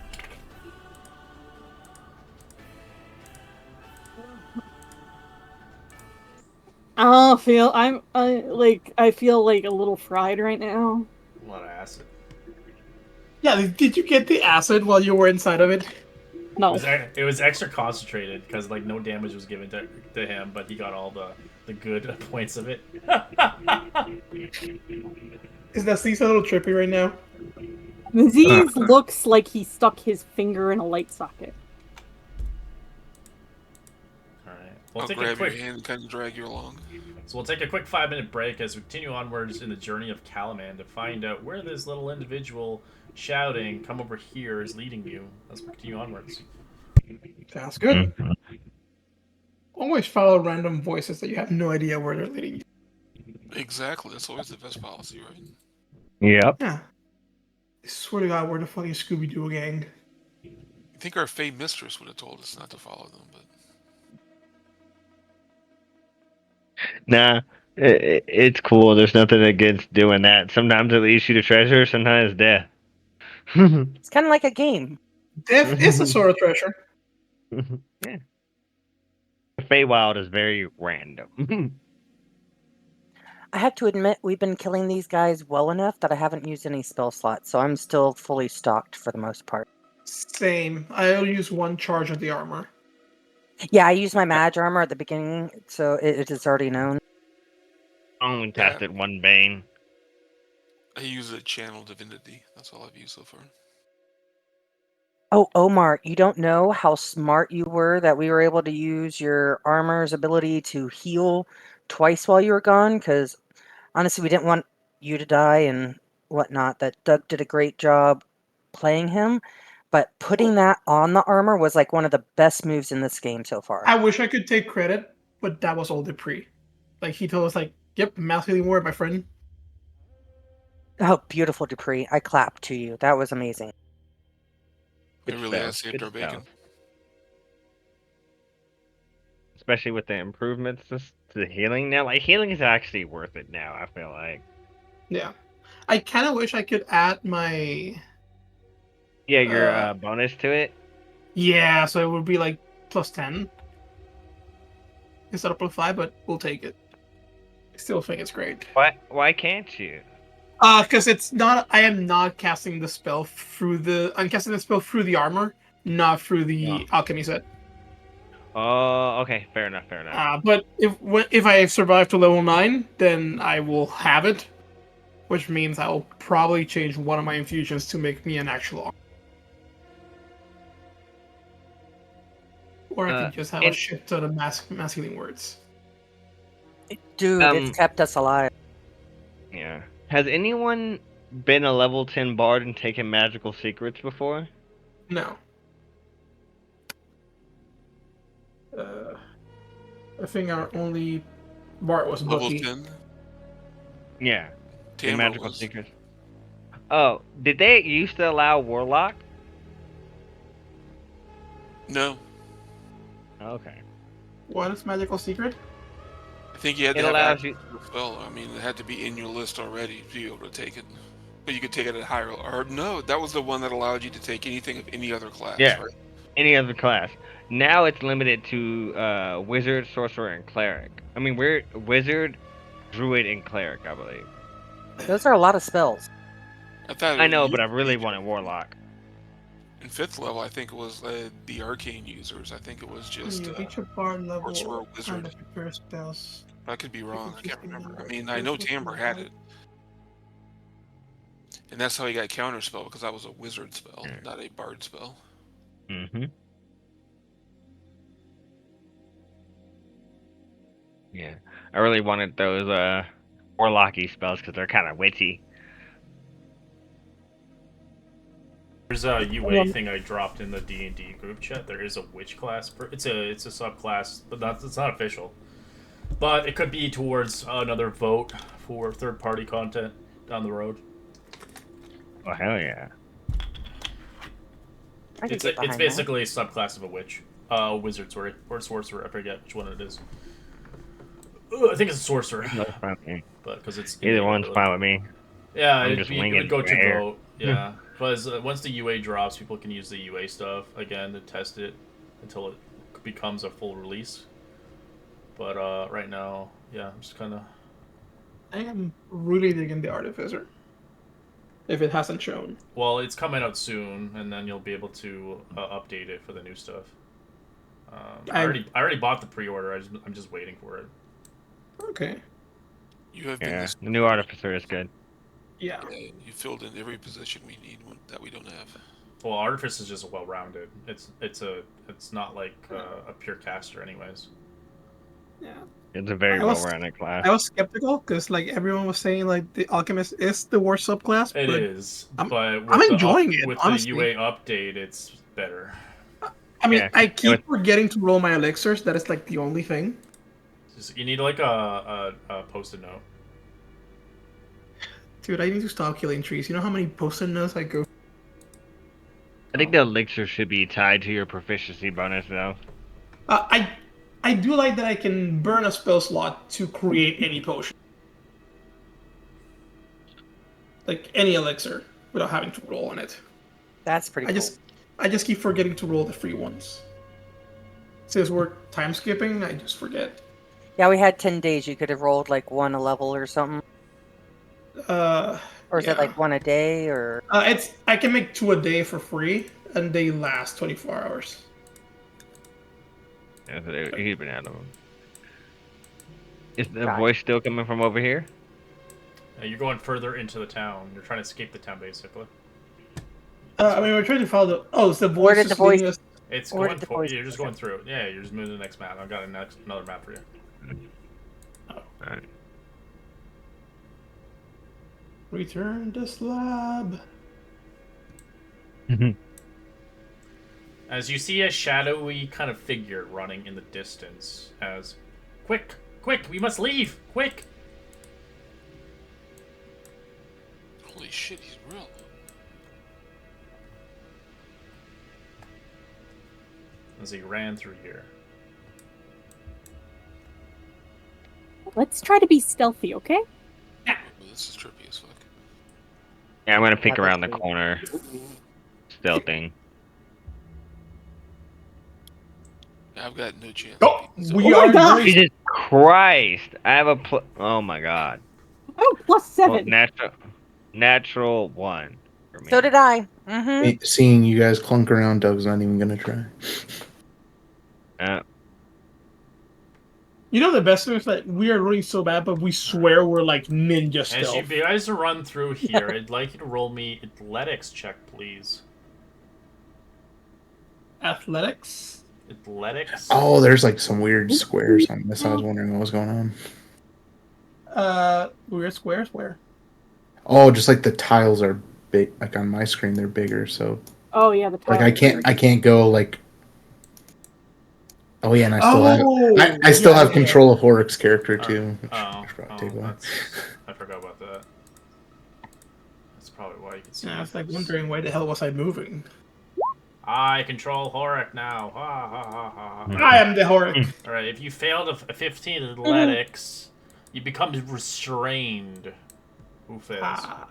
Speaker 7: I feel I feel like a little fried right now.
Speaker 5: A lot of acid.
Speaker 3: Yeah, did you get the acid while you were inside of it?
Speaker 7: No.
Speaker 5: It was extra concentrated because like no damage was given to him, but he got all the good points of it.
Speaker 3: Is that Steve's a little trippy right now?
Speaker 7: Disease looks like he stuck his finger in a light socket.
Speaker 5: Alright. We'll
Speaker 4: I'll
Speaker 5: take a
Speaker 4: grab your
Speaker 5: quick
Speaker 4: hand and kind of drag you along.
Speaker 5: So we'll take a quick 5-minute break as we continue onwards in the journey of Kalaman to find out where this little individual shouting, "Come over here," is leading you. Let's continue onwards.
Speaker 3: Sounds good. Always follow random voices that you have no idea where they're leading you.
Speaker 4: Exactly. That's always the best policy, right?
Speaker 1: Yep.
Speaker 3: Yeah. I swear to God, where the fuck is Scooby-Doo gang?
Speaker 4: You think our Fey mistress would have told us not to follow them, but
Speaker 1: Nah, it's cool. There's nothing against doing that. Sometimes it leads you to treasure, sometimes death.
Speaker 2: It's kind of like a game.
Speaker 3: Death is a sort of treasure.
Speaker 1: Yeah. Feywild is very random.
Speaker 2: I have to admit, we've been killing these guys well enough that I haven't used any spell slots, so I'm still fully stocked for the most part.
Speaker 3: Same. I'll use one charge of the armor.
Speaker 2: Yeah, I used my mage armor at the beginning, so it is already known.
Speaker 1: I only
Speaker 4: Yeah.
Speaker 1: tested one Bane.
Speaker 4: I use a channel divinity. That's all I've used so far.
Speaker 2: Oh, Omar, you don't know how smart you were that we were able to use your armor's ability to heal twice while you were gone? Because honestly, we didn't want you to die and whatnot. That Doug did a great job playing him, but putting that on the armor was like one of the best moves in this game so far.
Speaker 3: I wish I could take credit, but that was all Dupree. Like, he told us, like, yep, mouth healing word, my friend.
Speaker 2: Oh, beautiful, Dupree. I clapped to you. That was amazing.
Speaker 4: It
Speaker 1: Good
Speaker 4: really
Speaker 1: stuff,
Speaker 4: has saved
Speaker 1: good
Speaker 4: our bacon.
Speaker 1: stuff. Especially with the improvements to the healing now. Like, healing is actually worth it now, I feel like.
Speaker 3: Yeah. I kind of wish I could add my...
Speaker 1: Yeah, your bonus to it.
Speaker 3: Yeah, so it would be like plus 10 instead of plus 5, but we'll take it. I still think it's great.
Speaker 1: Why can't you?
Speaker 3: Because it's not... I am not casting the spell through the... I'm casting the spell through the armor, not through the alchemy set.
Speaker 1: Oh, okay, fair enough.
Speaker 3: But if I survive to level 9, then I will have it, which means I will probably change one of my infusions to make me an actual armor. Or I could just have a shit ton of mass healing words.
Speaker 2: Dude, it's kept us alive.
Speaker 1: Yeah. Has anyone been a level 10 bard and taken magical secrets before?
Speaker 3: No. I think our only bard was
Speaker 4: Level
Speaker 3: Bucky.
Speaker 4: 10?
Speaker 1: Yeah. The
Speaker 4: Tamra
Speaker 1: magical
Speaker 4: was.
Speaker 1: secrets. Oh, did they used to allow warlock?
Speaker 4: No.
Speaker 1: Okay.
Speaker 3: What is magical secret?
Speaker 4: I think you had
Speaker 1: It
Speaker 4: to have
Speaker 1: allows
Speaker 4: access
Speaker 1: you-
Speaker 4: to the spell. I mean, it had to be in your list already to be able to take it. But you could take it at higher... Or no, that was the one that allowed you to take anything of any other class,
Speaker 1: Yeah.
Speaker 4: right?
Speaker 1: Any other class. Now it's limited to wizard, sorcerer, and cleric. I mean, we're wizard, druid, and cleric, I believe.
Speaker 2: Those are a lot of spells.
Speaker 4: I thought
Speaker 1: I
Speaker 4: it
Speaker 1: know,
Speaker 4: used
Speaker 1: but I
Speaker 4: to
Speaker 1: really
Speaker 4: be-
Speaker 1: wanted warlock.
Speaker 4: In 5th level, I think it was the arcane users. I think it was just...
Speaker 3: When you reach a bard level
Speaker 4: sorcerer, wizard.
Speaker 3: and prepare spells.
Speaker 4: I could be wrong. I can't
Speaker 3: can choose
Speaker 4: remember. I
Speaker 3: any
Speaker 4: mean, I know
Speaker 3: sorcerer
Speaker 4: Tamber
Speaker 3: from
Speaker 4: had
Speaker 3: the
Speaker 4: it. And that's how he got counterspell, because that was a wizard spell,
Speaker 1: Yeah.
Speaker 4: not a bard spell.
Speaker 1: Mm-hmm. Yeah. I really wanted those warlocky spells because they're kind of witchy.
Speaker 5: There's a UA thing I dropped in the D&D group chat. There is a witch class. It's a subclass, but it's not official. But it could be towards another vote for third-party content down the road.
Speaker 1: Oh, hell yeah.
Speaker 2: I can
Speaker 5: It's
Speaker 2: get behind
Speaker 5: basically a subclass of a witch, wizard, or sorcerer. I forget which one it is. I think it's a sorcerer,
Speaker 1: That's fine with me.
Speaker 5: but because it's
Speaker 1: Either
Speaker 5: innate
Speaker 1: one's
Speaker 5: ability.
Speaker 1: fine with me.
Speaker 5: Yeah,
Speaker 1: I'm
Speaker 5: it
Speaker 1: just
Speaker 5: would
Speaker 1: winging
Speaker 5: go
Speaker 1: it
Speaker 5: to
Speaker 1: here.
Speaker 5: vote. Yeah, because once the UA drops, people can use the UA stuff again to test it until it becomes a full release. But right now, yeah, I'm just kind of...
Speaker 3: I am really digging the Artificer. If it hasn't shown.
Speaker 5: Well, it's coming out soon, and then you'll be able to update it for the new stuff. I already bought the pre-order. I'm just waiting for it.
Speaker 3: Okay.
Speaker 4: You have been
Speaker 1: Yeah,
Speaker 4: this...
Speaker 1: the new artificer is good.
Speaker 3: Yeah.
Speaker 4: You filled in every position we need that we don't have.
Speaker 5: Well, Artifice is just well-rounded. It's not like a pure caster, anyways.
Speaker 3: Yeah.
Speaker 1: It's a very well-rounded class.
Speaker 3: I was skeptical because like everyone was saying like the Alchemist is the worst subclass.
Speaker 5: It
Speaker 3: but
Speaker 5: is,
Speaker 3: I'm
Speaker 5: but
Speaker 3: enjoying it.
Speaker 5: With
Speaker 3: Honestly.
Speaker 5: the UA update, it's better.
Speaker 3: I mean,
Speaker 1: Yeah.
Speaker 3: I keep forgetting to roll my elixirs. That is like the only thing.
Speaker 5: You need like a post-it note.
Speaker 3: Dude, I need to stop killing trees. You know how many post-it notes I go?
Speaker 1: I think the elixir should be tied to your proficiency bonus, though.
Speaker 3: I do like that I can burn a spell slot to create any potion. Like any elixir without having to roll on it.
Speaker 2: That's pretty cool.
Speaker 3: I just keep forgetting to roll the free ones. Since we're time skipping, I just forget.
Speaker 2: Yeah, we had 10 days. You could have rolled like one a level or something. Or is it
Speaker 3: Yeah.
Speaker 2: like one a day or?
Speaker 3: I can make 2 a day for free, and they last 24 hours.
Speaker 1: Yeah, so he's been out of them. Is the
Speaker 2: Gotcha.
Speaker 1: voice still coming from over here?
Speaker 5: You're going further into the town. You're trying to escape the town, basically.
Speaker 3: I mean, we're trying to follow the. Oh, it's the voice.
Speaker 2: Where did the
Speaker 3: just leading
Speaker 2: voice-
Speaker 3: us-
Speaker 5: It's
Speaker 2: Where
Speaker 5: going
Speaker 2: did the
Speaker 5: forward.
Speaker 2: voice
Speaker 5: You're just
Speaker 2: go?
Speaker 5: going through it. Yeah, you're just moving to the next map. I've got another map for you.
Speaker 1: Alright.
Speaker 3: Return to slab.
Speaker 5: As you see a shadowy kind of figure running in the distance, as quick, we must leave, quick!
Speaker 4: Holy shit, he's real.
Speaker 5: As he ran through here.
Speaker 7: Let's try to be stealthy, okay?
Speaker 4: Oh, this is trippy as fuck.
Speaker 1: Yeah, I'm gonna peek
Speaker 2: Yeah,
Speaker 1: around the
Speaker 2: that's
Speaker 1: corner. Stealthing.
Speaker 4: I've got no chance.
Speaker 3: Oh,
Speaker 4: of beating
Speaker 3: we
Speaker 7: Oh my
Speaker 3: are
Speaker 7: God!
Speaker 3: very-
Speaker 1: Jesus Christ! I have a oh my god.
Speaker 7: Oh, plus
Speaker 1: Well,
Speaker 7: 7.
Speaker 1: natural 1 for me.
Speaker 2: So did I. Mm-hmm.
Speaker 6: Seeing you guys clunk around, Doug's not even gonna try.
Speaker 3: You know the best thing is that we are really so bad, but we swear we're like ninja
Speaker 5: As you
Speaker 3: stealth.
Speaker 5: guys run through here, I'd like you to roll me athletics check, please.
Speaker 3: Athletics.
Speaker 5: Athletics.
Speaker 6: Oh, there's like some weird squares on this. I was wondering what was going on.
Speaker 3: Weird squares where?
Speaker 6: Oh, just like the tiles are big. Like on my screen, they're bigger. So
Speaker 7: Oh yeah, the
Speaker 6: like
Speaker 7: tile.
Speaker 6: I can't go like. Oh yeah, and I still have
Speaker 3: yeah.
Speaker 6: control of Horik's character too. Which
Speaker 5: Oh,
Speaker 6: should probably take a while.
Speaker 5: I forgot about that. That's probably why you can see.
Speaker 3: Yeah, I was like wondering why the hell was I moving.
Speaker 5: I control Horik now. Ha ha ha ha.
Speaker 3: I am the Horik.
Speaker 5: All right, if you failed a 15 in athletics, you become restrained. Who fails?
Speaker 2: I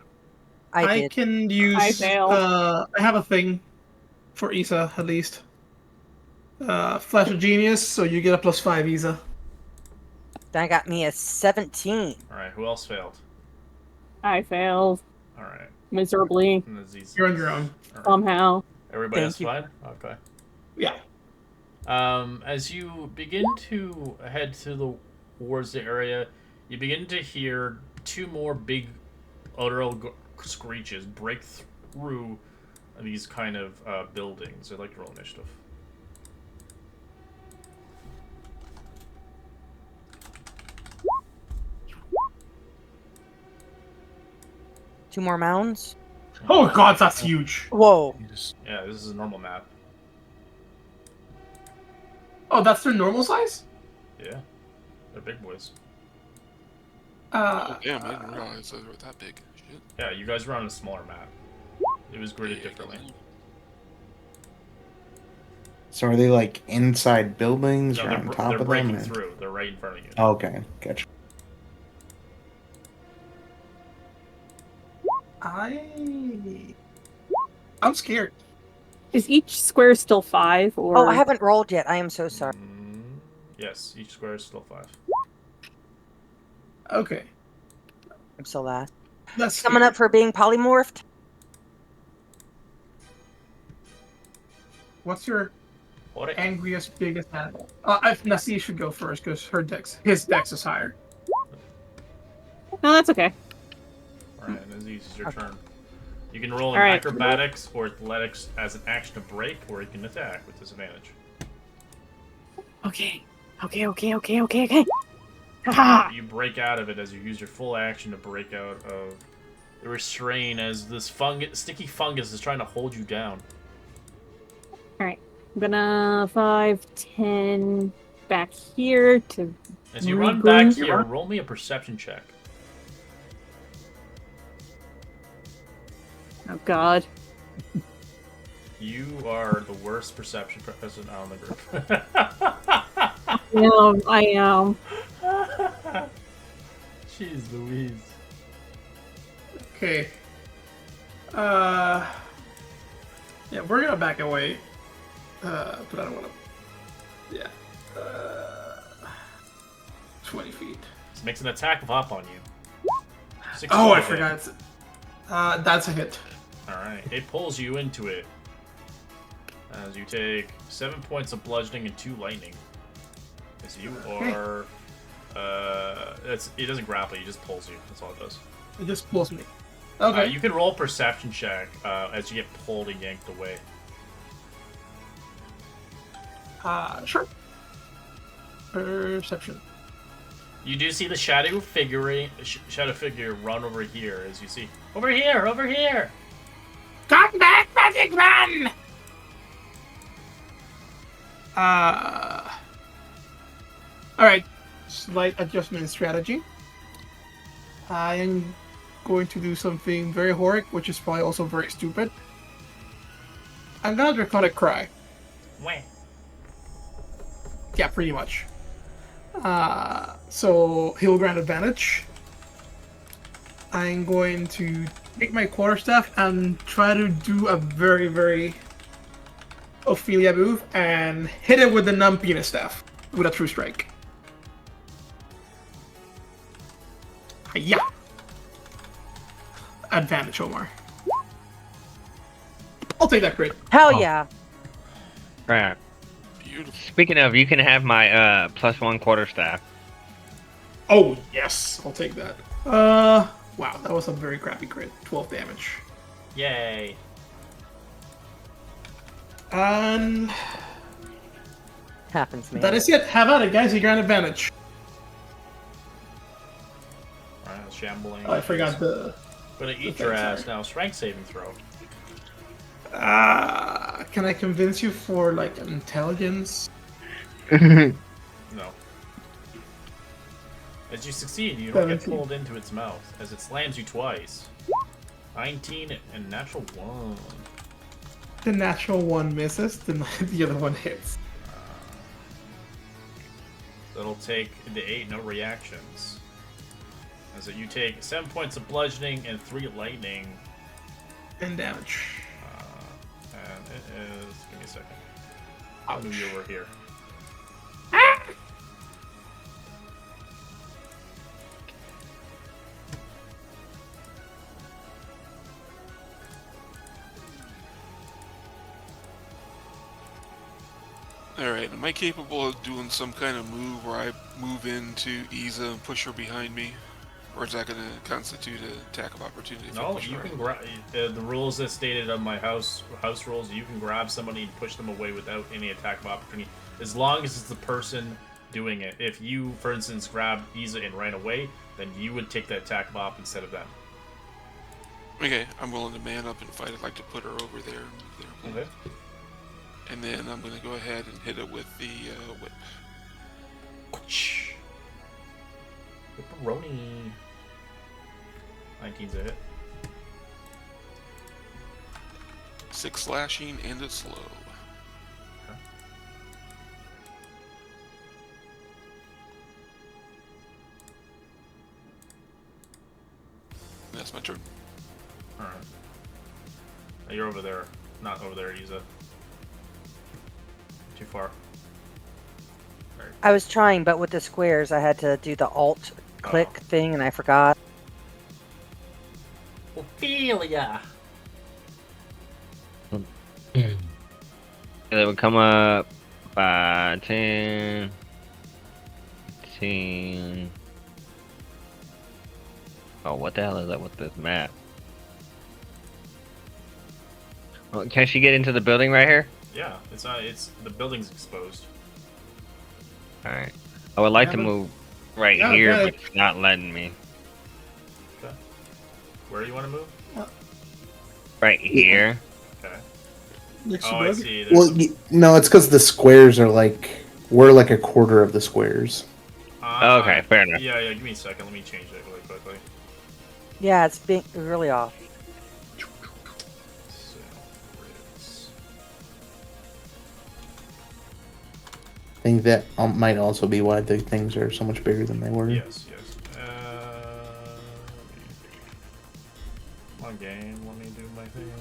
Speaker 3: I
Speaker 2: did.
Speaker 3: can use.
Speaker 7: I failed.
Speaker 3: I have a thing for Isa at least. Flash of Genius, so you get a +5 Isa.
Speaker 2: That got me a 17.
Speaker 5: All right, who else failed?
Speaker 7: I failed
Speaker 5: All right,
Speaker 7: miserably
Speaker 5: and Aziz.
Speaker 3: You're on your own.
Speaker 5: All right.
Speaker 7: somehow.
Speaker 5: Everybody else
Speaker 2: Thank you.
Speaker 5: fine? Okay.
Speaker 3: Yeah.
Speaker 5: As you begin to head towards the area, you begin to hear 2 more big aural screeches break through these kind of buildings. I'd like to roll initiative.
Speaker 2: Two more mounds.
Speaker 3: Oh god, that's huge.
Speaker 2: Whoa.
Speaker 5: Yeah, this is a normal map.
Speaker 3: Oh, that's their normal size?
Speaker 5: Yeah, they're big boys.
Speaker 4: Damn, I didn't realize they were that big. Shit.
Speaker 5: Yeah, you guys were on a smaller map. It was gridded differently.
Speaker 6: So are they like inside buildings
Speaker 5: No,
Speaker 6: or
Speaker 5: they're,
Speaker 6: on top
Speaker 5: they're
Speaker 6: of
Speaker 5: breaking
Speaker 6: them? or-
Speaker 5: through. They're right in front of you.
Speaker 6: Oh, okay, gotcha.
Speaker 3: I'm scared.
Speaker 7: Is each square still 5 or?
Speaker 2: Oh, I haven't rolled yet. I am so sorry.
Speaker 5: Yes, each square is still 5.
Speaker 3: Okay.
Speaker 2: I'm so last.
Speaker 3: That's
Speaker 2: Coming up for being polymorphed.
Speaker 3: What's your
Speaker 5: What?
Speaker 3: angriest, biggest animal? Nasi should go first because his dex is higher.
Speaker 7: No, that's okay.
Speaker 5: Alright, Aziz, it's your turn. You can roll an
Speaker 7: Alright.
Speaker 5: acrobatics or athletics as an action to break, or you can attack with disadvantage.
Speaker 7: Okay. Haha.
Speaker 5: You break out of it as you use your full action to break out of the restraint as this sticky fungus is trying to hold you down.
Speaker 7: Alright. I'm gonna 5, 10 back here to.
Speaker 5: As you run back
Speaker 7: regroup.
Speaker 5: here, roll me a perception check.
Speaker 7: Oh god.
Speaker 5: You are the worst perception person on the group.
Speaker 7: I am.
Speaker 5: Jeez Louise.
Speaker 3: Okay. Yeah, we're gonna back away. But I don't want to. Yeah. 20 feet.
Speaker 5: This makes an attack of up on you. 16
Speaker 3: Oh, I
Speaker 5: to hit.
Speaker 3: forgot. That's a hit.
Speaker 5: Alright, it pulls you into it. As you take 7 points of bludgeoning and 2 lightning. As you are... it doesn't grapple, it just pulls you. That's all it does.
Speaker 3: It just pulls me. Okay.
Speaker 5: You can roll a perception check as you get pulled and yanked away.
Speaker 3: Sure. Perception.
Speaker 5: You do see the shadow figure run over here, as you see. Over here! Over here!
Speaker 3: Come back, Magic Man! Alright. Slight adjustment in strategy. I am going to do something very horric, which is probably also very stupid. I'm gonna Draconic Cry.
Speaker 5: Wah.
Speaker 3: Yeah, pretty much. So he'll grant advantage. I'm going to take my quarterstaff and try to do a very, very Ophelia move and hit it with the non-penis staff with a true strike. Yeah. Advantage, Omar. I'll take that crit.
Speaker 2: Hell
Speaker 1: Oh.
Speaker 2: yeah.
Speaker 1: Right.
Speaker 4: Beautiful.
Speaker 1: Speaking of, you can have my +1 quarterstaff.
Speaker 3: Oh, yes. I'll take that. Wow, that was a very crappy crit. 12 damage.
Speaker 5: Yay.
Speaker 3: And
Speaker 2: Happens, man.
Speaker 3: that is it. Have at it, guys. You grant advantage.
Speaker 5: Alright, shambling.
Speaker 3: Oh, I forgot the...
Speaker 5: Gonna eat
Speaker 3: the
Speaker 5: your
Speaker 3: thing,
Speaker 5: ass
Speaker 3: sorry.
Speaker 5: now. Strength saving throw.
Speaker 3: Can I convince you for, like, intelligence?
Speaker 5: No. As you succeed, you don't get
Speaker 3: 17.
Speaker 5: pulled into its mouth, as it slams you twice. 19 and natural 1.
Speaker 3: The natural one misses, the other one hits.
Speaker 5: That'll take the 8, no reactions. As you take 7 points of bludgeoning and 3 lightning.
Speaker 3: And damage.
Speaker 5: And it is... Give me a second. I'll move you over here.
Speaker 4: Alright, am I capable of doing some kind of move where I move into Iza and push her behind me? Or is that going to constitute an attack of opportunity? if I
Speaker 5: No,
Speaker 4: push
Speaker 5: you
Speaker 4: her?
Speaker 5: can grab the rules that stated on my house rules. You can grab somebody and push them away without any attack of opportunity, as long as it's the person doing it. If you, for instance, grabbed Iza and ran away, then you would take the attack of op instead of them.
Speaker 4: Okay, I'm willing to man up and fight. I'd like to put her over there. And move there.
Speaker 5: Okay.
Speaker 4: And then I'm going to go ahead and hit it with the whip.
Speaker 5: Pepperoni. 19's a hit.
Speaker 4: 6 slashing and it's slow.
Speaker 5: Okay.
Speaker 4: That's my turn.
Speaker 5: All right. Now you're over there. Not over there, Iza. Too far.
Speaker 2: I was trying, but with the squares, I had to do the alt click thing, and I forgot.
Speaker 5: Ophelia.
Speaker 1: It would come up 5, 10, 15. Oh, what the hell is that with this map? Oh, can she get into the building right here?
Speaker 5: Yeah, it's not. It's the building's exposed.
Speaker 1: Alright. I would like to
Speaker 3: Yeah, but-
Speaker 1: move right
Speaker 3: Yeah,
Speaker 1: here,
Speaker 3: but-
Speaker 1: but it's not letting me.
Speaker 5: Okay. Where do you want to move?
Speaker 1: Right here.
Speaker 5: Okay.
Speaker 3: Next
Speaker 5: Oh,
Speaker 3: to
Speaker 5: I
Speaker 3: Bug.
Speaker 5: see.
Speaker 6: Well, no, it's because the squares are like we're like a quarter of the squares.
Speaker 1: Okay, fair enough.
Speaker 5: Yeah, give me a second. Let me change it really quickly.
Speaker 2: Yeah, it's being really off.
Speaker 5: So, it's-
Speaker 6: I think that might also be why the things are so much bigger than they were.
Speaker 5: yes. Come on, game. Let me do my thing.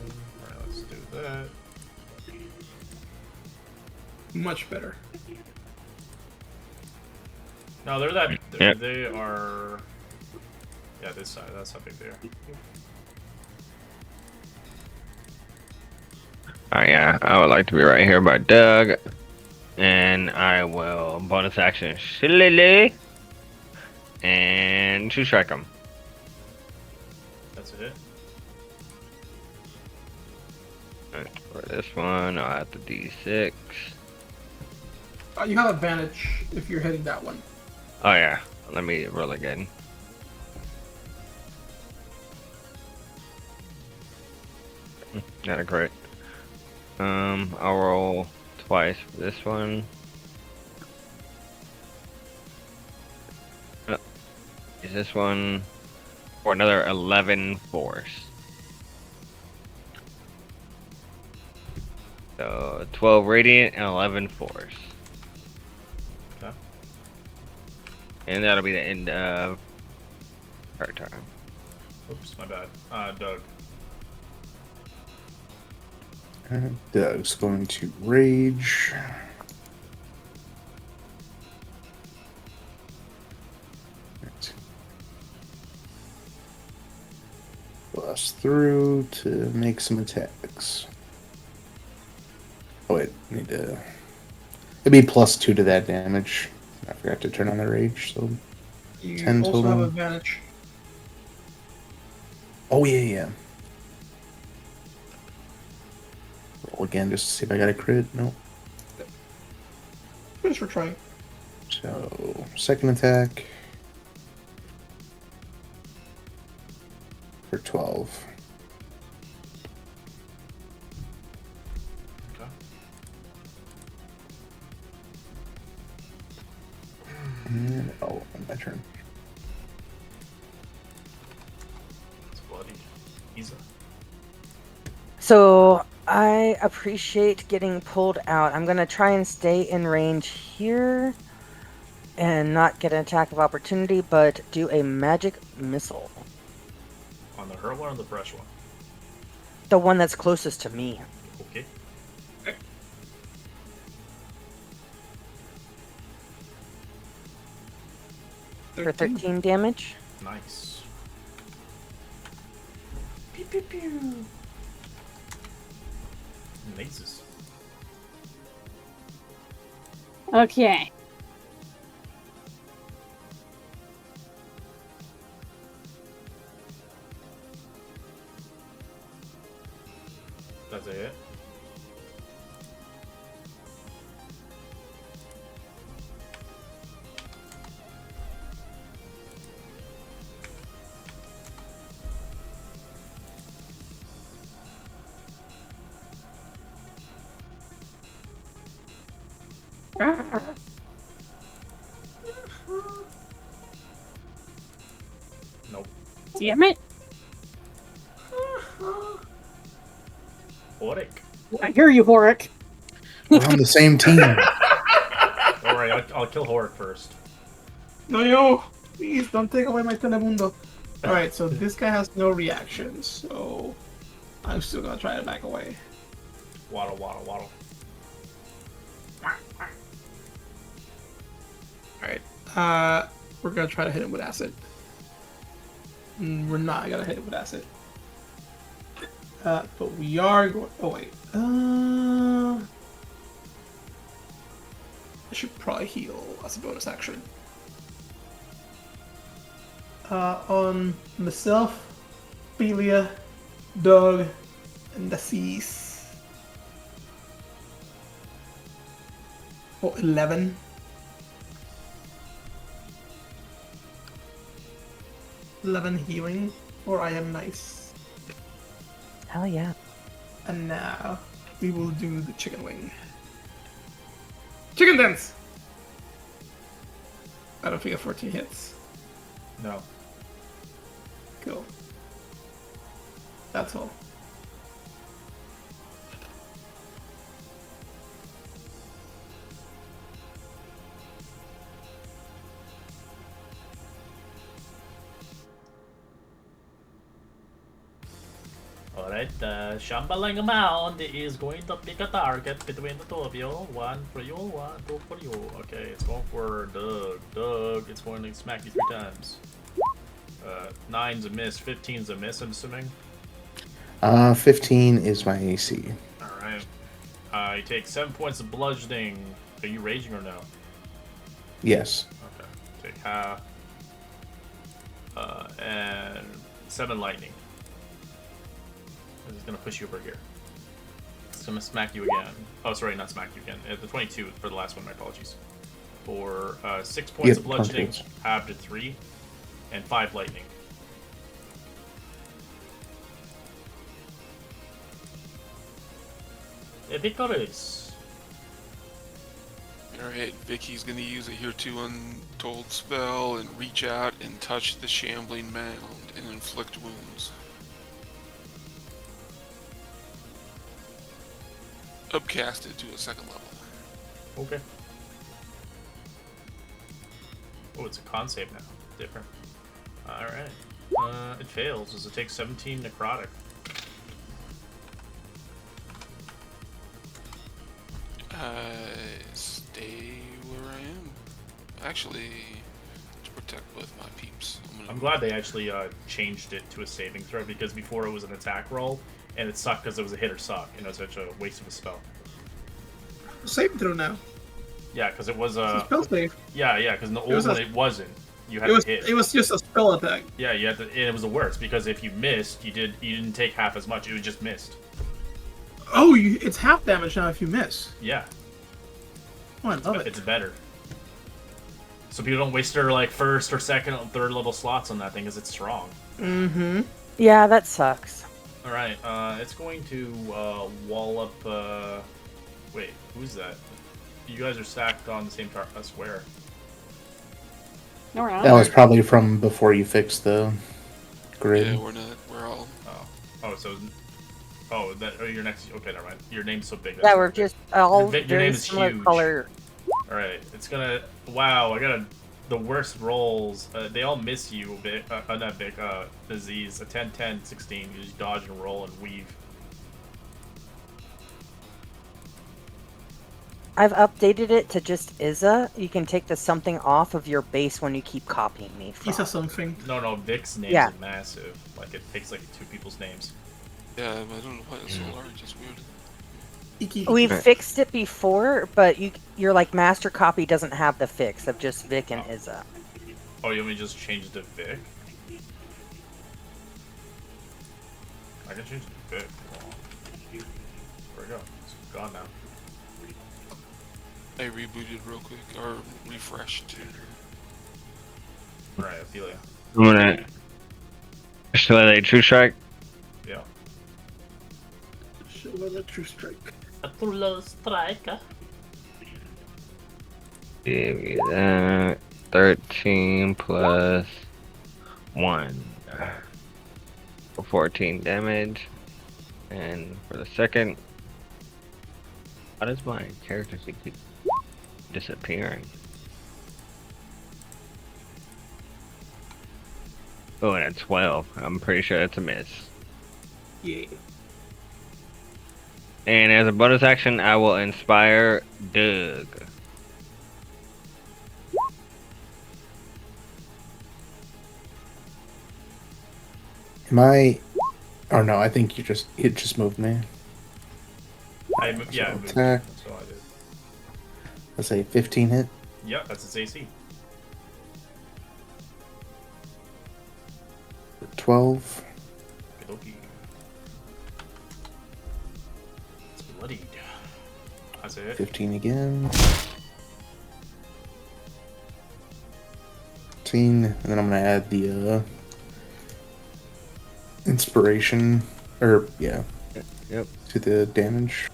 Speaker 5: Alright, let's do that.
Speaker 3: Much better.
Speaker 5: No, they're that.
Speaker 1: Yep.
Speaker 5: They are. Yeah, this side. That's how big they are.
Speaker 1: Oh yeah, I would like to be right here by Doug, and I will bonus action Shillelagh and two strike him.
Speaker 5: That's a hit.
Speaker 1: For this one, I'll have to D6.
Speaker 3: You have advantage if you're hitting that one.
Speaker 1: Oh yeah, let me roll again. Not a crit. I'll roll twice for this one. Is this one for another 11 force? So 12 radiant and 11 force.
Speaker 5: Okay.
Speaker 1: And that'll be the end of her turn.
Speaker 5: Oops, my bad. Doug.
Speaker 6: Doug's going to rage. Right. Blast through to make some attacks. Oh wait, need to. It'd be +2 to that damage. I forgot to turn on the rage, so
Speaker 3: You
Speaker 6: 10
Speaker 3: also
Speaker 6: total.
Speaker 3: have advantage.
Speaker 6: Oh yeah. Roll again just to see if I got a crit. No.
Speaker 3: Just for trying.
Speaker 6: So second attack for 12.
Speaker 5: Okay.
Speaker 6: And, oh, my turn.
Speaker 5: It's bloody. Isa.
Speaker 2: So I appreciate getting pulled out. I'm gonna try and stay in range here and not get an attack of opportunity, but do a magic missile.
Speaker 5: On the hurt one or the fresh one?
Speaker 2: The one that's closest to me.
Speaker 5: Okay.
Speaker 2: For 13 damage.
Speaker 5: Nice. Pew pew pew. Mazes.
Speaker 7: Okay.
Speaker 5: That's it. Nope.
Speaker 7: Damn it.
Speaker 5: Oric.
Speaker 7: I hear you, Horik.
Speaker 6: We're on the same team.
Speaker 5: Alright, I'll kill Horic first.
Speaker 3: No, yo! Please don't take away my Telemundo. Alright, so this guy has no reaction, so I'm still gonna try to back away.
Speaker 5: Waddle, waddle, waddle.
Speaker 3: Alright, we're gonna try to hit him with acid. We're not gonna hit him with acid. But we are going. Oh, wait. I should probably heal as a bonus action. On myself, Belia, Doug, and Disease. Oh, 11. 11 healing, or I am nice.
Speaker 2: Hell yeah.
Speaker 3: And now we will do the chicken wing. Chicken dance! I don't think a 14 hits.
Speaker 5: No.
Speaker 3: Cool. That's all.
Speaker 5: Alright, Shambalang Mound is going to pick a target between the two of you. One for you, one, two for you. Okay, it's going for Doug. Doug, it's going to smack you 3 times. 9's a miss, 15's a miss, I'm assuming.
Speaker 6: 15 is my AC.
Speaker 5: Alright. You take 7 points of bludgeoning. Are you raging or no?
Speaker 6: Yes.
Speaker 5: Okay. Take half. And 7 lightning. This is gonna push you over here. It's gonna smack you again. Oh, sorry, not smack you again. The 22 for the last one, my apologies. For 6 points of bludgeoning, halved to 3, and 5 lightning. Victorious.
Speaker 4: Alright, Vicky's gonna use a Hereto Untold spell and reach out and touch the shambling mound and inflict wounds. Upcasted to a 2nd level.
Speaker 5: Okay. Oh, it's a con save now. Different. Alright. It fails as it takes 17 necrotic.
Speaker 4: Stay where I am. Actually, to protect both my peeps.
Speaker 5: I'm glad they actually changed it to a saving throw, because before it was an attack roll, and it sucked because it was a hit or suck, and it was such a waste of a spell.
Speaker 3: Save throw now.
Speaker 5: Yeah, because it was
Speaker 3: It's a
Speaker 5: a...
Speaker 3: spell save.
Speaker 5: Yeah, because in the old one it wasn't. You had
Speaker 3: It was
Speaker 5: to hit.
Speaker 3: it was just a spell attack.
Speaker 5: Yeah, you had to, and it was the worst, because if you missed, you didn't take half as much, it was just missed.
Speaker 3: Oh, it's half damage now if you miss.
Speaker 5: Yeah.
Speaker 3: Oh, I love it.
Speaker 5: It's better. So people don't waste their like 1st or 2nd or 3rd level slots on that thing, because it's strong.
Speaker 3: Mm-hmm.
Speaker 2: Yeah, that sucks.
Speaker 5: Alright, it's going to wall up... Wait, who's that? You guys are stacked on the same square.
Speaker 7: Around.
Speaker 6: That was probably from before you fixed the grid.
Speaker 4: Yeah, we're not. We're all.
Speaker 5: Oh, so... Oh, you're next... Okay, never mind. Your name's so big.
Speaker 2: Yeah, we're just all
Speaker 5: Your name
Speaker 2: very
Speaker 5: is
Speaker 2: similar
Speaker 5: huge.
Speaker 2: color.
Speaker 5: Alright, it's gonna... Wow, I got the worst rolls. They all miss you, not big, disease. A 10, 10, 16. You just dodge and roll and weave.
Speaker 2: I've updated it to just Izza. You can take the something off of your base when you keep copying me from.
Speaker 3: He says something.
Speaker 5: No, Vic's name
Speaker 2: Yeah.
Speaker 5: is massive. Like, it takes like 2 people's names.
Speaker 4: Yeah, I don't know why it's so large. It's weird.
Speaker 2: We've fixed it before, but your like master copy doesn't have the fix of just Vic and Izza.
Speaker 5: Oh, you want me to just change it to Vic? I can change it to Vic. Where'd it go? It's gone now.
Speaker 4: I rebooted real quick, or refreshed.
Speaker 5: Alright, I feel ya.
Speaker 1: I'm gonna. Still at a true strike.
Speaker 5: Yeah.
Speaker 3: Show us a true strike.
Speaker 5: A true strike.
Speaker 1: Give me that. 13 plus 1. For 14 damage. And for the second. How does my character keep disappearing? Oh, and a 12. I'm pretty sure that's a miss.
Speaker 3: Yeah.
Speaker 1: And as a bonus action, I will inspire Doug.
Speaker 6: Am I? Or no, I think it just moved me.
Speaker 5: I moved
Speaker 6: Attack.
Speaker 5: That's all I did.
Speaker 6: Let's say 15 hit.
Speaker 5: Yep, that's its AC.
Speaker 6: 12.
Speaker 5: Okey-dokey. It's bloodied. That's it.
Speaker 6: 15 again. 15, and then I'm gonna add the inspiration, or yeah,
Speaker 1: Yep.
Speaker 6: to the damage.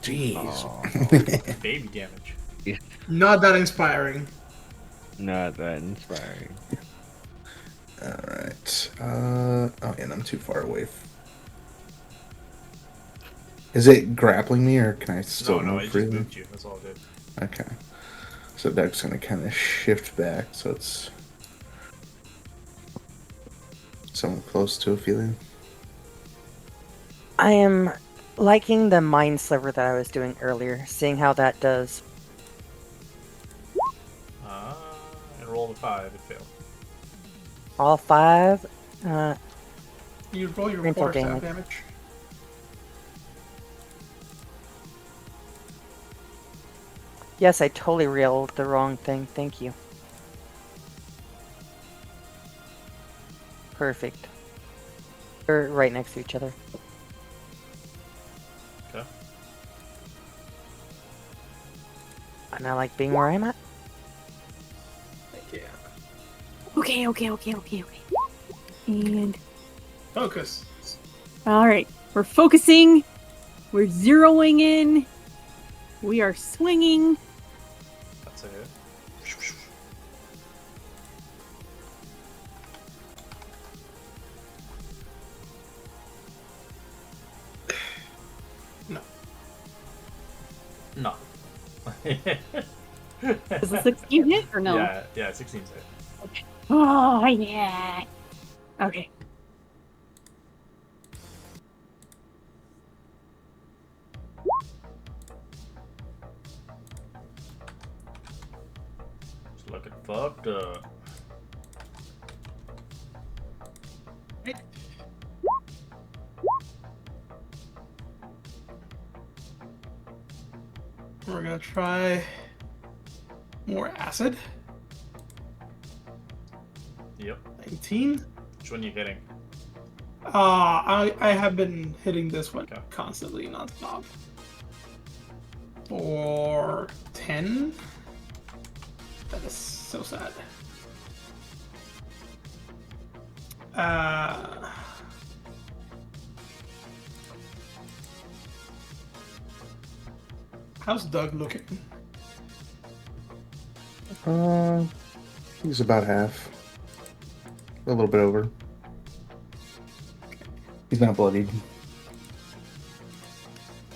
Speaker 6: Jeez.
Speaker 1: Oh,
Speaker 5: Baby damage.
Speaker 3: Not that inspiring.
Speaker 1: not that inspiring.
Speaker 6: Alright. Oh, and I'm too far away. Is it grappling me, or can I still
Speaker 5: No,
Speaker 6: move
Speaker 5: it just
Speaker 6: freely?
Speaker 5: moved you. That's all it did.
Speaker 6: Okay. So Doug's gonna kind of shift back, so it's somewhat close to Ophelia.
Speaker 2: I am liking the mind sliver that I was doing earlier, seeing how that does.
Speaker 5: And roll the 5. It failed.
Speaker 2: All 5.
Speaker 3: You roll your
Speaker 2: Mental
Speaker 3: quarter staff
Speaker 2: damage.
Speaker 3: damage.
Speaker 2: Yes, I totally rolled the wrong thing. Thank you. Perfect. They're right next to each other.
Speaker 5: Okay.
Speaker 2: And I like being where I'm at.
Speaker 3: Yeah.
Speaker 7: Okay. And
Speaker 3: Focus.
Speaker 7: all right, we're focusing. We're zeroing in. We are swinging.
Speaker 5: That's it.
Speaker 3: No.
Speaker 5: No.
Speaker 7: Is the 16 hit or no?
Speaker 5: Yeah, 16's hit.
Speaker 7: Okay. Oh yeah. Okay.
Speaker 5: It's looking fucked up.
Speaker 3: We're gonna try more acid.
Speaker 5: Yep.
Speaker 3: 19.
Speaker 5: Which one are you hitting?
Speaker 3: I have been hitting this one
Speaker 5: Okay.
Speaker 3: constantly, non-stop. For 10. That is so sad. How's Doug looking?
Speaker 6: He's about half. A little bit over. He's not bloodied.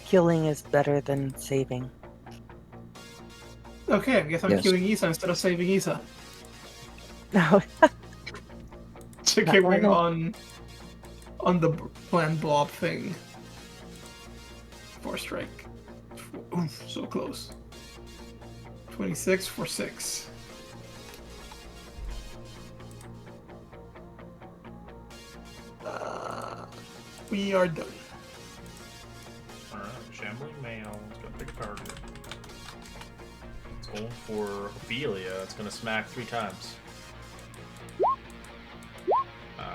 Speaker 2: Killing is better than saving.
Speaker 3: Okay, I guess I'm
Speaker 6: Yes.
Speaker 3: killing Isa instead of saving Isa.
Speaker 2: No.
Speaker 3: Checking
Speaker 2: one.
Speaker 3: on the planned blob thing. 4 strike. Oof, so close. 26 for 6. We are done.
Speaker 5: Alright, shambling male. It's got a big target. It's going for Ophelia. It's gonna smack 3 times.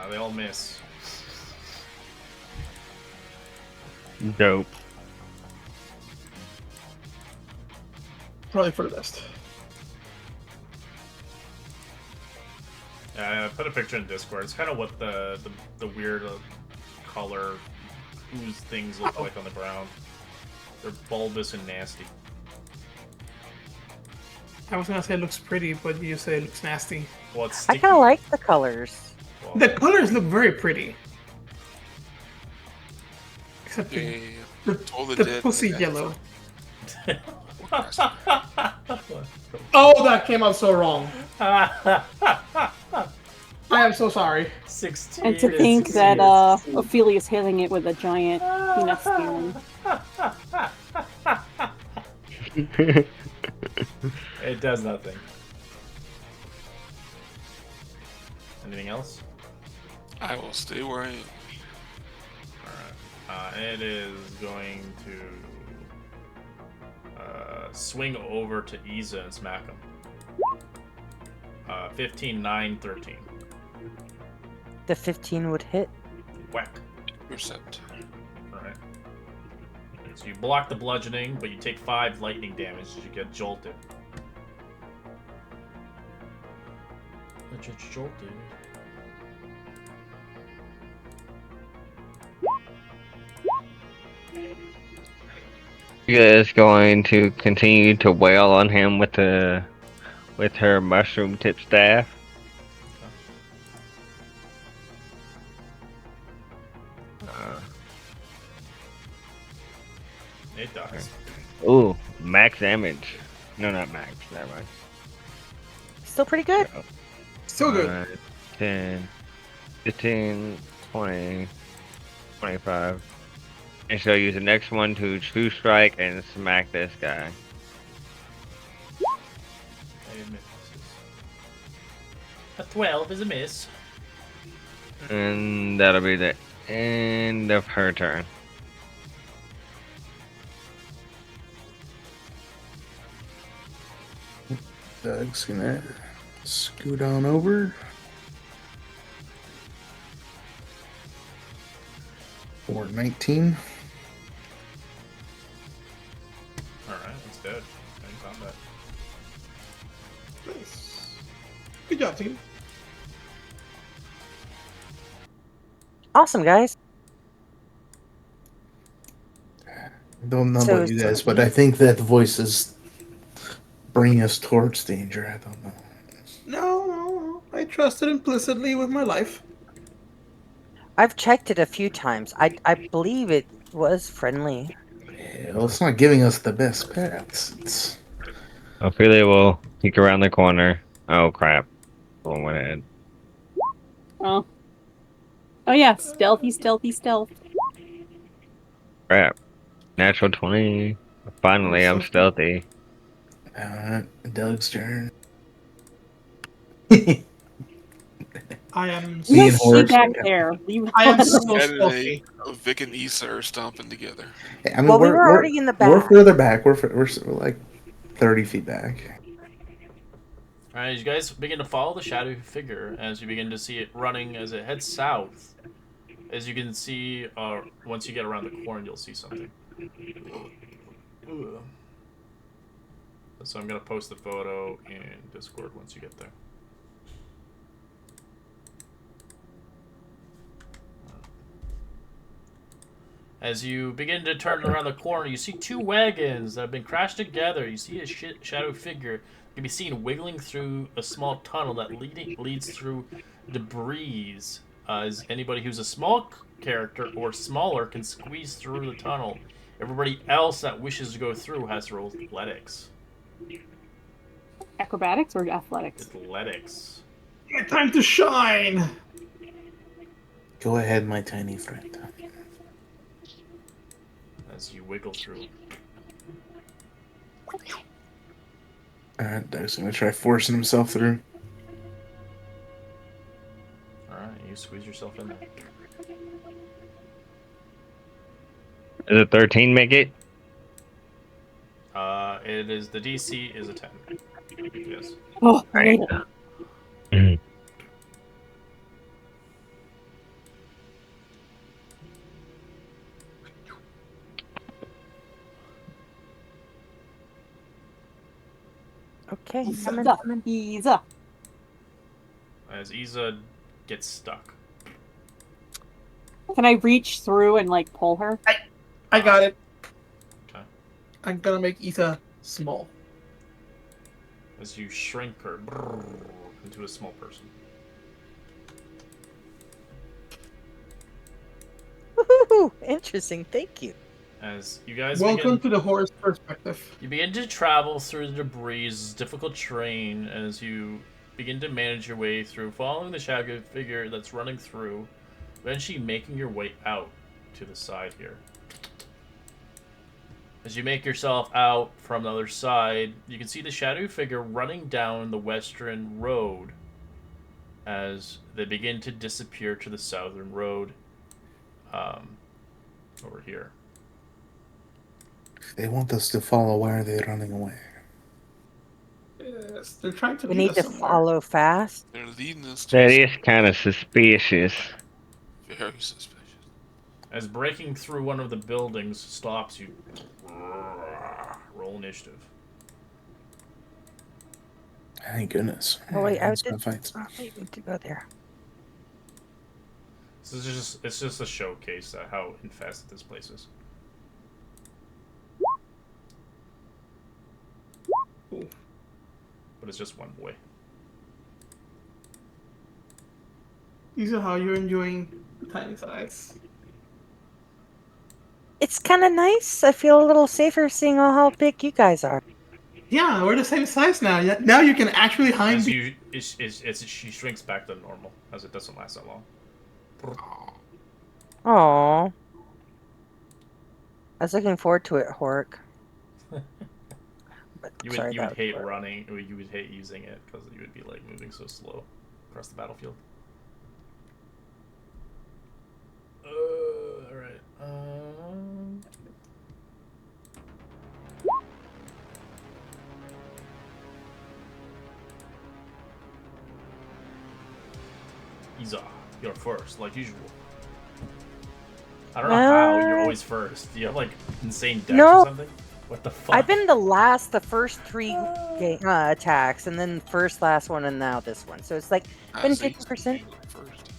Speaker 5: They all miss.
Speaker 1: Dope.
Speaker 3: Probably for the best.
Speaker 5: I put a picture in Discord. It's kind of what the weird color ooze things look like on the ground. They're bulbous and nasty.
Speaker 3: I was gonna say it looks pretty, but you say it looks nasty.
Speaker 5: Well, it's
Speaker 2: I
Speaker 5: sticky.
Speaker 2: kind of like the colors.
Speaker 5: Well,
Speaker 3: The colors look very pretty. Except
Speaker 4: They
Speaker 3: the,
Speaker 4: told the
Speaker 3: the
Speaker 4: dead
Speaker 3: pussy
Speaker 4: that-
Speaker 3: yellow. Oh, that came out so wrong. I am so sorry.
Speaker 5: 16.
Speaker 7: And to
Speaker 5: is
Speaker 7: think that
Speaker 5: serious.
Speaker 7: Ophelia's hitting it with a giant peanut scaling.
Speaker 5: It does nothing. Anything else?
Speaker 4: I will stay where I am.
Speaker 5: Alright. It is going to swing over to Isa and smack him. 15, 9, 13.
Speaker 2: The 15 would hit.
Speaker 5: Whack.
Speaker 4: Intercept.
Speaker 5: Alright. So you block the bludgeoning, but you take 5 lightning damage as you get jolted. But you're jolted.
Speaker 1: Is going to continue to wail on him with her mushroom tip staff.
Speaker 5: It dies.
Speaker 1: Ooh, max damage. No, not max. Never mind.
Speaker 2: Still pretty good.
Speaker 3: Still good.
Speaker 1: 10, 15, 20, 25. And so use the next one to true strike and smack this guy.
Speaker 5: It misses. A 12 is a miss.
Speaker 1: And that'll be the end of her turn.
Speaker 6: Doug's gonna scoot on over. For 19.
Speaker 5: Alright, it's dead. In combat.
Speaker 3: Nice. Good job, team.
Speaker 2: Awesome, guys.
Speaker 6: I don't know
Speaker 2: So
Speaker 6: about you guys, but I think that voice is bringing us towards danger. I don't know.
Speaker 3: No. I trusted implicitly with my life.
Speaker 2: I've checked it a few times. I believe it was friendly.
Speaker 6: Yeah, well, it's not giving us the best paths. It's...
Speaker 1: Ophelia will peek around the corner. Oh crap. One went ahead.
Speaker 7: Oh. Oh yeah, stealthy, stealthy, stealth.
Speaker 1: Crap. Natural 20. Finally, I'm stealthy.
Speaker 6: Doug's turn.
Speaker 3: I am.
Speaker 6: Me and
Speaker 7: Leave
Speaker 6: Horace.
Speaker 7: back there. Leave
Speaker 3: I am
Speaker 7: alone.
Speaker 3: so
Speaker 4: Ed and
Speaker 3: stealthy.
Speaker 4: Vic and Issa are stomping together.
Speaker 6: I mean,
Speaker 2: Well, we were already in the
Speaker 6: We're
Speaker 2: back.
Speaker 6: further back. We're like 30 feet back.
Speaker 5: Alright, you guys begin to follow the shadow figure as you begin to see it running as it heads south. As you can see, once you get around the corner, you'll see something. Ugh. So I'm going to post the photo in Discord once you get there. As you begin to turn around the corner, you see two wagons that have been crashed together. You see a shadow figure. You can be seen wiggling through a small tunnel that leads through debris. As anybody who's a small character or smaller can squeeze through the tunnel. Everybody else that wishes to go through has to roll athletics.
Speaker 7: Acrobatics or athletics?
Speaker 5: Athletics.
Speaker 3: Time to shine.
Speaker 6: Go ahead, my tiny friend.
Speaker 5: As you wiggle through.
Speaker 6: Alright, Doug's gonna try forcing himself through.
Speaker 5: Alright, you squeeze yourself in there.
Speaker 1: Does a 13 make it?
Speaker 5: It is, the DC is a 10. Yes.
Speaker 7: Oh, I
Speaker 1: Right.
Speaker 7: made it.
Speaker 2: Okay,
Speaker 7: Coming. Ease up.
Speaker 5: As Isa gets stuck.
Speaker 7: Can I reach through and like pull her?
Speaker 3: I got it.
Speaker 5: Okay.
Speaker 3: I'm gonna make Issa small.
Speaker 5: As you shrink her into a small person.
Speaker 2: Woohoo! Interesting. Thank you.
Speaker 5: As you guys
Speaker 3: Welcome to the horse perspective.
Speaker 5: You begin to travel through the debris, difficult terrain, as you begin to manage your way through, following the shadow figure that's running through, eventually making your way out to the side here. As you make yourself out from the other side, you can see the shadow figure running down the western road as they begin to disappear to the southern road over here.
Speaker 6: If they want us to follow, why are they running away?
Speaker 3: Yes, they're trying to
Speaker 2: We
Speaker 3: lead
Speaker 2: need
Speaker 3: us
Speaker 2: to
Speaker 3: somewhere.
Speaker 2: follow fast.
Speaker 4: They're leading us to
Speaker 1: That is kind of suspicious.
Speaker 4: very suspicious.
Speaker 5: As breaking through one of the buildings stops you. Roll initiative.
Speaker 6: Thank goodness.
Speaker 2: Oh wait,
Speaker 6: Let's go fight.
Speaker 2: we need to go there.
Speaker 5: This is it's just a showcase of how infested this place is. But it's just one boy.
Speaker 3: Issa, how you're enjoying the tiny size?
Speaker 2: It's kind of nice. I feel a little safer seeing how big you guys are.
Speaker 3: Yeah, we're the same size now. Now you can actually hide.
Speaker 5: As you, she shrinks back to normal, as it doesn't last that long.
Speaker 2: Aww. I was looking forward to it, Hork. But,
Speaker 5: You
Speaker 2: sorry,
Speaker 5: would
Speaker 2: that was
Speaker 5: hate
Speaker 2: horrible.
Speaker 5: running, or you would hate using it because you would be like moving so slow across the battlefield. All right. Isa, you're first, like usual. I don't know how you're always first. Do you have like insane decks
Speaker 2: No.
Speaker 5: or something? What the fuck?
Speaker 2: I've been the first 3 attacks, and then first, last one, and now this one. So it's like been
Speaker 4: So you
Speaker 2: 50%.
Speaker 4: go first.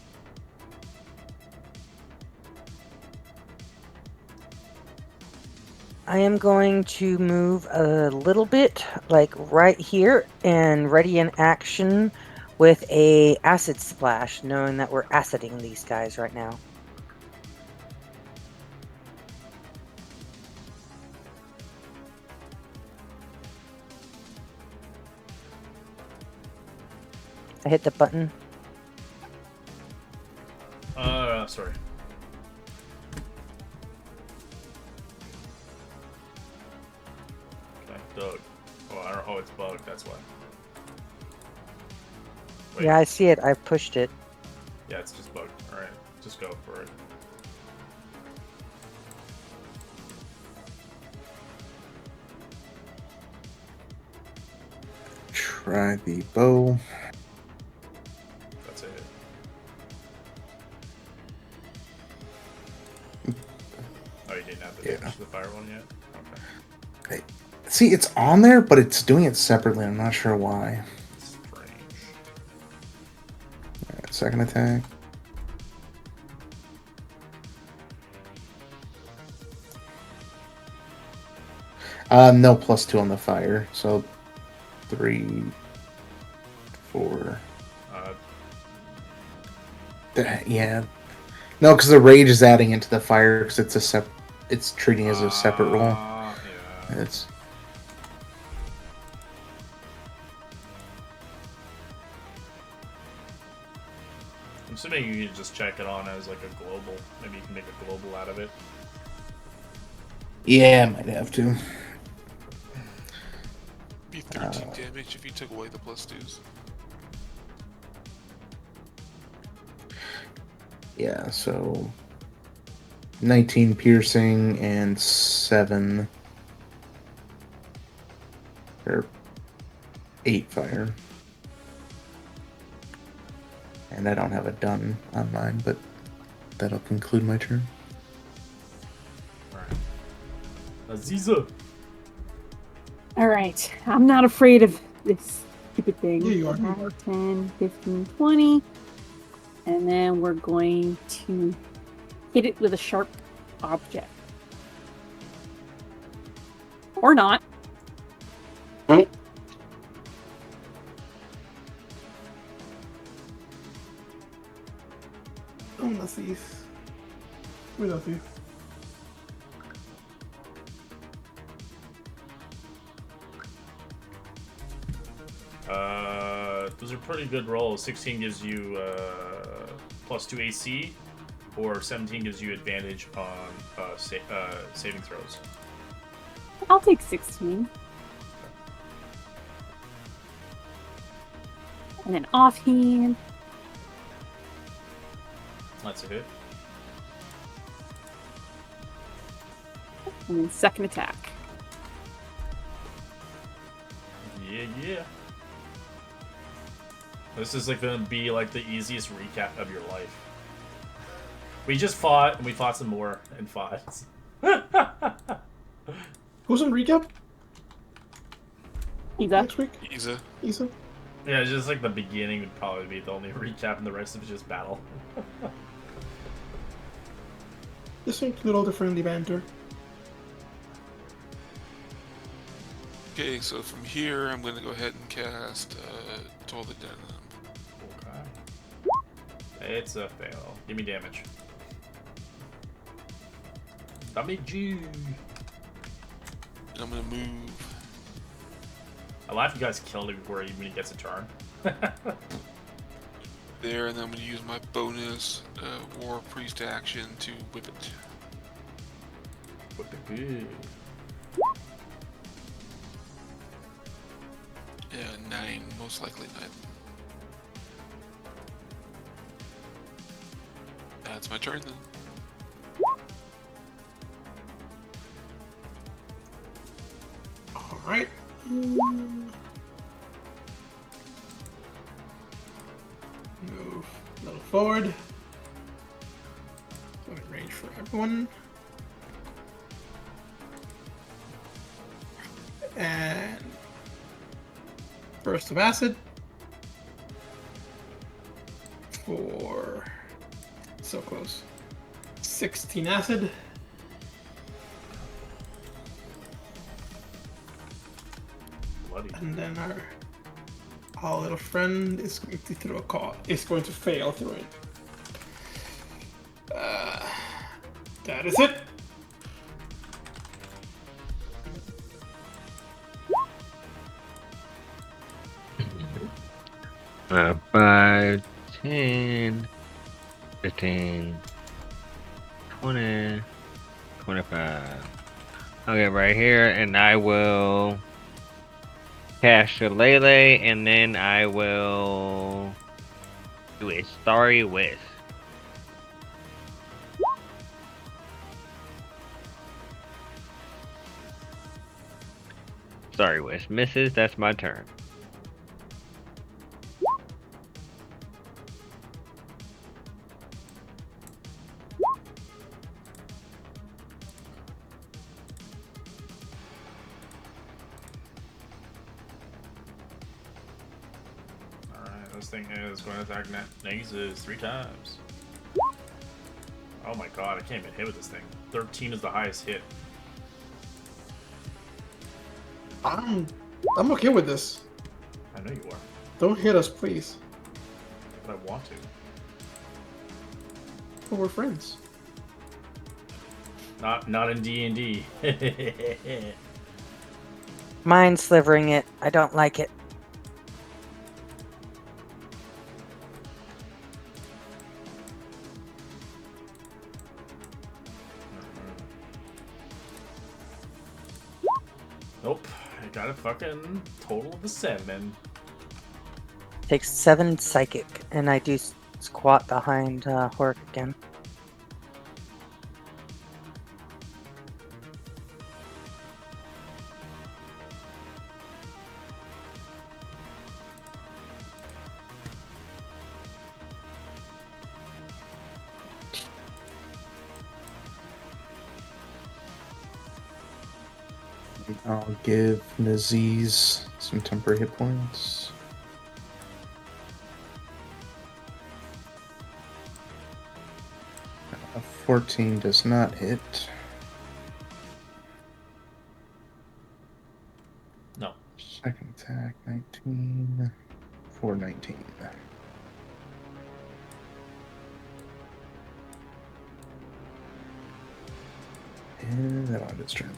Speaker 2: I am going to move a little bit, like right here, and ready in action with a acid splash, knowing that we're aciding these guys right now. I hit the button.
Speaker 5: Sorry. Okay, Doug. Oh, I don't. Oh, it's bugged. That's why. Wait.
Speaker 2: Yeah, I see it. I pushed it.
Speaker 5: Yeah, it's just bugged. All right, just go for it.
Speaker 6: Try the bow.
Speaker 5: That's it. Oh, you didn't have the damage to the fire one yet? Okay.
Speaker 6: See, it's on there, but it's doing it separately. I'm not sure why.
Speaker 5: Strange.
Speaker 6: Alright, second attack. No, +2 on the fire. So 3, 4. Yeah. No, because the rage is adding into the fire because it's treating it as a separate roll.
Speaker 5: Yeah.
Speaker 6: It's
Speaker 5: I'm assuming you can just check it on as like a global. Maybe you can make a global out of it.
Speaker 6: yeah, I might have to.
Speaker 4: Be 13 damage if you took away the +2s.
Speaker 6: Yeah, so 19 piercing and 7 or 8 fire. And I don't have it done on mine, but that'll conclude my turn.
Speaker 5: Alright. Aziza!
Speaker 7: Alright, I'm not afraid of this stupid thing.
Speaker 3: Yeah, you are.
Speaker 7: 5, 10, 15, 20. And then we're going to hit it with a sharp object. Or not.
Speaker 3: Oh, la thief. We love you.
Speaker 5: Those are pretty good rolls. 16 gives you +2 AC, or 17 gives you advantage on saving throws.
Speaker 7: I'll take 16. And then offhand.
Speaker 5: That's a hit.
Speaker 7: And then second attack.
Speaker 5: Yeah. This is like gonna be like the easiest recap of your life. We just fought, and we fought some more, and fought.
Speaker 3: Who's on recap
Speaker 7: Ida.
Speaker 3: next week?
Speaker 4: Isa.
Speaker 3: Isa?
Speaker 5: Yeah, just like the beginning would probably be the only recap, and the rest of it is just battle.
Speaker 3: Just include all the friendly banter.
Speaker 4: Okay, so from here, I'm going to go ahead and cast Toll the Denim.
Speaker 5: Okay. It's a fail. Give me damage. Damage.
Speaker 4: And I'm going to move.
Speaker 5: I laugh you guys killed him before he even gets a turn.
Speaker 4: There, and then I'm going to use my bonus War Priest action to whip it.
Speaker 5: with the good.
Speaker 4: Yeah, 9, most likely 9. That's my turn then.
Speaker 3: All right. Move a little forward. Go in range for everyone. And burst of acid for so close. 16 acid.
Speaker 5: Bloody.
Speaker 3: And then our little friend is going to throw a call. Is going to fail through it. That is it.
Speaker 1: Uh, 5, 10, 15, 20, 25. Okay, right here, and I will cast Shillelagh, and then I will do a Starry Wisp. Starry Wisp misses, that's my turn.
Speaker 5: Alright, this thing is going to attack Nexus 3 times. Oh my god, I can't even hit with this thing. 13 is the highest hit.
Speaker 3: I'm okay with this.
Speaker 5: I know you are,
Speaker 3: Don't hit us, please.
Speaker 5: but I want to.
Speaker 3: Oh, we're friends.
Speaker 5: Not in D&D.
Speaker 2: Mind slivering it. I don't like it.
Speaker 5: Nope. I got a fucking total of a 7.
Speaker 2: Takes 7 psychic, and I do squat behind Hork again.
Speaker 6: I'll give Naziz some temporary hit points. A 14 does not hit.
Speaker 5: No.
Speaker 6: Second attack, 19. 419. And that on its turn.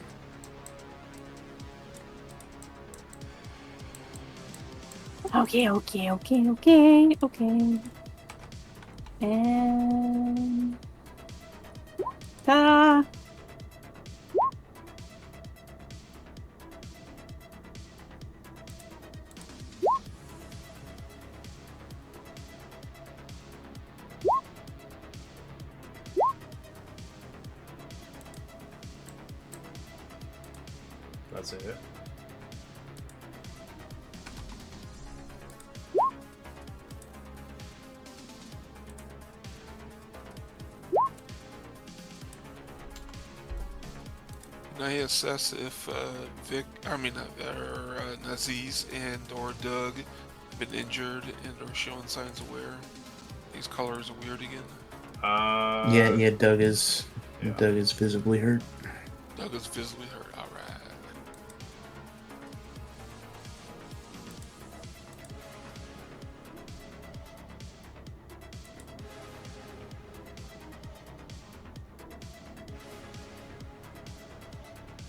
Speaker 7: Okay. And ta-da!
Speaker 5: That's it.
Speaker 4: Can I assess if Naziz and or Doug have been injured and are showing signs of wear? These colors are weird again.
Speaker 6: Yeah, Doug is
Speaker 5: yeah.
Speaker 6: Doug is visibly hurt.
Speaker 4: Doug is visibly hurt. All right.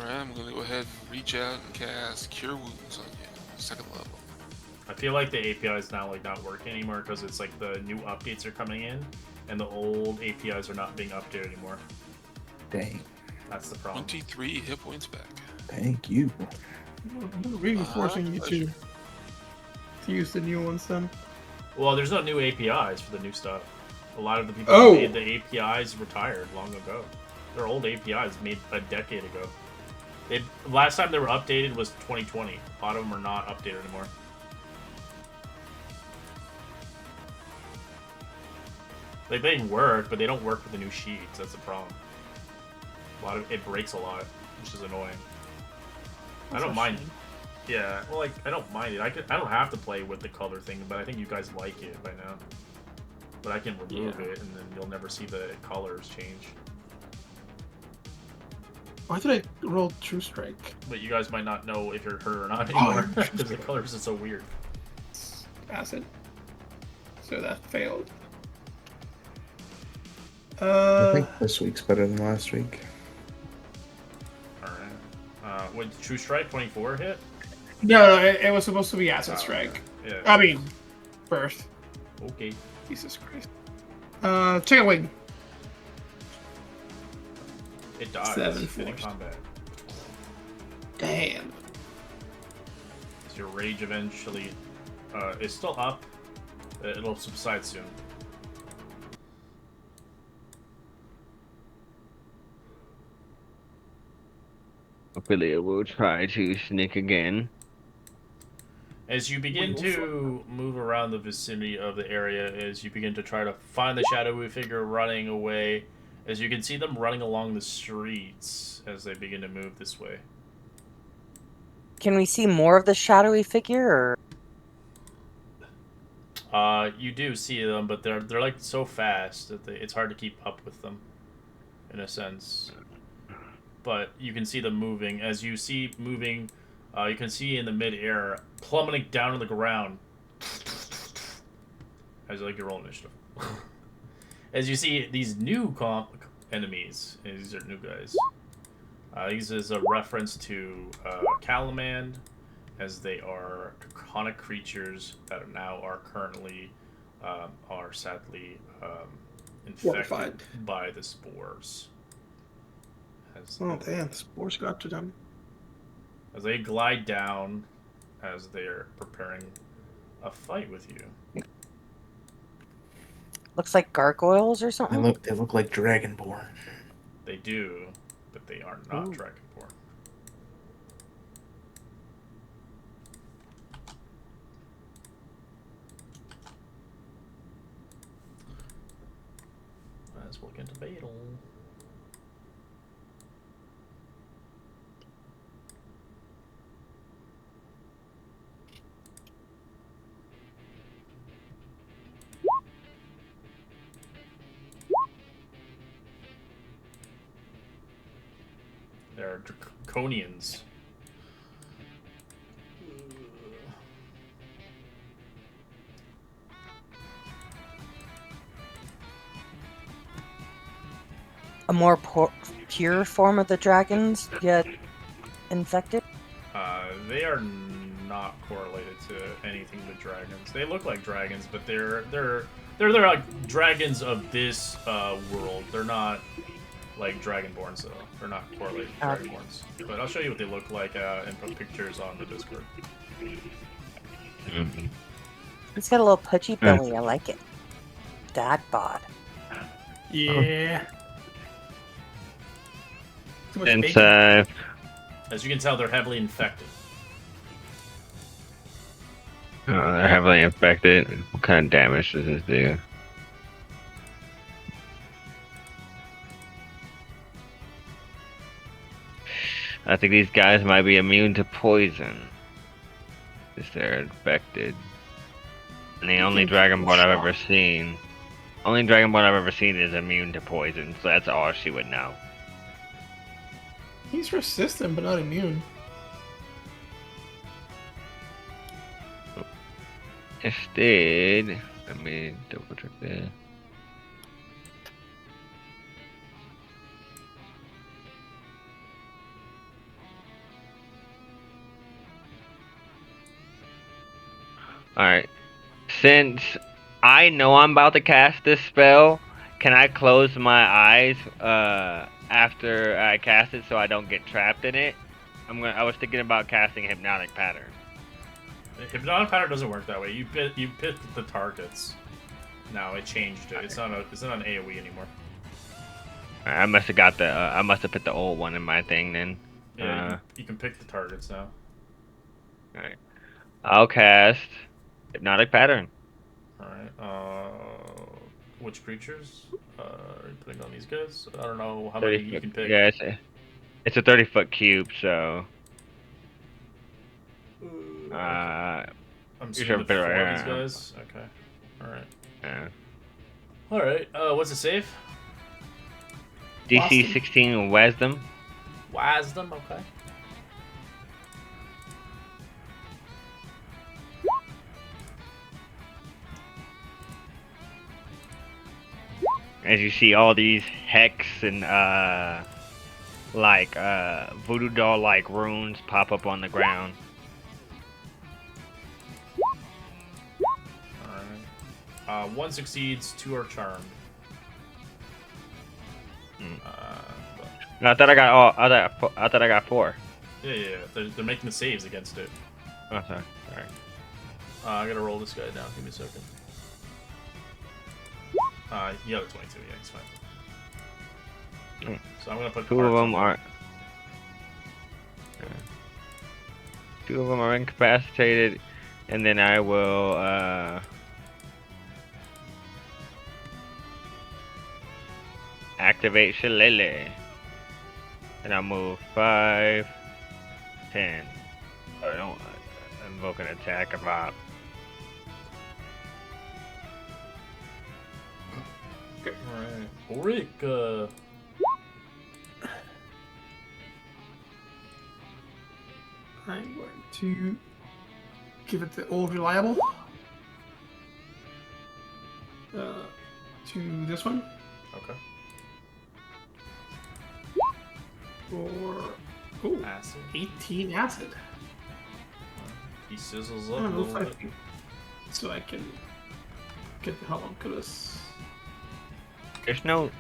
Speaker 4: Alright, I'm gonna go ahead and reach out and cast Cure Wounds on you, 2nd level.
Speaker 5: I feel like the API is now like not working anymore because it's like the new updates are coming in, and the old APIs are not being updated anymore.
Speaker 6: Dang.
Speaker 5: That's the problem.
Speaker 4: 23 hit points back.
Speaker 6: Thank you.
Speaker 3: We're really forcing you
Speaker 4: pleasure.
Speaker 3: to use the new ones then.
Speaker 5: Well, there's no new APIs for the new stuff. A lot of the people
Speaker 3: Oh.
Speaker 5: who made the APIs retired long ago. They're old APIs made a decade ago. Last time they were updated was 2020. A lot of them are not updated anymore. Like, they work, but they don't work with the new sheets. That's the problem. It breaks a lot, which is annoying. I don't mind. Yeah, well, like, I don't mind it. I don't have to play with the color thing, but I think you guys like it by now. But I can remove it, and then you'll never see the colors change.
Speaker 3: Why did I roll True Strike?
Speaker 5: But you guys might not know if you're hurt or not anymore, because the colors are so weird.
Speaker 3: Acid. So that failed.
Speaker 6: I think this week's better than last week.
Speaker 5: Alright. Would True Strike 24 hit?
Speaker 3: No, it was supposed to be Acid Strike.
Speaker 5: Yeah.
Speaker 3: I mean, first.
Speaker 5: Okay.
Speaker 3: Jesus Christ. Chicken Wing.
Speaker 5: It dies
Speaker 3: 7
Speaker 5: in
Speaker 3: force.
Speaker 5: combat.
Speaker 3: Damn.
Speaker 5: So your rage eventually is still up. It'll subside soon.
Speaker 1: Ophelia will try to sneak again.
Speaker 5: As you begin to move around the vicinity of the area, as you begin to try to find the shadowy figure running away, as you can see them running along the streets as they begin to move this way.
Speaker 2: Can we see more of the shadowy figure, or
Speaker 5: You do see them, but they're like so fast that it's hard to keep up with them, in a sense. But you can see them moving. As you see moving, you can see in the mid-air plummeting down to the ground. As you like your roll initiative. As you see these new enemies, these are new guys. These is a reference to Kalaman, as they are draconic creatures that are currently are sadly infected
Speaker 3: Horrified.
Speaker 5: by the spores.
Speaker 3: Oh, damn. The spores got to them.
Speaker 5: As they glide down, as they're preparing a fight with you.
Speaker 2: looks like gargoyles or something?
Speaker 6: They look like Dragonborn.
Speaker 5: They do, but they are not
Speaker 2: Ooh.
Speaker 5: Dragonborn. Let's look into battle. They're draconians.
Speaker 2: A more pure form of the dragons, yet infected?
Speaker 5: They are not correlated to anything with dragons. They look like dragons, but they're like dragons of this world. They're not like dragonborns, though. They're not correlated to dragonborns. But I'll show you what they look like and put pictures on the Discord.
Speaker 1: Mm-hmm.
Speaker 2: It's got a little pudgy belly. I like it. Dad bod.
Speaker 3: Yeah. Too much
Speaker 1: And
Speaker 3: bacon.
Speaker 5: As you can tell, they're heavily infected.
Speaker 1: They're heavily infected. What kind of damage does this do? I think these guys might be immune to poison. If they're infected. And the only Dragonborn I've ever seen. Only Dragonborn I've ever seen is immune to poison, so that's all she would know.
Speaker 3: He's resistant, but not immune.
Speaker 1: Instead, let me double check that. Alright. Since I know I'm about to cast this spell, Can I close my eyes after I cast it so I don't get trapped in it? I was thinking about casting hypnotic pattern.
Speaker 5: Hypnotic pattern doesn't work that way. You pick the targets. No, it changed it. It's not an AOE anymore.
Speaker 1: I must have got the I must have put the old one in my thing then.
Speaker 5: Yeah, you can pick the targets now.
Speaker 1: All right. I'll cast hypnotic pattern.
Speaker 5: All right. Which creatures? Are you putting on these guys? I don't know how many you can pick.
Speaker 1: Yeah, it's a 30-foot cube, so.
Speaker 5: Okay.
Speaker 1: I'm
Speaker 5: I'm
Speaker 1: sure
Speaker 5: assuming
Speaker 1: put it
Speaker 5: four
Speaker 1: right
Speaker 5: of these
Speaker 1: here.
Speaker 5: guys. Okay. All right.
Speaker 1: Yeah.
Speaker 5: All right. What's it save?
Speaker 1: DC
Speaker 3: Wisdom.
Speaker 1: 16 Wisdom.
Speaker 5: Wisdom. Okay.
Speaker 1: As you see all these hex and voodoo doll like runes pop up on the ground.
Speaker 5: All right. One succeeds, two are charmed.
Speaker 1: No, I thought I got all. I thought I got 4.
Speaker 5: Yeah. They're making the saves against it.
Speaker 1: Oh, sorry.
Speaker 5: I gotta roll this guy down. Give me a second. You got a 22. Yeah, it's fine. So I'm gonna put
Speaker 1: Two of
Speaker 5: parts
Speaker 1: them
Speaker 5: on
Speaker 1: are. Two of them are incapacitated, and then I will. Activate Shillelagh. And I'll move 5, 10. I don't invoke an attack of op.
Speaker 5: Alright. Ulrich,
Speaker 3: I'm going to give it the old reliable. To this one.
Speaker 5: Okay.
Speaker 3: For
Speaker 5: Acid.
Speaker 3: 18 acid.
Speaker 5: He sizzles up a little bit.
Speaker 3: So I can get the homunculus.
Speaker 1: There's no.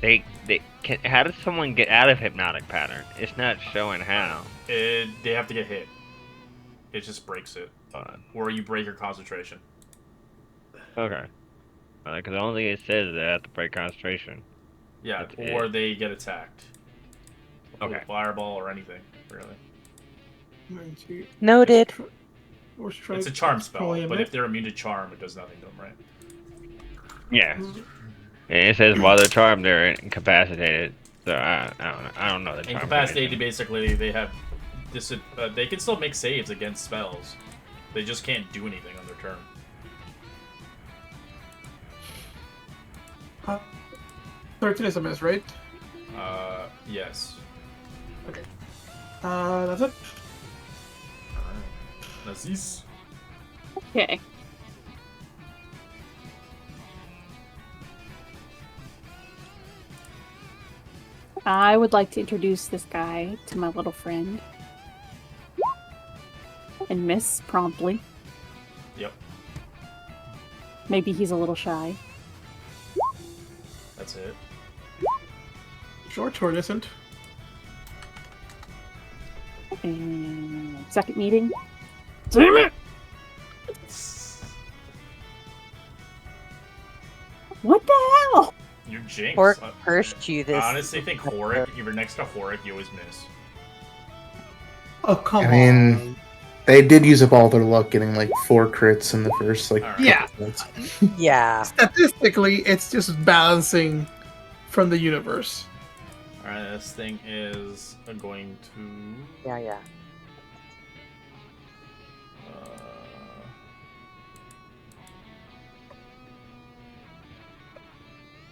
Speaker 1: They can. How does someone get out of hypnotic pattern? It's not showing how.
Speaker 5: They have to get hit. It just breaks it. Or you break your concentration.
Speaker 1: Okay. Because the only thing it says is they have to break concentration.
Speaker 5: Yeah,
Speaker 1: That's
Speaker 5: or
Speaker 1: it.
Speaker 5: they get attacked.
Speaker 1: Okay.
Speaker 5: With fireball or anything, really.
Speaker 3: I'm going to
Speaker 2: Noted.
Speaker 5: It's a charm spell, but if they're immune to charm, it does nothing to them, right?
Speaker 1: Yeah. And it says while they're charmed, they're incapacitated. So I don't know. I don't know the charm.
Speaker 5: Incapacitated, basically, they have they can still make saves against spells. They just can't do anything on their turn.
Speaker 3: 13 is a miss, right?
Speaker 5: Yes.
Speaker 3: Okay. That's it.
Speaker 5: Alright. Nazis.
Speaker 7: Okay. I would like to introduce this guy to my little friend. And miss promptly.
Speaker 5: Yep.
Speaker 7: Maybe he's a little shy.
Speaker 5: That's it.
Speaker 3: Short sword isn't.
Speaker 7: And second meeting. Damn it! What the hell?
Speaker 5: You're jinxed.
Speaker 2: Hork cursed you this.
Speaker 5: I honestly think Horik, you're next to Horik, you always miss.
Speaker 3: Oh, come
Speaker 6: I mean,
Speaker 3: on.
Speaker 6: they did use up all their luck getting like 4 crits in the first like.
Speaker 5: Alright.
Speaker 3: Yeah.
Speaker 6: couple minutes.
Speaker 2: Yeah.
Speaker 3: Statistically, it's just balancing from the universe.
Speaker 5: Alright, this thing is going to...
Speaker 2: Yeah.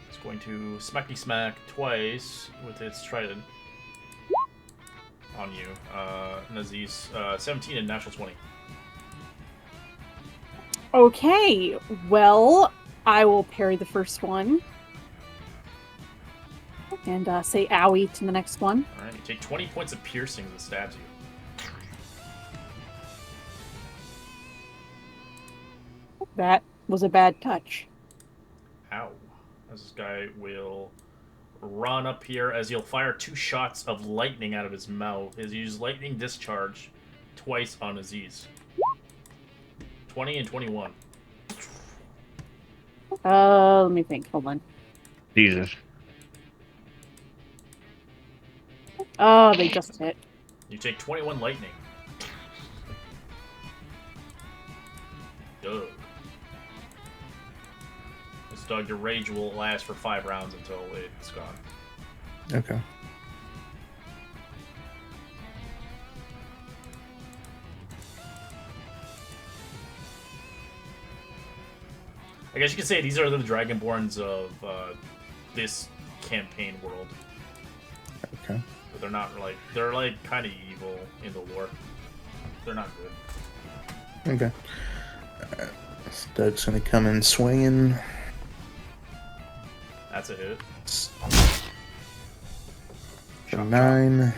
Speaker 5: It's going to smacky smack twice with its trident on you. Naziz, 17 and natural 20.
Speaker 7: Okay, well, I will parry the first one. And say owie to the next one.
Speaker 5: Alright, you take 20 points of piercing as it stabs you.
Speaker 7: That was a bad touch.
Speaker 5: Ow. as this guy will run up here as he'll fire 2 shots of lightning out of his mouth. He'll use lightning discharge twice on Aziz. 20 and 21.
Speaker 7: Let me think. Hold on.
Speaker 1: Jesus.
Speaker 7: Oh, they just hit.
Speaker 5: You take 21 lightning. Doug. This Doug, your rage will last for 5 rounds until it's gone.
Speaker 6: Okay.
Speaker 5: I guess you could say these are the Dragonborns of this campaign world.
Speaker 6: Okay.
Speaker 5: But they're not like, they're like kind of evil in the lore. They're not good.
Speaker 6: Okay. So Doug's gonna come in swinging.
Speaker 5: That's a hit.
Speaker 6: For 9.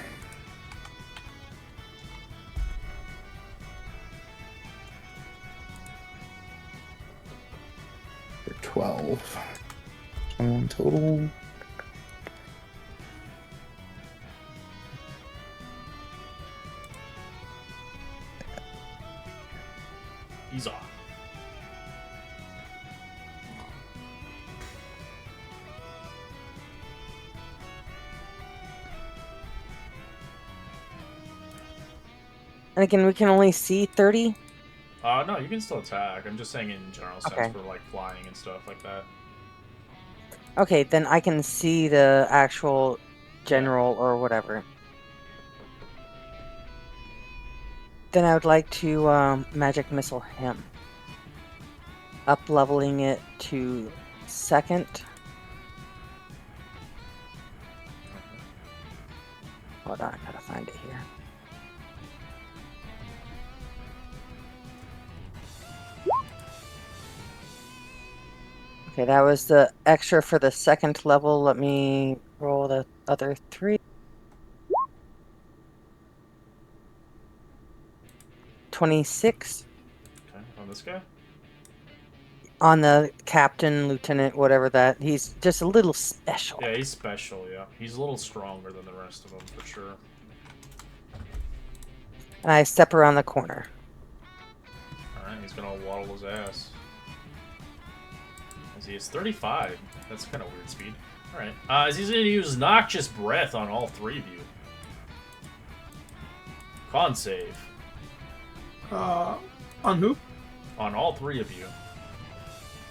Speaker 6: For 12. 21 total.
Speaker 5: He's off.
Speaker 2: And again, we can only see 30.
Speaker 5: No, you can still attack. I'm just saying in general sense
Speaker 2: Okay.
Speaker 5: for like flying and stuff like that.
Speaker 2: Okay, then I can see the actual general or whatever. Then I would like to magic missile him. Up leveling it to 2nd. Hold on, I gotta find it here. Okay, that was the extra for the 2nd level. Let me roll the other 3. 26
Speaker 5: Okay, on this guy?
Speaker 2: on the captain, lieutenant, whatever that. He's just a little special.
Speaker 5: Yeah, he's special, yeah. He's a little stronger than the rest of them, for sure.
Speaker 2: And I step around the corner.
Speaker 5: Alright, he's gonna waddle his ass. As he is 35. That's kind of weird speed. Alright, as he's gonna use Noxious Breath on all 3 of you. Con save.
Speaker 3: On who?
Speaker 5: On all 3 of you.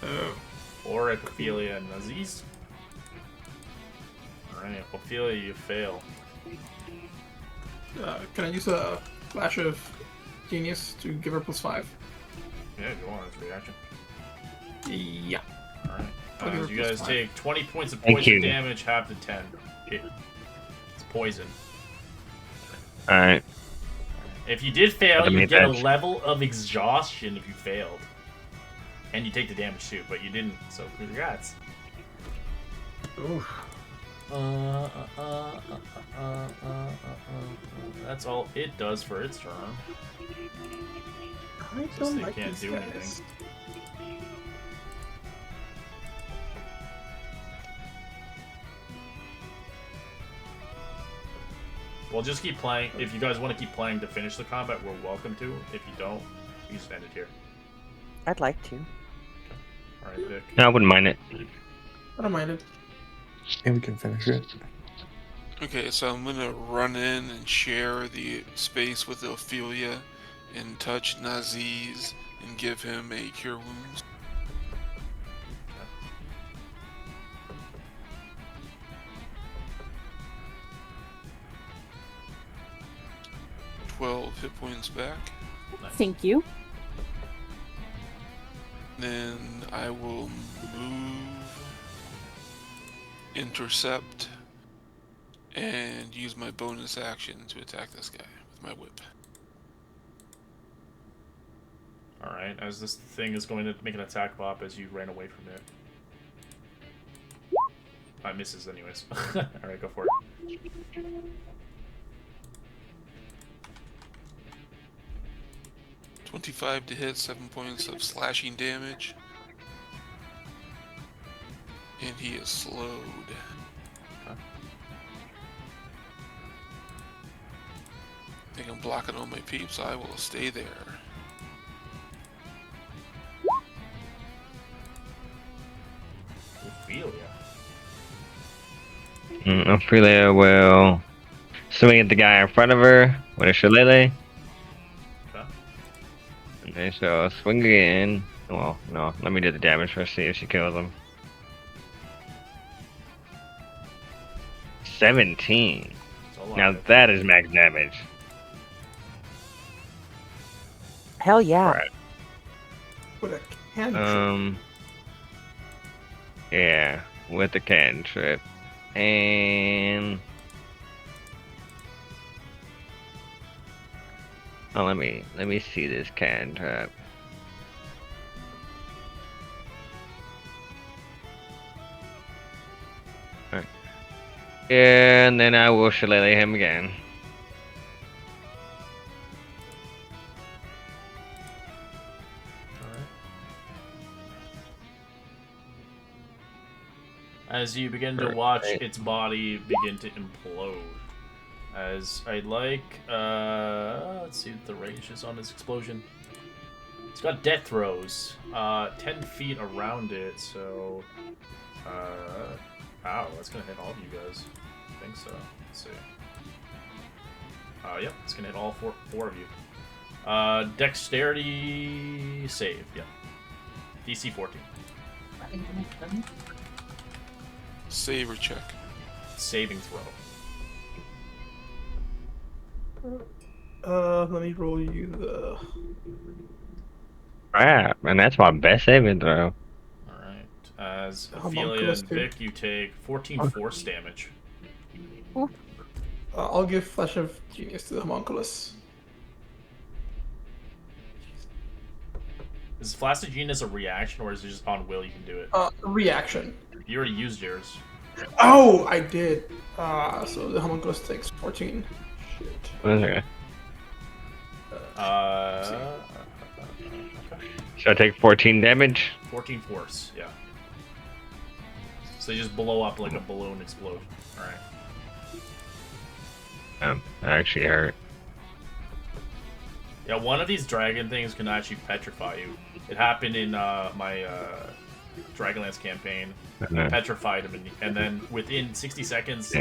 Speaker 3: Oh.
Speaker 5: Or Epiphilia and Aziz. Alright, Ophelia, you fail.
Speaker 3: Can I use a flash of genius to give her +5?
Speaker 5: Yeah, if you want, it's a reaction.
Speaker 3: Yeah.
Speaker 5: Alright.
Speaker 3: I'll give her
Speaker 5: You guys
Speaker 3: +5.
Speaker 5: take 20 points of
Speaker 1: Thank
Speaker 5: poison
Speaker 1: you.
Speaker 5: damage, half to 10. It's poison.
Speaker 1: Alright.
Speaker 5: If you did fail,
Speaker 1: Let
Speaker 5: you
Speaker 1: me
Speaker 5: get a
Speaker 1: fetch.
Speaker 5: level of exhaustion if you failed. And you take the damage too, but you didn't, so congrats. That's all it does for its turn.
Speaker 3: I
Speaker 5: Since
Speaker 3: don't
Speaker 5: they
Speaker 3: like
Speaker 5: can't
Speaker 3: these
Speaker 5: do
Speaker 3: guys.
Speaker 5: anything. Well, just keep playing. If you guys want to keep playing to finish the combat, we're welcome to. If you don't, you just end it here.
Speaker 2: I'd like to.
Speaker 5: Alright, Vic.
Speaker 1: No, I wouldn't mind it.
Speaker 3: I don't mind it.
Speaker 6: And we can finish it.
Speaker 4: Okay, so I'm gonna run in and share the space with Ophelia and touch Naziz and give him a cure wounds. .12 hit points back.
Speaker 5: Nice.
Speaker 7: Thank you.
Speaker 4: Then I will move, intercept, and use my bonus action to attack this guy with my whip.
Speaker 5: Alright, as this thing is going to make an attack bop as you ran away from it. Misses anyways. Alright, go for it.
Speaker 4: .25 to hit, 7 points of slashing damage. And he is slowed.
Speaker 5: Okay.
Speaker 4: I think I'm blocking all my peeps. I will stay there.
Speaker 5: Ophelia.
Speaker 1: Ophelia will swing at the guy in front of her with a shillelagh.
Speaker 5: Okay.
Speaker 1: And then she'll swing again. Well, no, let me do the damage first, see if she kills him. 17.
Speaker 5: It's a lot.
Speaker 1: Now that is max damage.
Speaker 2: Hell yeah.
Speaker 1: Right.
Speaker 3: With a cantrip.
Speaker 1: Yeah, with the cantrip. And oh, let me see this cantrip. Alright. And then I will shillelagh him again.
Speaker 5: As you begin to watch its body begin to implode. As I'd like, let's see what the range is on this explosion. It's got death throws, 10 feet around it, so, ow, that's gonna hit all of you guys. I think so. Let's see. Yep, it's gonna hit all four of you. Dexterity save, yep. DC 14.
Speaker 4: Save or check.
Speaker 5: Saving throw.
Speaker 3: Let me roll you the.
Speaker 1: Crap, and that's my best saving throw.
Speaker 5: Alright. As
Speaker 3: How about
Speaker 5: Ophelia
Speaker 3: close
Speaker 5: and
Speaker 3: to-
Speaker 5: Vic, you take 14 force damage.
Speaker 3: I'll give Flash of Genius to the homunculus.
Speaker 5: Is Flastogenus a reaction, or is it just on will you can do it?
Speaker 3: Reaction.
Speaker 5: You already used yours.
Speaker 3: Oh, I did. So the homunculus takes 14. Shit.
Speaker 1: Okay.
Speaker 5: Okay.
Speaker 1: So I take 14 damage.
Speaker 5: 14 force, yeah. So you just blow up like a balloon explosion. Alright.
Speaker 1: That actually hurt.
Speaker 5: Yeah, one of these dragon things can actually petrify you. It happened in my Dragonlance campaign. Petrified him, and then within 60 seconds,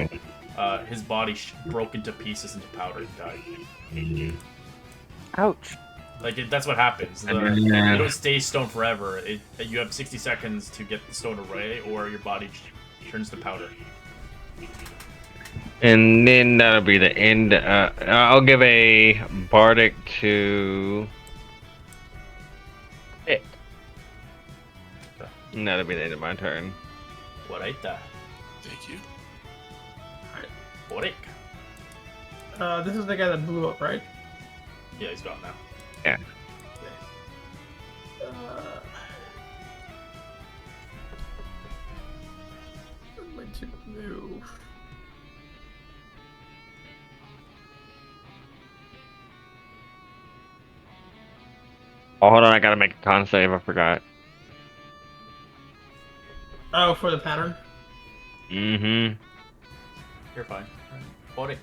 Speaker 5: his body broke into pieces into powder and died.
Speaker 2: Ouch.
Speaker 5: Like, that's what happens. You don't stay stone forever. You have 60 seconds to get the stone away, or your body turns to powder.
Speaker 1: And then that'll be the end. I'll give a bardic to it. And that'll be the end of my turn.
Speaker 5: What ain't that?
Speaker 4: Thank you.
Speaker 5: Boric.
Speaker 3: This is the guy that blew up, right?
Speaker 5: Yeah, he's gone now.
Speaker 1: Yeah.
Speaker 3: I'm going to move.
Speaker 1: Oh, hold on, I gotta make a con save. I forgot.
Speaker 3: Oh, for the pattern?
Speaker 1: Mm-hmm.
Speaker 5: You're fine. Boric.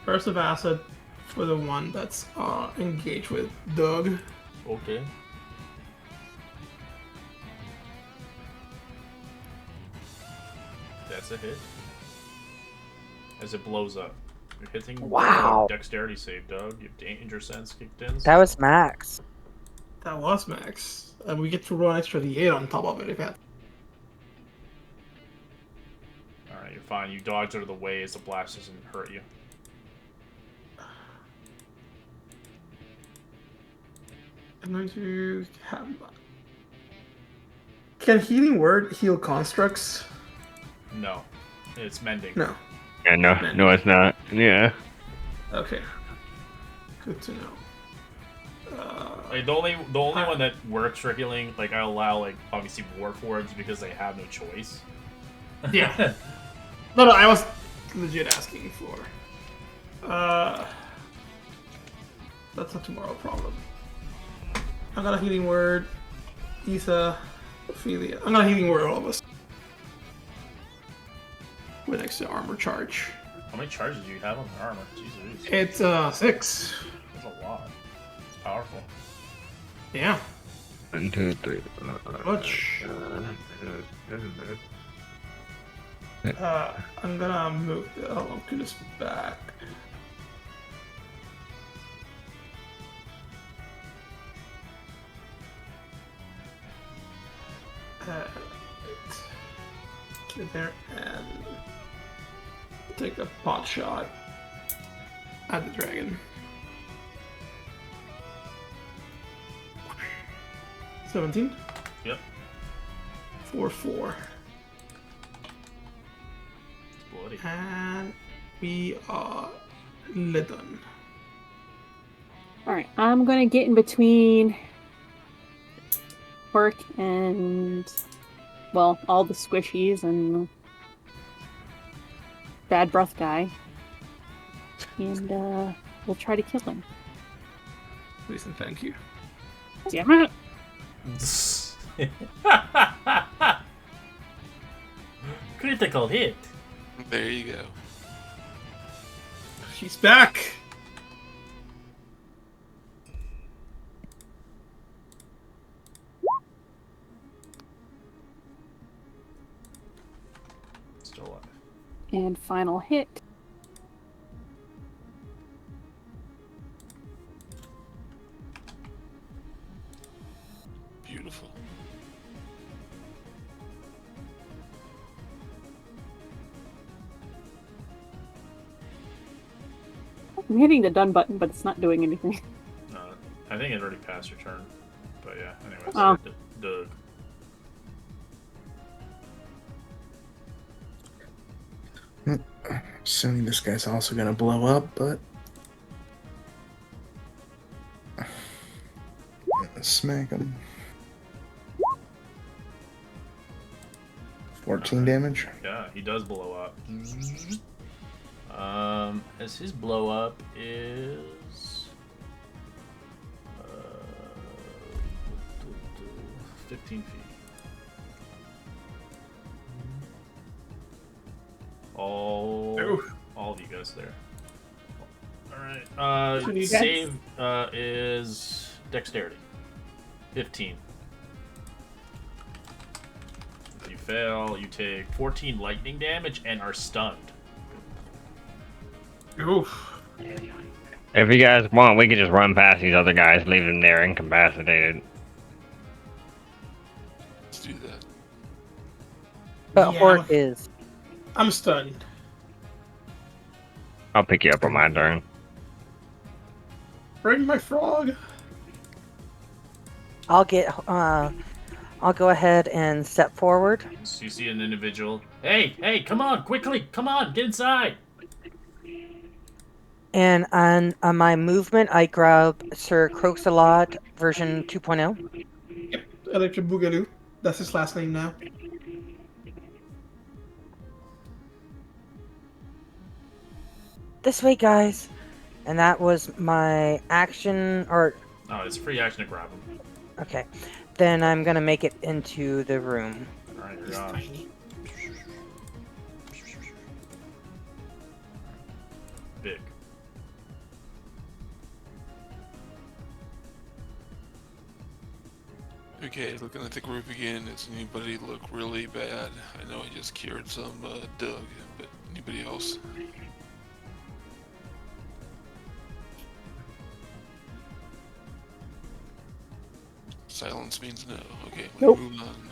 Speaker 3: Burst of acid for the one that's engaged with Doug.
Speaker 5: Okay. That's a hit. As it blows up. You're hitting
Speaker 2: Wow.
Speaker 5: dexterity save, Doug. Your danger sense kicked in.
Speaker 2: That was max.
Speaker 3: That was max. And we get to roll an extra D8 on top of it if that.
Speaker 5: Alright, you're fine. You dodge out of the way as the blast doesn't hurt you.
Speaker 3: I'm going to have. Can Healing Word heal constructs?
Speaker 5: No. It's mending.
Speaker 3: No.
Speaker 1: Yeah, no, it's not. Yeah.
Speaker 3: Okay. Good to know.
Speaker 5: Like, the only one that works for healing, like, I allow, like, obviously Warforged because they have no choice.
Speaker 3: Yeah. No, I was legit asking for. That's a tomorrow problem. I got a healing word. Etha, Ophelia. I got a healing word, all of us. With next to armor charge.
Speaker 5: How many charges do you have on the armor? Jesus.
Speaker 3: It's 6.
Speaker 5: That's a lot. It's powerful.
Speaker 3: Yeah.
Speaker 1: 1, 2, 3.
Speaker 3: Much. I'm gonna move the homunculus back. Get there and take a pot shot at the dragon. 17?
Speaker 5: Yep.
Speaker 3: 4-4.
Speaker 5: Bloody.
Speaker 3: And we are done.
Speaker 7: Alright, I'm gonna get in between Quirk and, well, all the squishies and bad breath guy. And we'll try to kill him.
Speaker 3: Please and thank you.
Speaker 7: Damn it!
Speaker 5: Critical hit.
Speaker 4: There you go.
Speaker 3: She's back!
Speaker 5: Still alive.
Speaker 7: And final hit.
Speaker 4: Beautiful.
Speaker 7: I'm hitting the done button, but it's not doing anything.
Speaker 5: No, I think it already passed your turn. But yeah, anyways.
Speaker 7: Oh.
Speaker 5: Doug.
Speaker 6: Assuming this guy's also gonna blow up, but smack him. 14 damage.
Speaker 5: Yeah, he does blow up. As his blow up is 15 feet. All of you guys there. All right. Save is dexterity. 15. If you fail, you take 14 lightning damage and are stunned.
Speaker 3: Oof.
Speaker 1: If you guys want, we could just run past these other guys, leave them there incapacitated.
Speaker 4: Let's do that.
Speaker 2: But
Speaker 3: Yeah.
Speaker 2: Hort is.
Speaker 3: I'm stunned.
Speaker 1: I'll pick you up on my turn.
Speaker 3: Bring my frog.
Speaker 2: I'll go ahead and step forward.
Speaker 5: So you see an individual. Hey, come on, quickly, come on, get inside.
Speaker 2: And on my movement, I grab Sir Croxalot version 2.0.
Speaker 3: Yep, Electric Boogaloo. That's his last name now.
Speaker 2: This way, guys. And that was my action, or...
Speaker 5: Oh, it's a free action to grab him.
Speaker 2: Okay. Then I'm gonna make it into the room.
Speaker 5: Alright,
Speaker 3: He's
Speaker 5: you're on.
Speaker 3: tiny.
Speaker 5: Big.
Speaker 4: Okay, looking at the group again. Does anybody look really bad? I know I just cured some Doug, but anybody else? Silence means no. Okay, we
Speaker 7: Nope.
Speaker 4: move on.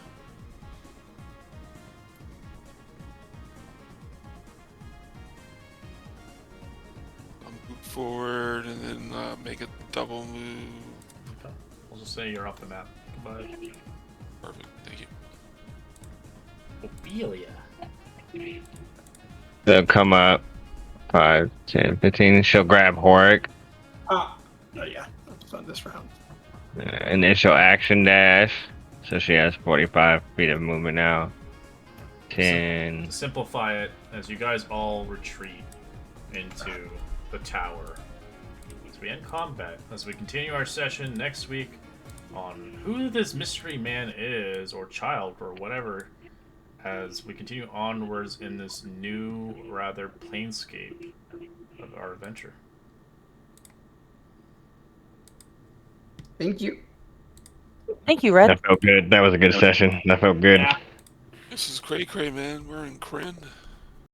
Speaker 4: I'll move forward and then make a double move.
Speaker 5: Okay. We'll just say you're off the map. Goodbye.
Speaker 4: Perfect, thank you.
Speaker 5: Ophelia.
Speaker 1: They'll come up. 5, 10, 15. She'll grab Horic.
Speaker 3: Oh yeah, that's on this round.
Speaker 1: Initial action dash. So she has 45 feet of movement now. 10.
Speaker 5: To simplify it, as you guys all retreat into the tower, as we end combat, as we continue our session next week on who this mystery man is, or child, or whatever, as we continue onwards in this new, rather planescape of our adventure.
Speaker 3: Thank you.
Speaker 2: Thank you, Red.
Speaker 1: That felt good. That was a good session. That felt good.
Speaker 3: Yeah.
Speaker 4: This is cray cray, man. We're in Kyrnn.